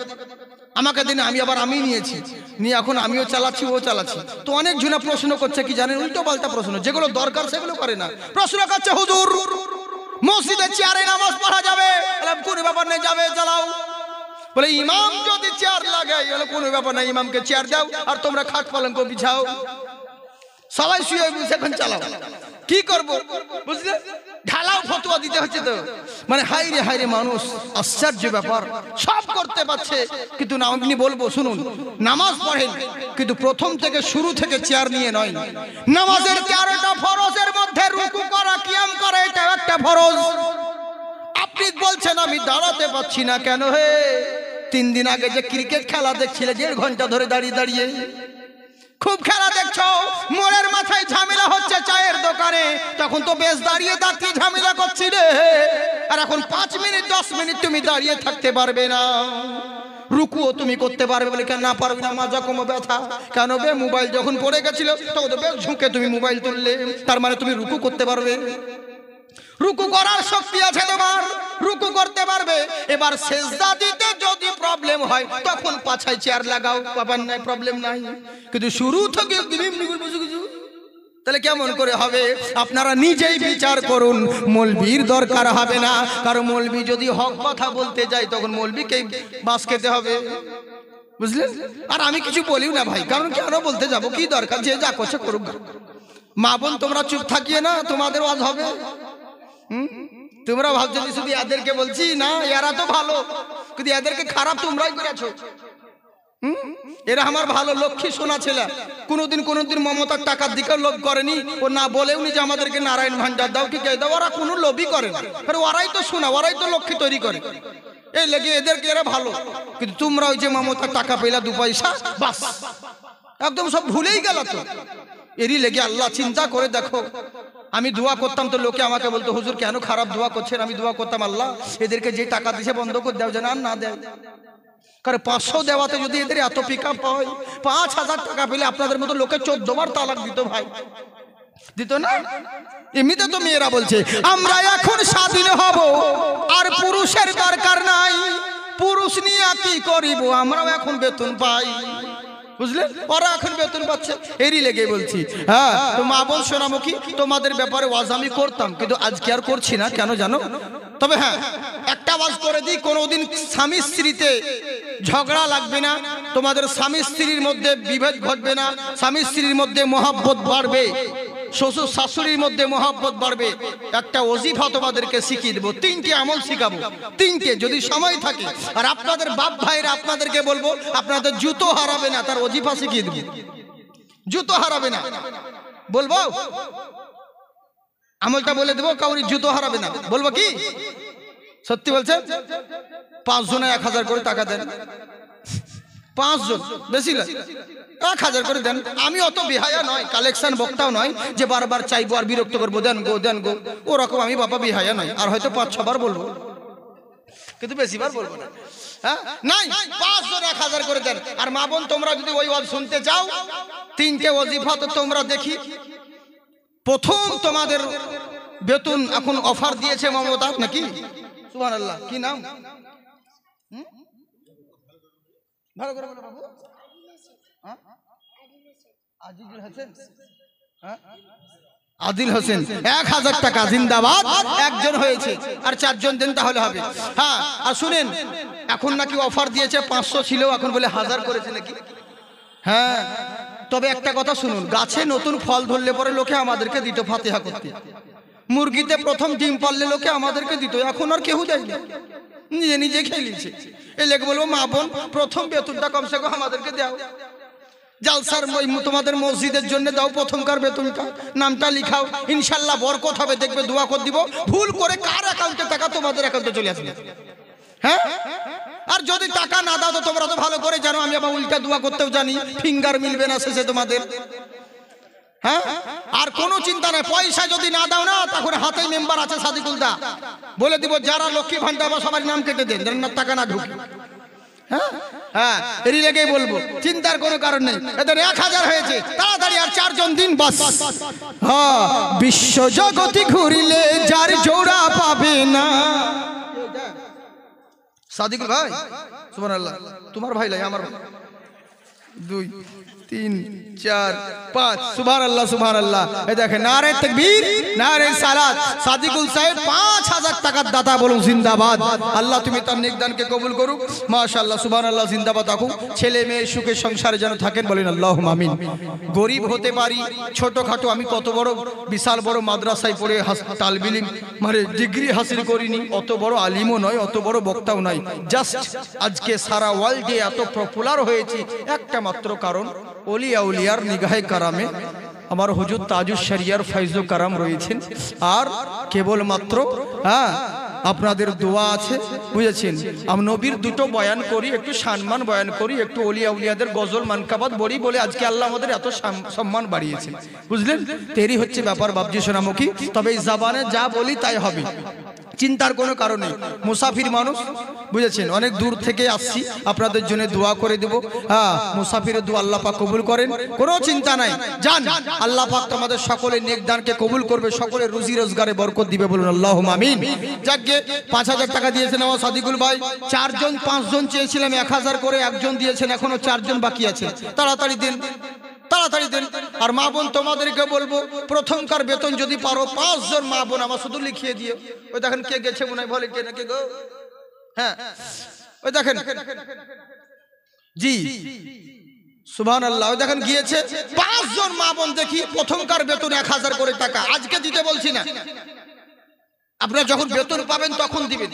আমাকে দিন। আমি নিয়েছি, নিয়ে এখন আমিও চালাচ্ছি, ও চালাচ্ছি। তো অনেক জনা প্রশ্ন করছে কি জানেন, উল্টো পাল্টা প্রশ্ন, যেগুলো দরকার সেগুলো করে না। প্রশ্ন করছে হুজুর মসজিদে চেয়ারে নামাজ পড়া যাবে? কোন ব্যাপার নেই, যাবে চালাও। বলে ইমাম যদি চেয়ার লাগাই, কোনো ব্যাপার নাই, ইমামকে চেয়ার দাও আর তোমরা খাট পালঙ্ক বিছাও, সবাই শুয়ে এখন চালাও। কি করবো বুঝলে, ঢালাও ফতোয়া দিতে হচ্ছে তো। মানে হাইরে মানুষ, আশ্চর্য ব্যাপার, সব করতে পারছে কিন্তু না। আপনি বলবো শুনুন, নামাজ পড়েন কিন্তু প্রথম থেকে শুরু থেকে চেয়ার নিয়ে নয়। নামাজের 13টা ফরজের মধ্যে রুকু করা, কিয়াম করা, এটা একটা ফরজ। আপনি বলছেন আমি দাঁড়াতে পারছি না কেন? হে 3 দিন আগে যে ক্রিকেট খেলা দেখছিলে 1.5 ঘন্টা ধরে দাঁড়িয়ে দাঁড়িয়ে, খুব খেলা দেখছো, মোড়ের মাথায় ঝামেলা হচ্ছে চায়ের দোকানে, তখন তো বেশ দাঁড়িয়ে দাঁড়িয়ে ঝামেলা করছিলে। আর এখন 5 মিনিট 10 মিনিট তুমি দাঁড়িয়ে থাকতে পারবে না। রুকুও তুমি করতে পারবে বলে কেন না পারবে না? মাজা কোমর ব্যথা কেন বে? মোবাইল যখন পড়ে গেছিল তখন তো বেশ ঝুঁকে তুমি মোবাইল তুললে, তার মানে তুমি রুকু করতে পারবে? রুকু করার শক্তি আছে তোমার, রুকু করতে পারবে। এবার সেজদা দিতে যদি প্রবলেম হয় তখন পাছায় চেয়ার লাগাও, পাবার নাই, প্রবলেম নাই। কিন্তু শুরু থেকে তাহলে কেমন করে হবে? আপনারা নিজেই বিচার করুন। মৌলবীর দরকার হবে না, কারণ মৌলবী যদি হক কথা বলতে যায় তখন মৌলবীকে বাস খেতে হবে, বুঝলেন? আর আমি কিছু বলিও না ভাই, কারণ কেন বলতে যাব, কি দরকার? যে যা করছে করুক। মা বোন তোমরা চুপ থাকিয়ে না, তোমাদের ওয়াজ হবে। তোমরা ভাবছো শুধু এদেরকে বলছি, না এরা তো ভালো, কিন্তু এদেরকে খারাপ তোমরাই করেছো। এরা আমার ভালো লক্ষ্মী সোনা ছেলে, কোনোদিন মমতার টাকার দিকে লোভ করেনি। ও না বলেও নি যে আমাদেরকে নারায়ণ ভান্ডার দাও কি দাও, ওরা কোনো লোভই করে না। ওরাই তো শোনা, ওরাই তো লক্ষ্মী তৈরি করে, এই লেগে এদেরকে এরা ভালো। কিন্তু তোমরা ওই যে মমতার টাকা পেলা 2 পয়সা, বাস একদম সব ভুলেই গেল। তো এরই লেগে আল্লাহ চিন্তা করে দেখো, আমি দোয়া করতাম তো লোকে আমাকে বলতো হুজুর কেন খারাপ দোয়া করছেন? আমি দোয়া করতাম আল্লাহ এদেরকে যে টাকা দিছে বন্ধ করে দাও, যেন আর না দেয়। কারণ 500 দেওয়াতে যদি এদের এত পিক আপ হয়, 5000 টাকা পেলে আপনাদের মতো লোকে 14 বার তালাক দিত ভাই, দিত না? এমনিতে তো মেয়েরা বলছে আমরা এখন স্বাধীন হব, আর পুরুষের দরকার নাই, পুরুষ নিয়ে কি করিব, আমরাও এখন বেতন পাই, বুঝলেন? ওরা এখন বেতন পাচ্ছে, এরই লেগে বলছি। হ্যাঁ, তো মা বোন সোনামুখী, তোমাদের ব্যাপারে ওয়াজ আমি করতাম, কিন্তু আজকে আর করছি না। কেন জানো? তবে হ্যাঁ, একটা ওয়াজ করে দিই, কোনোদিন স্বামী স্ত্রীতে ঝগড়া লাগবে না, তোমাদের স্বামী স্ত্রীর মধ্যে বিভেদ ঘটবে না, স্বামী স্ত্রীর মধ্যে মহব্বত বাড়বে, শ্বশুর শাশুড়ির মধ্যে মহব্বত বাড়বে। একটা ওজিফা তোমাদেরকে শিখিয়ে দেবো, 3টে আমল শিখাবো, 3টে যদি সময় থাকে। আর আপনাদের বাপ ভাইরা আপনাদেরকে বলবো আপনাদের জুতো হারাবে না, তার ওজিফা শিখিয়ে দেবো, জুতো হারাবে না। বলবো আমলটা বলে দেবো, কাউরি জুতো হারাবে না। বলবো কি? সত্যি বলছেন? 5 জনে 1000 করে টাকা দেন, 5 জন, বেশি না 1000 করে দেন। আমি অত বিহায়া নয়, কালেকশন বক্তাও নয় যে বারবার চাইবো আর বিরক্ত করবো, দেন গো দেন গো, ওরকম আমি বাবা বিহায়া নয়। আর হয়তো 5-6 বার বলবো, কিন্তু বেশি বার বলবো না। হ্যাঁ, নাই 5 জন 1000 করে দেন। আর মা বোন তোমরা যদি ওই ওয়াজ শুনতে চাও, 3টে ওজিফা তো তোমরা দেখি। প্রথম তোমাদের বেতন এখন অফার দিয়েছে মমতা, নাকি? সুবহানাল্লাহ, কি নাম? ভালো করে বলো বাবু। আজিজুল হোসেন, আদিল হোসেন, 1000 টাকা জিন্দাবাদ। একজন হয়েছে, আর 4 জন দেন তাহলে হবে। হ্যাঁ, আর শুনেন, এখন নাকি অফার দিয়েছে, 500 ছিল, এখন বলে 1000 করেছে নাকি? হ্যাঁ, তবে একটা কথা শুনুন, গাছে নতুন ফল ধরলে পরে লোকে আমাদেরকে দিত ফাতিহা করতে, মুরগিতে প্রথম ডিম পারলে লোকে আমাদেরকে দিত, এখন আর কেউ দেয় না, নিজে নিজে খেয়ে নিচ্ছে। এই লেগে বলবো মা বোন, প্রথম বেতনটা কমসে কম আমাদেরকে দাও। জালসার তোমাদের মসজিদের জন্য দাও, প্রথমকার বেতনটা নামটা লিখাও, ইনশাল্লাহ বরকত হবে, দেখবে দোয়া করে দিব। ভুল করে কার অ্যাকাউন্টে টাকা তোমাদের অ্যাকাউন্টে চলে আসবে। হ্যাঁ, আর যদি টাকা না দাও তো তোমরা তো ভালো করে জানো, আমি আবার উল্টা দোয়া করতেও জানি, ফিঙ্গার মিলবে না শেষে তোমাদের। হ্যাঁ, আর কোনো চিন্তা নাই, পয়সা যদি না দাও না, তখন হাতে মেম্বার আছে সাদিকুল দা, বলে দিব যারা লক্ষ্মী ভান্ডার বা সবার নাম কেটে দেন, যেন টাকা না ঢুকে। হ্যাঁ হ্যাঁ, এরই লেগেই বলবো, চিন্তার কোনো কারণ নেই। এদের 1000 হয়েছে, তাড়াতাড়ি আর 4 জন দিন বাস। হ্যাঁ, বিশ্ব জগতে ঘুরিলে যার জোড়া পাবে না। সাদিকুল ভাই, সুবহানাল্লাহ, তোমার ভাই লাই আমার ভাই। 2 3 4 5, সুবহানাল্লাহ সুবহানাল্লাহ। এই দেখেন, নারে তাকবীর, নারে সালাত। সাদিকুল সাহেব 5000 টাকার দাতা, বলুন জিন্দাবাদ। আল্লাহ তুমি তার নেকদানকে কবুল করুক, মাশাআল্লাহ, সুবহানাল্লাহ, জিন্দাবাদ থাকুক। ছেলে মেয়ে সুখে সংসারে যেন থাকেন, বলেন আল্লাহুম্মা আমিন। গরিব হতে পারি, ছোটখাটো, আমি কত বড় বিশাল বড় মাদ্রাসায় পড়ে তালিব ইলম মানে ডিগ্রি হাসিল করিনি, অত বড় আলিমও নয়, অত বড় বক্তাও নয়। জাস্ট আজকে সারা ওয়ার্ল্ডে এত পপুলার হয়েছি একটা মাত্র কারণ, ওলিয়া উলিয়ার নিগাহে কারামে আমার হুজুর তাজুস শরিয়ার ফয়জু কারাম রয়েছেন আর কেবলমাত্র আপনাদের দোয়া আছে বুঝেছেন। আমি নবীর দুটো বয়ান করি, একটু সম্মান বয়ান করি, একটু ওলিয়া উলিয়াদের গজল মানকাবাত বলি বলে আজকে আল্লাহ আমাদের এত সম্মান বাড়িয়েছেন বুঝলেন। তেরি হচ্ছে ব্যাপার বাপজি সোনামুখী। তবে এই জবানে যা বলি তাই হবে, চিন্তার কোনো কারণ নেই। মুসাফির মানুষ বুঝেছেন, অনেক দূর থেকে আসছি, আপনাদের জন্য দোয়া করে দেব। মুসাফিরের দোয়া আল্লাহ পাক কবুল করেন, কোনো চিন্তা নাই। জান আল্লাহ পাক তোমাদের সকলের নেক দানকে কবুল করবে, সকলের রুজি রোজগারে বরকত দিবে, বলুন আল্লাহুম্মা আমিন। যাকগে 5000 টাকা দিয়েছেন আমার সাদিকুল ভাই। 4 জন চেয়েছিলাম 1000 করে, একজন দিয়েছেন, এখনো 4 জন বাকি আছে। তাড়াতাড়ি দিন, তাড়াতাড়ি দেন। আর মা বোন তোমাদেরকে বলবো, প্রথমকার বেতন যদি পারো 5 জন মা বোন আমার শুধু লিখিয়ে দিও। ওই দেখেন কে গেছে মনে হয়, বলে কে নাকি গো, হ্যাঁ ওই দেখেন, জি সুবহানাল্লাহ, ওই দেখেন গিয়েছে 5 জন মা বোন। দেখি প্রথমকার বেতন 1000 করে টাকা, আজকে দিতে বলছি না, আপনারা যখন বেতন পাবেন তখন দিবেন।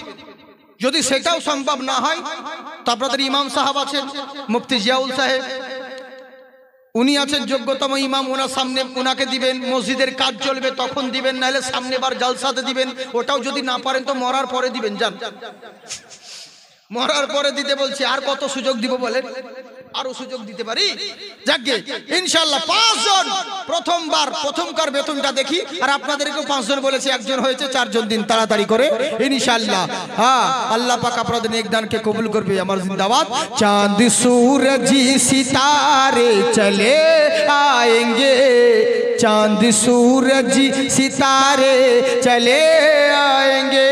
যদি সেটাও সম্ভব না হয় তো আপনাদের ইমাম সাহেব আছেন, মুফতি জিয়াউল সাহেব, উনি আছেন যোগ্যতম ইমাম, ওনার সামনে ওনাকে দিবেন। মসজিদের কাজ চলবে তখন দিবেন, নাহলে সামনে বার জালসাতে দিবেন। ওটাও যদি না পারেন তো মরার পরে দিবেন। যান মরার পরে দিতে বলছি, আর কত সুযোগ দিব বলেন, আরো সুযোগ দিতে পারি। যাকগে ইনশাআল্লাহ 5 জন প্রথমবার প্রথমকার বেতনটা দেখি। আর আপনাদেরকেও 5 জন বলেছি, একজন হয়েছে, 4 জন দিন তাড়াতাড়ি করে ইনশাআল্লাহ। আল্লাহ পাক আপনাদের নেক দানকে কবুল করবে। আমার জিন্দাবাদ। চাঁদ सूरज सितारे चले आएंगे, चांद सूरज सितारे चले आएंगे,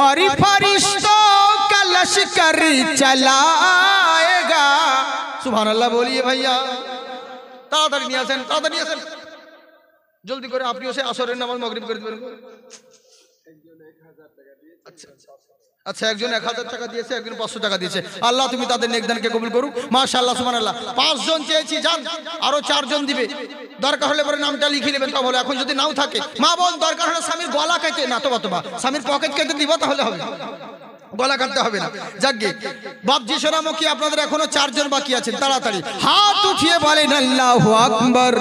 और फरिश्तों का लश्कर चलाएगा। सुभान अल्लाह बोलिए भैया। তাড়াতাড়ি নিয়ে আসেন, তাড়াতাড়ি নিয়ে আসেন, জলদি করে। আপনিও সে আসরের নামাজ মাগরিব করে দিবেন। আচ্ছা, একজন 1000 টাকা দিয়েছে, একজন 500 টাকা দিয়েছে। আল্লাহ তুমি তাদের নেকদানকে কবুল করুক, মাশাআল্লাহ সুবহানাল্লাহ। 5 জন চেয়েছি, যান আরো 4 জন দিবে। দরকার হলে পরে নামটা লিখে নেবেন, তা বলে এখন যদি নাও থাকে মা বোন, দরকার হলে স্বামীর গলা কেটে, না তো বাতবা স্বামীর পকেট কেটে দিব, তাহলে হবে, গলা কাটতে হবে না। যাকগে বাপজি সোনামুখী, আপনাদের এখনো 4 জন বাকি আছেন, তাড়াতাড়ি হাত উঠিয়ে বলেন আল্লাহু আকবার।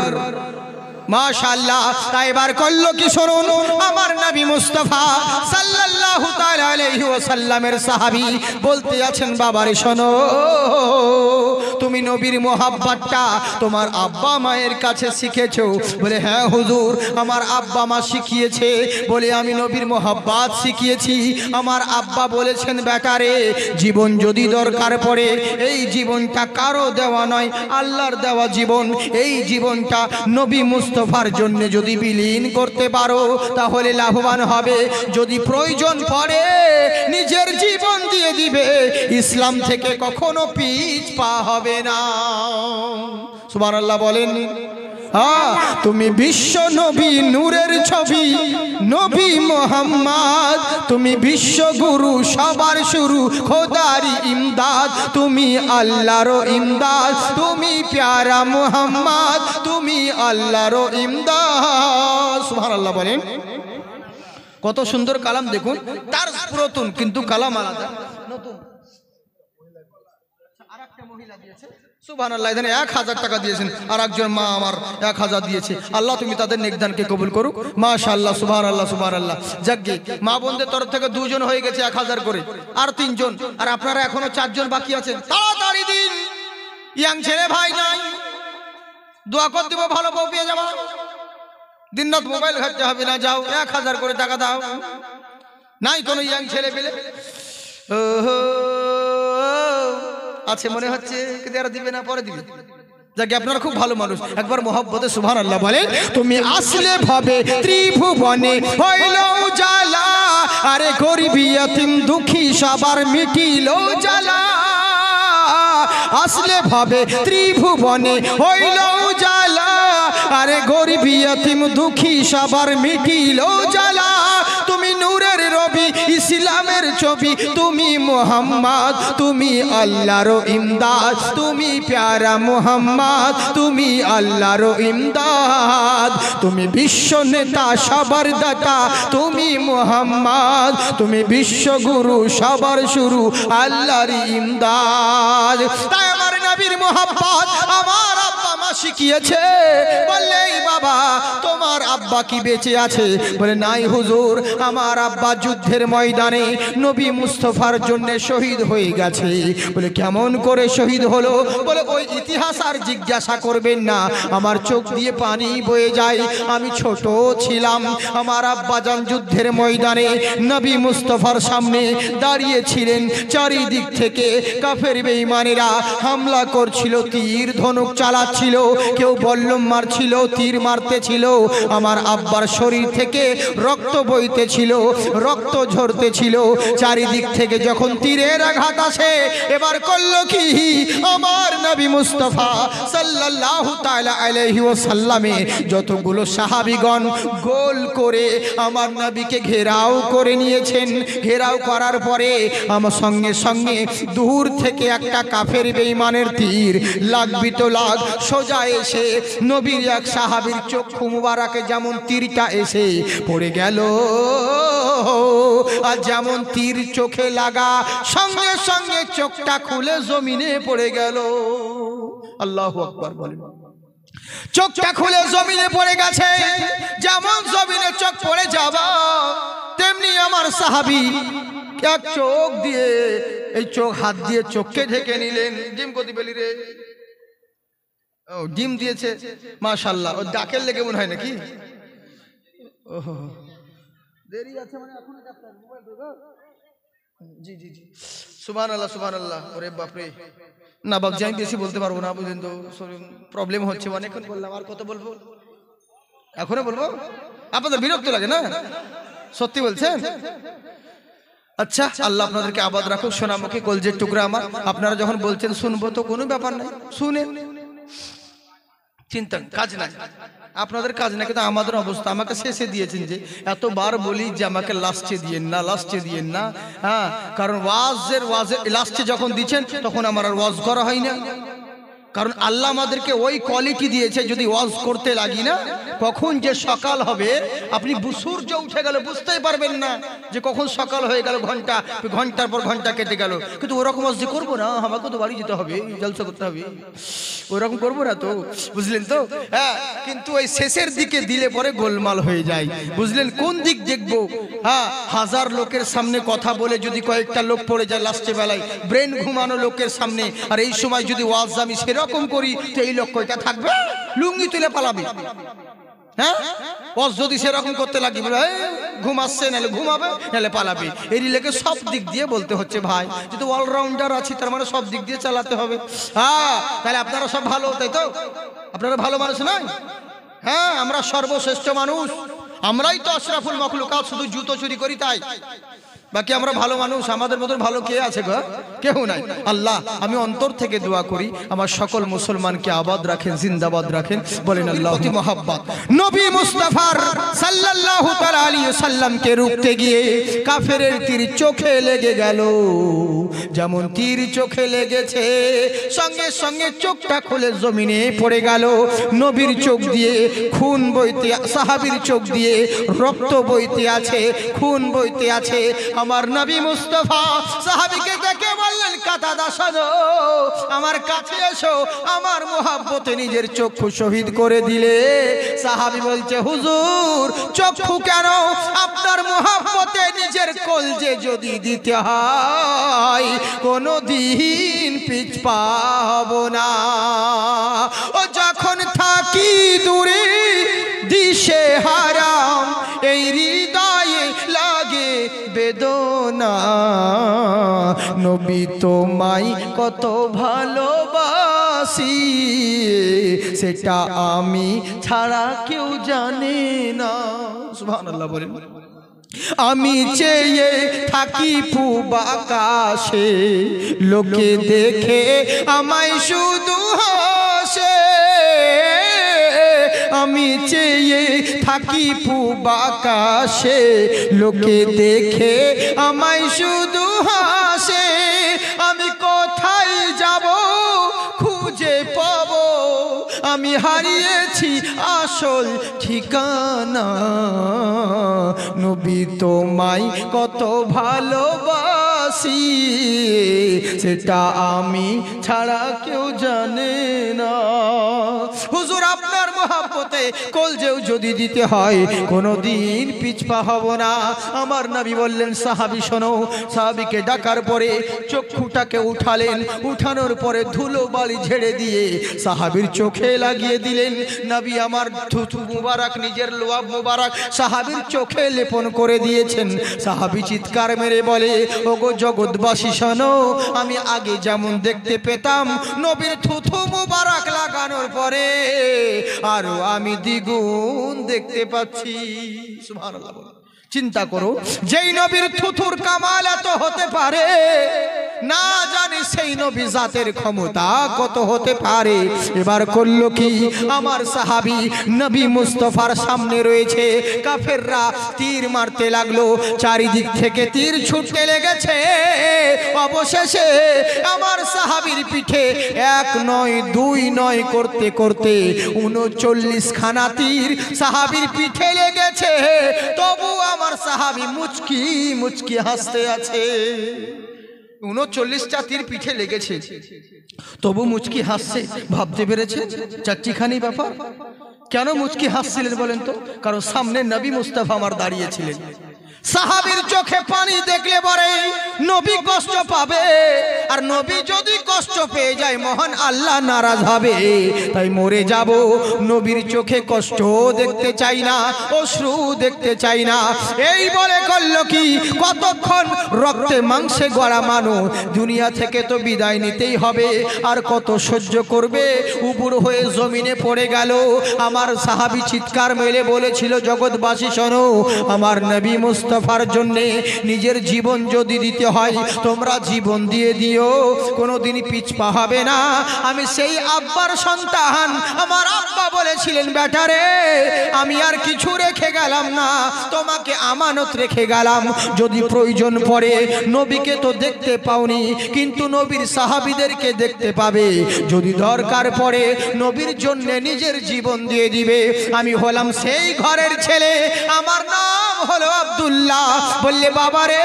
মাশাআল্লাহ। তাই এবার করলো কি শুনুন, আমার নবী মুস্তাফা সাল্লাল্লাহু তাআলা আলাইহি ওয়াসাল্লামের সাহাবী বলতে আছেন, বাবারে শোনো, তুমি নবীর মোহাব্বতটা তোমার আব্বা মায়ের কাছে শিখেছো? বলে হ্যাঁ হুজুর, আমার আব্বা মা শিখিয়েছে। বলে আমি নবীর মোহাব্বত শিখিয়েছি। আমার আব্বা বলেছেন, বেটারে জীবন যদি দরকার পড়ে, এই জীবনটা কারো দেওয়া নয়, আল্লাহর দেওয়া জীবন। এই জীবনটা নবী মুস্তাফার জন্য যদি বিলীন করতে পারো তাহলে লাভবান হবে। যদি প্রয়োজন পড়ে নিজের জীবন দিয়ে দিবে, ইসলাম থেকে কখনো পিছ পা হবে না। সুবহানাল্লাহ বলেন। তুমি বিশ্ব নবী, নূরের ছবি নবী মোহাম্মদ, তুমি বিশ্ব গুরু, সবার শুরু, খোদারি ইমদাদ, তুমি আল্লাহর ইমদাদ, তুমি প্যারা মোহাম্মদ, তুমি আল্লাহর ইমদাদ। সুবহানাল্লাহ বলেন। কত সুন্দর কালাম দেখুন, তার পুরাতন কিন্তু কালাম আলাদা, নতুন। আরেকটা মহিলা দিয়েছে, সুবহানাল্লাহ, এখানে 1000 টাকা দিয়েছেন। আর একজন মা আমার 1000 দিয়েছে। আল্লাহ তুমি তাদের নেকদানকে কবুল করুক, মাশাআল্লাহ, সুবহানাল্লাহ, সুবহানাল্লাহ। যাকগে মা বোনদের তরফ থেকে 2 জন হয়ে গেছে 1000 করে, আর 3 জন, আর আপনারা এখনো 4 জন বাকি আছেন। তাড়াতাড়ি দিন, ইয়াং ছেলে ভাই নাই, দোয়া করে দিব ভালো বউ পেয়ে যাবো, দিনরাত মোবাইল ঘাটতে হবে না। যাও 1000 করে টাকা দাও। নাই কোনো ইয়াং ছেলে পেলে আছে মনে হচ্ছে, কিন্তু আর দিবে না, পরে দিবে। যাকে আপনারা খুব ভালো মানুষ, একবার মোহাব্বতে সুবহানাল্লাহ বলে। তুমি আসলে ভাবে ত্রিভুবনে হইল উজালা, আরে গরিব ইয়তিম দুঃখী সবার মিটিল জ্বালা। আসলে ভাবে ত্রিভুবনে হইল উজালা, আরে গরিব ইয়তিম দুঃখী সবার মিটিল জ্বালা। তুমি নূরের রবি, ইসলামের ছবি, তুমি মুহাম্মদ, তুমি আল্লাহর ইমদাদ, তুমি প্যারা মুহাম্মদ, তুমি আল্লাহর ইমদাদ। তুমি বিশ্ব নেতা, সবার দাতা, তুমি মুহাম্মদ, তুমি বিশ্ব গুরু, সবার শুরু, আল্লাহর ইমদাদ। তাই আমার নবীর মুহাব্বত আমার আব্বা মা শিখিয়েছে? বললে বাবা তোমার আব্বা কি বেঁচে আছে? বলে নাই হুজুর, আমার আব্বা যুদ্ধের ময়দানে নবী মুস্তাফার জন্য শহীদ হয়ে গেছে। বলে কেমন করে শহীদ হলো? বলে ওই ইতিহাস আর জিজ্ঞাসা করবেন না, আমার চোখ দিয়ে পানি বয়ে যায়। আমি ছোট ছিলাম, আমার আব্বাজান যুদ্ধের ময়দানে নবী মুস্তাফার সামনে দাঁড়িয়ে ছিলেন। চারিদিক থেকে কাফের বেঈমানেরা হামলা করছিল, তীর ধনুক চালাচ্ছিল, কেউ বল্লম মারছিল, তীর মারতেছিল। আমার আব্বার শরীর থেকে রক্ত বইতেছিল, রক্ত ঝরতেছিল। চারিদিক থেকে যখন তীরের আঘাত আসে, এবার করলো কি? আমার নবী মুস্তাফা সাল্লাল্লাহু তাআলা আলাইহি ওয়াসাল্লামে যতগুলো সাহাবীগণ গোল করে আমার নবীকে ঘেরাও করে নিয়েছেন। ঘেরাও করার পরে আমার সঙ্গে সঙ্গে দূর থেকে একটা কাফের বেঈমানের তীর লাগবি তো লাগ, সোজা এসে নবীর এক সাহাবীর চক্ষু মুবারকে যেমন তীরটা এসে পড়ে গেল, আর যেমন তীর চোখে লাগা সঙ্গে সঙ্গে চোখটা খুলে জমিনে পড়ে গেল। আল্লাহু আকবার বলেন। চোখটা খুলে জমিনে পড়ে গেছে। যেমন জমিনে চোখ পড়ে যাবা, তেমনি আমার সাহাবী এক চোখ দিয়ে এই চোখ হাত দিয়ে চোখকে ঢেকে নিলেন। ডিম কতি বেলি রে, ও ডিম দিয়েছে মাশাআল্লাহ। ও ডাকের লেগে মনে হয় নাকি? ওহো দেরি আছে মানে এখন মোবাইল দেবো। জি জি জি সুবহানাল্লাহ সুবহানাল্লাহ। ওরে বাপ রে, না বাপ যাই বেশি বলতে পারবো না, বুঝলেন তো, প্রবলেম হচ্ছে। অনেকক্ষণ বললাম, আর কত বলবো? এখনো বলবো? আপনাদের বিরক্ত লাগে না? সত্যি বলছেন? আচ্ছা, আল্লাহ আপনাদেরকে আবাদ রাখুক। সোনামুখী কলজের টুকরা আমার, আপনারা যখন বলছেন শুনবো তো কোনো ব্যাপার নাই, শুনেন, চিন্তা কাজ নাই, আপনাদের কাজ না। কিন্তু আমাদের অবস্থা, আমাকে শেষে দিয়েছেন যে এতবার বলি যে আমাকে লাস্টে দিয়েন না, লাস্টে দিয়েন না। হ্যাঁ, কারণ ওয়াজের লাস্টে যখন দিচ্ছেন তখন আমার আর ওয়াজ করা হয় না। কারণ আল্লাহ আমাদেরকে ওই কোয়ালিটি দিয়েছে, যদি ওয়াজ করতে লাগি না, কখন যে সকাল হবে আপনি সূর্য উঠে গেল বুঝতেই পারবেন না যে কখন সকাল হয়ে গেল, ঘন্টার পর ঘন্টা কেটে গেল। কিন্তু ওরকম ওয়াজ যে করবো না, আমাকে তো বাড়ি যেতে হবে, জলসা করতে হবে, ওরকম করবো না তো, বুঝলেন তো? হ্যাঁ, কিন্তু ওই শেষের দিকে দিলে পরে গোলমাল হয়ে যায়, বুঝলেন? কোন দিক দেখবো? হ্যাঁ, হাজার লোকের সামনে কথা বলে যদি কয়েকটা লোক পড়ে যায় লাস্টে বেলায়, ব্রেন ঘুমানো লোকের সামনে, আর এই সময় যদি ওয়াজ আমি সেরকম করি তো এই লোক কয়টা থাকবে? লুঙ্গি তুলে পালাবে। হ্যাঁ, ওয়াজ যদি সেরকম করতে লাগি, ঘুম আসছে, নাহলে ঘুমাবে, নাহলে পালাবে। এই লেগে সব দিক দিয়ে বলতে হচ্ছে ভাই, যদি অলরাউন্ডার আছি তার মানে সব দিক দিয়ে চালাতে হবে। হ্যাঁ, তাহলে আপনারা সব ভালো, তাই তো? আপনারা ভালো মানুষ নয়? হ্যাঁ, আমরা সর্বশ্রেষ্ঠ মানুষ, আমরাই তো আশরাফুল মাখলুকাত, শুধু জুতো চুরি করি তাই, বাকি আমরা ভালো মানুষ। আমাদের মতন ভালো কে আছে গো? কেউ নাই। আল্লাহ, আমি অন্তর থেকে দোয়া করি আমার সকল মুসলমানকে আবাদ রাখেন, জিন্দাবাদ রাখেন। বলেন আল্লাহু মুহাব্বত। নবী মুস্তাফার সাল্লাল্লাহু তাআলা আলাইহি সাল্লামকে রুখতে গিয়ে কাফেরের তীর চোখে লেগে গেল। যেমন তীর চোখে লেগেছে, সঙ্গে সঙ্গে চোখটা খুলে জমিনে পড়ে গেল। নবীর চোখ দিয়ে খুন বইতে, সাহাবীর চোখ দিয়ে রক্ত বইতে আছে, খুন বইতে আছে। আমার নবী মুস্তাফা সাহাবীকে দেখে বললেন, কাতাদা শোনো, আমার কাছে এসো, আমার মোহাব্বতে নিজের চক্ষু শহীদ করে দিলে। সাহাবী বলছে, হুজুর চক্ষু কেন, আপনার মোহাব্বতে নিজের কলজে যদি দিতে হয় কোনদিন পিছ পাব না। ও যখন থাকি দূরে দিশে হারাম, এই হৃদয়ে লাগে বেদনা। নবী তোমায় কত ভালোবাসি, সেটা আমি ছাড়া কেউ জানে না। সুবহানাল্লাহ বলেন। আমি চেয়ে থাকি পূব আকাশে, লোকে দেখে আমায় শুধু হাসে। আমি চেয়ে থাকি পূব আকাশে, লোকে দেখে আমায় শুধু হাসে। আমি কোথায় যাব খুঁজে পাবো, আমি হারিয়েছি আসল ঠিকানা। নবী তোমায় কত ভালোবাসি, ভালোবাসি সেটা আমি ছাড়া কেউ জানে না। হুজুর আপনার মহব্বতে কলজেও যদি দিতে হয় কোনোদিন পিছপা হব না। আমার নবী বললেন সাহাবী শোনো। সাহাবীকে ডাকার পরে চক্ষুটাকে উঠালেন, উঠানোর পরে ধুলো বালি ঝেড়ে দিয়ে সাহাবীর চোখে লাগিয়ে দিলেন। নবী আমার থুথু মুবারক নিজের লোয়াব মুবারক সাহাবীর চোখে লেপন করে দিয়েছেন। সাহাবী চিৎকার মেরে বলে ওগো জগৎবাসী শোনো, আমি আগে যেমন দেখতে পেতাম নবীর থুথু মুবারক লাগানোর পরে আরো আমি দ্বিগুণ দেখতে পাচ্ছি। সুবহানাল্লাহ। চিন্তা করো, যেই নবীর থুথুর কামাল এত হতে পারে, না জানি সেই নবী জাতের ক্ষমতা কত হতে পারে। এবার করলো কি, আমার সাহাবী নবী মুস্তাফার সামনে রয়েছে, কাফেররা তীর মারতে লাগলো, চারিদিক থেকে তীর ছুটতে লেগেছে। অবশেষে আমার সাহাবীর পিঠে এক নয় দুই নয় করতে করতে 39 খানা তীর সাহাবীর পিঠে লেগেছে। তবু আমার সাহাবী মুচকি মুচকি হাসতে আছে। 39টা তীর পিঠে লেগেছে, তবু মুচকি হাসছে। ভাবতে পেরেছে চারটিখানি ব্যাপার। কেন মুচকি হাসছিলেন বলেন তো? কারণ সামনে নবী মুস্তাফা আমার দাঁড়িয়েছিলেন। সাহাবীর চোখে পানি দেখলে পরে নবী কষ্ট পাবে, আর নবী যদি কষ্ট পেয়ে যায় মহান আল্লাহ নারাজ হবে। তাই মরে যাব, নবীর চোখে কষ্ট দেখতে চাই না, অশ্রু দেখতে চাই না। এই বলে করলো কি, কতক্ষণ রক্তে মাংসে গড়া মানুষ, দুনিয়া থেকে তো বিদায় নিতেই হবে, আর কত সহ্য করবে। উপর হয়ে জমিনে পড়ে গেল। আমার সাহাবী চিৎকার মেলে বলেছিল জগৎবাসী শোনো, আমার নবী মুস্তাফার জন্য নিজের জীবন যদি দিতে হয় তোমরা জীবন দিয়ে দিও, কোনোদিনই পিছপা হবে না। আমি সেই আব্বার সন্তান। আমার আব্বা বলেছিলেন বেটারে আমি আর কিছু রেখে গেলাম না, তোমাকে আমানত রেখে গেলাম, যদি প্রয়োজন পড়ে নবীকে তো দেখতে পাওনি কিন্তু নবীর সাহাবীদেরকে দেখতে পাবে, যদি দরকার পড়ে নবীর জন্য নিজের জীবন দিয়ে দিবে। আমি হলাম সেই ঘরের ছেলে, আমার নাম হলো আব্দুল্লাহ। বললে বাবারে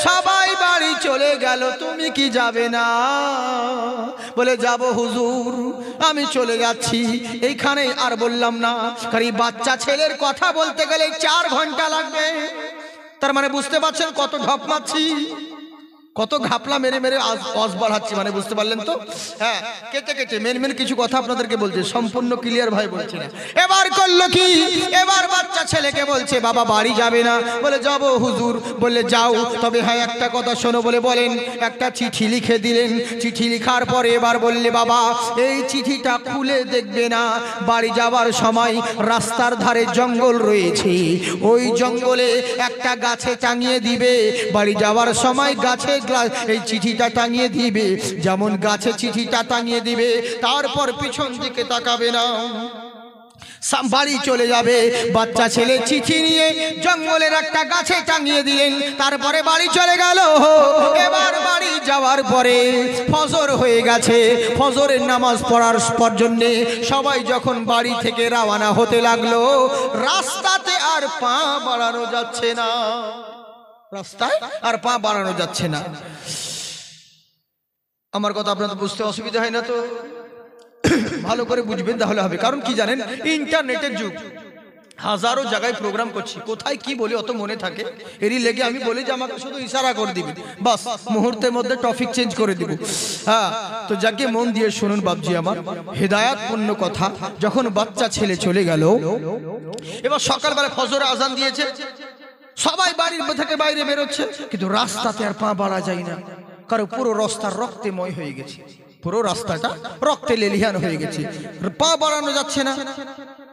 সবাই বাড়ি চলে গেল, তুমি কি যাবে না? বলে যাব হুজুর, আমি চলে যাচ্ছি। এইখানে আর বললাম না, কারণ এই বাচ্চা ছেলের কথা বলতে গেলে 4 ঘন্টা লাগবে। তার মানে বুঝতে পারছেন কত ঢপ মারছি, কত ঘাপলা মেরে মেরে অজ বাড়াচ্ছি, মানে বুঝতে পারলেন তো? হ্যাঁ, কেটে কেটে মেন কিছু কথা আপনাদেরকে বলছে, সম্পূর্ণ ক্লিয়ার ভাই বলছে না। এবার করলো কি, এবার বাচ্চা ছেলেকে বলছে বাবা বাড়ি যাবে না? বলে যাব হুজুর। বলে যাও, তবে হ্যাঁ একটা কথা শোনো। বলে বলেন। একটা চিঠি লিখে দিলেন। চিঠি লিখার পরে এবার বললে বাবা এই চিঠিটা খুলে দেখবে না, বাড়ি যাবার সময় রাস্তার ধারে জঙ্গল রয়েছে, ওই জঙ্গলে একটা গাছে টাঙিয়ে দিবে, বাড়ি যাওয়ার সময় গাছে এই চিঠিটা টাঙিয়ে দিবে। যেমন গাছে চিঠিটা টাঙিয়ে দিবে তারপর পিছন দিকে তাকাবে না, বাড়ি চলে যাবে। বাচ্চা ছেলে চিঠি নিয়ে জঙ্গলের একটা গাছে টাঙিয়ে দিলেন, তারপরে বাড়ি চলে গেল। এবার বাড়ি যাওয়ার পরে ফজর হয়ে গেছে, ফজরের নামাজ পড়ার জন্য সবাই যখন বাড়ি থেকে রওনা হতে লাগলো, রাস্তাতে আর পা বাড়ানো যাচ্ছে না, রাস্তায় আর পা বাড়ানো যাচ্ছে না। আমার কথা আপনাদের বুঝতে অসুবিধা হয় না তো? ভালো করে বুঝবেন তাহলে হবে। কারণ কি জানেন, ইন্টারনেটের যুগ, হাজারো জায়গায় প্রোগ্রাম করছি, কোথায় কি বলি অত মনে থাকে? এরই লেগে আমি বলি যে আমাকে শুধু ইশারা করে দিবেন, বাস মুহূর্তের মধ্যে টপিক চেঞ্জ করে দিব। হ্যাঁ, তো যাকে মন দিয়ে শুনুন বাবজি আমার, হেদায়াতপূর্ণ কথা। যখন বাচ্চা ছেলে চলে গেল, এবার সকালবেলা ফজরে আজান দিয়েছে, সবাই বাড়ির থেকে বাইরে বেরোচ্ছে, কিন্তু রাস্তাতে আর পা বাড়া যায় না, কারণ পুরো রাস্তা রক্তেময় হয়ে গেছে, পুরো রাস্তাটা রক্তে লেলিহান হয়ে গেছে, পা বাড়ানো যাচ্ছে না।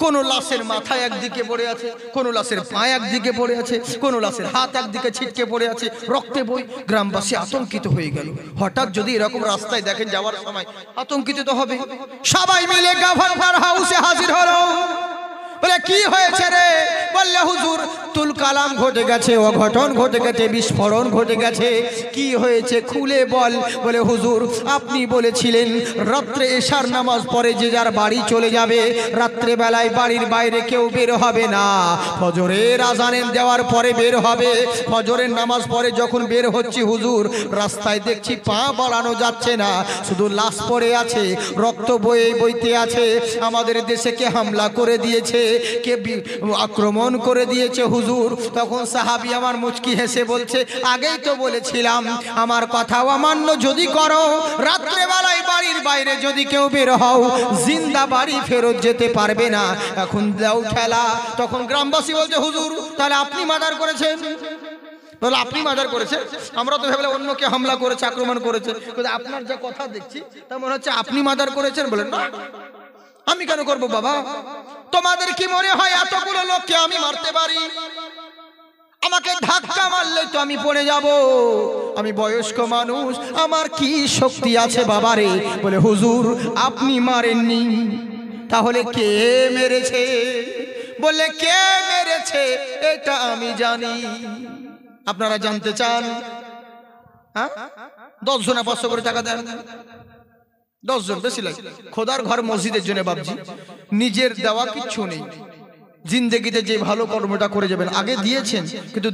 কোন লাশের মাথা একদিকে পড়ে আছে, কোন লাশের পা একদিকে পড়ে আছে, কোন লাশের হাত একদিকে ছিটকে পড়ে আছে, রক্তে বই। গ্রামবাসী আতঙ্কিত হয়ে গেল। হঠাৎ যদি এরকম রাস্তায় দেখেন যাওয়ার সময়, আতঙ্কিত তো হবে। সবাই মিলে গভর্নর হাউসে হাজির হলো। বলে কি হয়েছে রে? বললে হুজুর আব্দুল কালাম ঘটে গেছে, অঘটন ঘটে গেছে, বিস্ফোরণ ঘটে গেছে। কি হয়েছে খুলে বল। বলে হুজুর আপনি বলেছিলেন রাত্রে এশার নামাজ পড়ে যে যার বাড়ি চলে যাবে, রাত্রে বেলায় বাড়ির বাইরে কেউ বের হবে না, ফজরের আজানের দেওয়ার পরে বের হবে। ফজরের নামাজ পড়ে যখন বের হচ্ছি হুজুর, রাস্তায় দেখছি পা বাড়ানো যাচ্ছে না, শুধু লাশ পড়ে আছে, রক্ত বইতে আছে। আমাদের দেশে কে হামলা করে দিয়েছে, কে আক্রমণ করে দিয়েছে হুজুর। তখন সাহাবী আমার মুচকি হেসে বলছে, আগেই তো বলেছিলাম আমার কথা অমান্য যদি করো, রাত্রে বেলায় বাড়ির বাইরে যদি কেউ বের হও, জিন্দা বাড়ি ফেরত যেতে পারবে না, এখন দাও খেলা। তখন গ্রামবাসী বলছে হুজুর তাহলে আপনি মার্ডার করেছেন। বলে আপনি মার্ডার করেছেন? আমরা তো ভেবেলাম অন্য কে হামলা করেছে, আক্রমণ করেছে, কিন্তু আপনার যা কথা দেখছি তা মনে হচ্ছে আপনি মার্ডার করেছেন। বলেন না, আমি কেন করব বাবা? তোমাদের কি মনে হয় এতগুলো লোককে আমি মারতে পারি? আমাকে ধাক্কা মারলে তো আমি পড়ে যাব, আমি বয়স্ক মানুষ, আমার কি শক্তি আছে বাবারে? বলে হুজুর আপনি মারেননি, তাহলে কে মেরেছে? বলে কে মেরেছে এটা আমি জানি। আপনারা জানতে চান? হ্যাঁ, 10 জনে 500 করে টাকা দেন। 10 জন বেশি লাগে। খোদার ঘর মসজিদের জন্য বাবজি, নিজের দেওয়া কিচ্ছু নেই। জিন্দেগিতে যে ভালো কর্মটা করে যাবেন, আগে দিয়েছেন কিন্তু